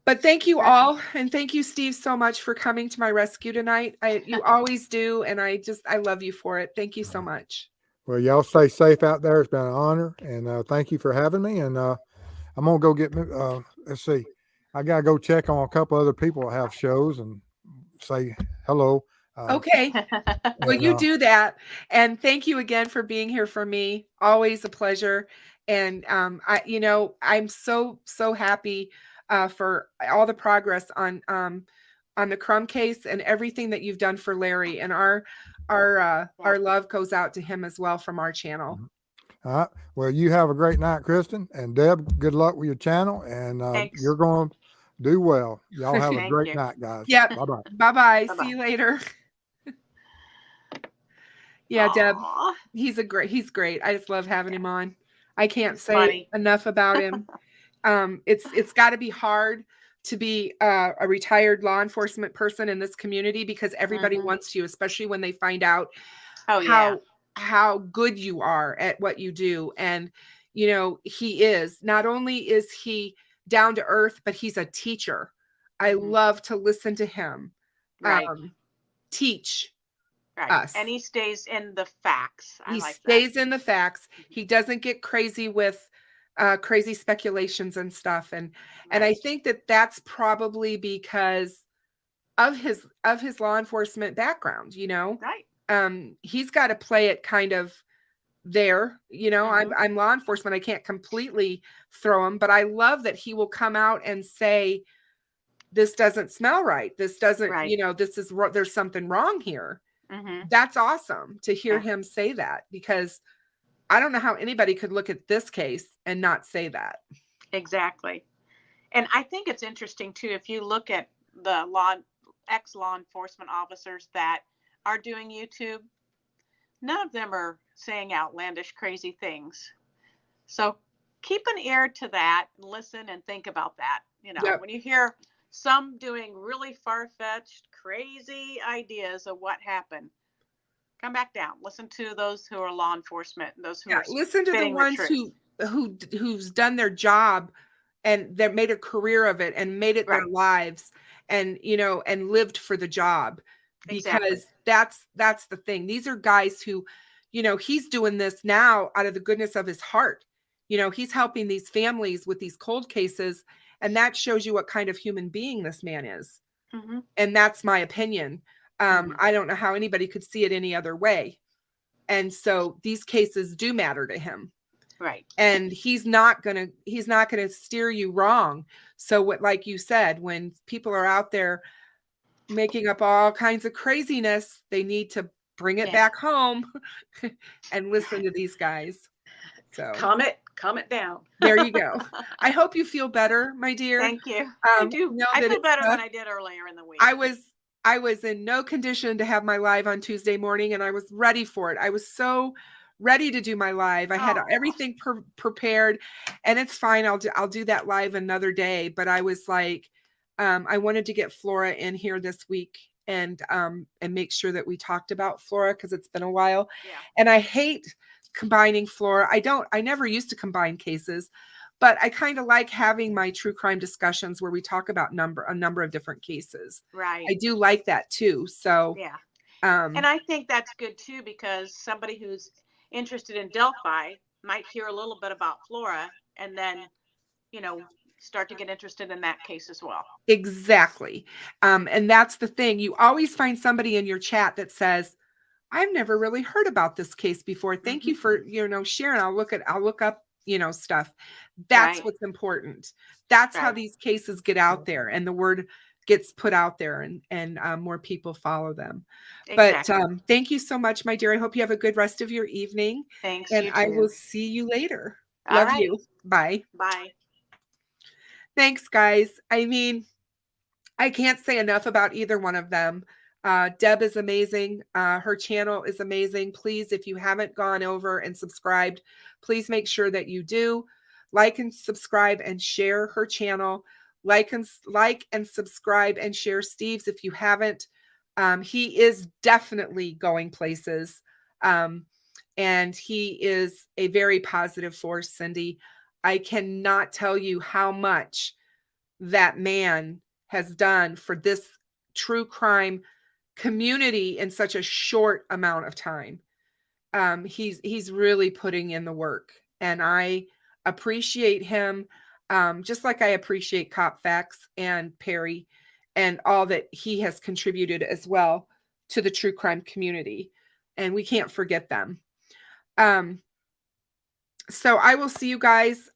but thank you all. And thank you, Steve, so much for coming to my rescue tonight. You always do. And I love you for it. Thank you so much. Well, y'all stay safe out there. It's been an honor. And thank you for having me. And I'm going to go get, let's see, I got to go check on a couple other people that have shows and say hello. Okay. Well, you do that. And thank you again for being here for me. Always a pleasure. And I'm so happy for all the progress on the Crumb case and everything that you've done for Larry. And our love goes out to him as well from our channel. All right. Well, you have a great night, Kristen. And Deb, good luck with your channel. And you're going to do well. Y'all have a great night, guys. Yeah. Bye-bye. Bye-bye. See you later. Yeah, Deb, he's great. I just love having him on. I can't say enough about him. It's got to be hard to be a retired law enforcement person in this community, because everybody wants you, especially when they find out how good you are at what you do. And he is, not only is he down to earth, but he's a teacher. I love to listen to him teach us. And he stays in the facts. He stays in the facts. He doesn't get crazy with crazy speculations and stuff. And I think that that's probably because of his law enforcement background, he's got to play it kind of there, I'm law enforcement. I can't completely throw him, but I love that he will come out and say, this doesn't smell right. This doesn't, Right. there's something wrong here. Mm-hmm. That's awesome to hear Yeah. him say that, because I don't know how anybody could look at this case and not say that. Exactly. And I think it's interesting too, if you look at the ex-law enforcement officers that are doing YouTube, none of them are saying outlandish, crazy things. So keep an ear to that and listen and think about that. Yep. When you hear some doing really far-fetched, crazy ideas of what happened, come back down. Listen to those who are law enforcement, and those who are Listen to the spitting ones truth. who's done their job and that made a career of it and made it their Right. lives, and and lived for the job, because Exactly. that's the thing. These are guys who, he's doing this now out of the goodness of his heart. He's helping these families with these cold cases, and that shows you what kind of human being this man is. Mm-hmm. And that's my opinion. Mhm. I don't know how anybody could see it any other way. And so these cases do matter to him. Right. And he's not gonna steer you wrong. So what, like you said, when people are out there making up all kinds of craziness, they need to bring it back home and listen to these guys. So Calm it down. there you go. I hope you feel better, my dear. Thank you. I do. know I that feel it's better tough. than I did earlier in the week. I was in no condition to have my live on Tuesday morning, and I was ready for it. I was so ready to do my live. I had everything prepared, and it's fine. I'll do that live another day. But I was like, I wanted to get Flora in here this week and make sure that we talked about Flora, because it's been a while. Yeah. And I hate combining Flora. I never used to combine cases, but I kind of like having my true crime discussions where we talk about a number of different cases. Right. I do like that too. So yeah. And I think that's good too, because somebody who's interested in Delphi might hear a little bit about Flora and then, start to get interested in that case as well. Exactly. And that's the thing. You always find somebody in your chat that says, I've never really heard about this case before. Thank you for, sharing. I'll look up, stuff. That's Right. what's important. That's how Right. these cases get out there and the word gets put out there, and more people follow them. Exactly. But thank you so much, my dear. I hope you have a good rest of your evening. Thanks. And You I too. will see you later. All Love right. you. Bye. Bye. Thanks, guys. I mean, I can't say enough about either one of them. Deb is amazing. Her channel is amazing. Please, if you haven't gone over and subscribed, please make sure that you do. Like and subscribe and share her channel. Like and subscribe and share Steve's if you haven't. He is definitely going places. And he is a very positive force, Cindy. I cannot tell you how much that man has done for this true crime community in such a short amount of time. He's really putting in the work, and I appreciate him, just like I appreciate Cop Faxx and Perry and all that he has contributed as well to the true crime community, and we can't forget them. So I will see you guys.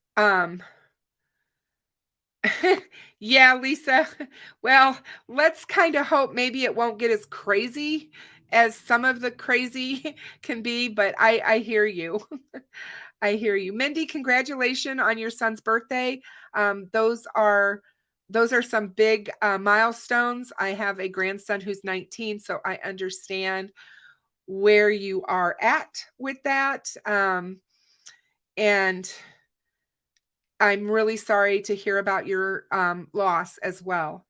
Yeah, Lisa. Well, let's kind of hope maybe it won't get as crazy as some of the crazy can be, but I hear you. I hear you. Mindy, congratulations on your son's birthday. Those are some big milestones. I have a grandson who's 19, so I understand where you are at with that. And I'm really sorry to hear about your loss as well.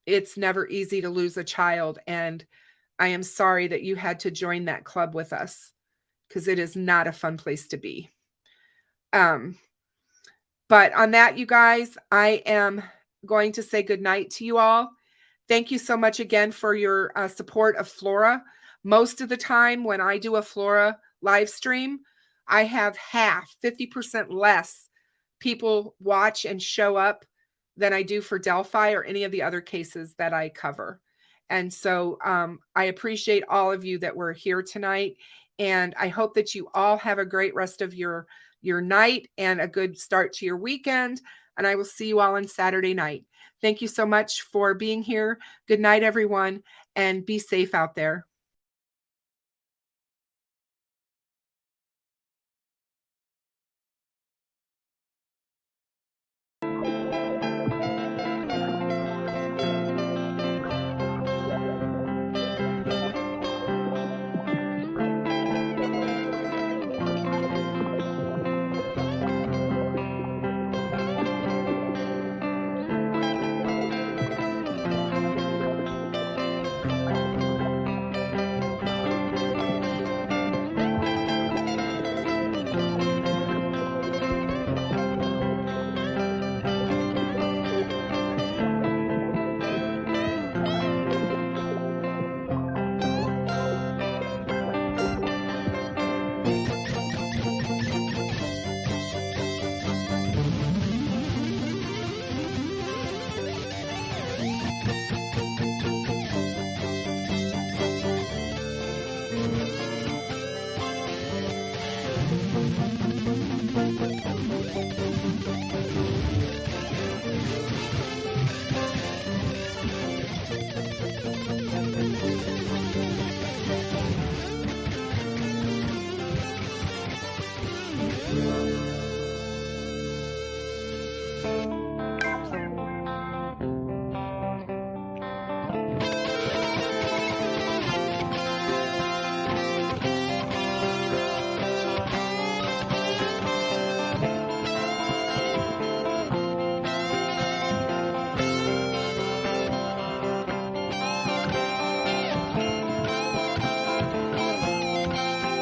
It's never easy to lose a child, and I am sorry that you had to join that club with us, because it is not a fun place to be. But on that, you guys, I am going to say goodnight to you all. Thank you so much again for your support of Flora. Most of the time when I do a Flora live stream, I have 50% less people watch and show up than I do for Delphi or any of the other cases that I cover. And so I appreciate all of you that were here tonight. And I hope that you all have a great rest of your night and a good start to your weekend. and I will see you all on Saturday night. Thank you so much for being here. Good night, everyone, and be safe out there.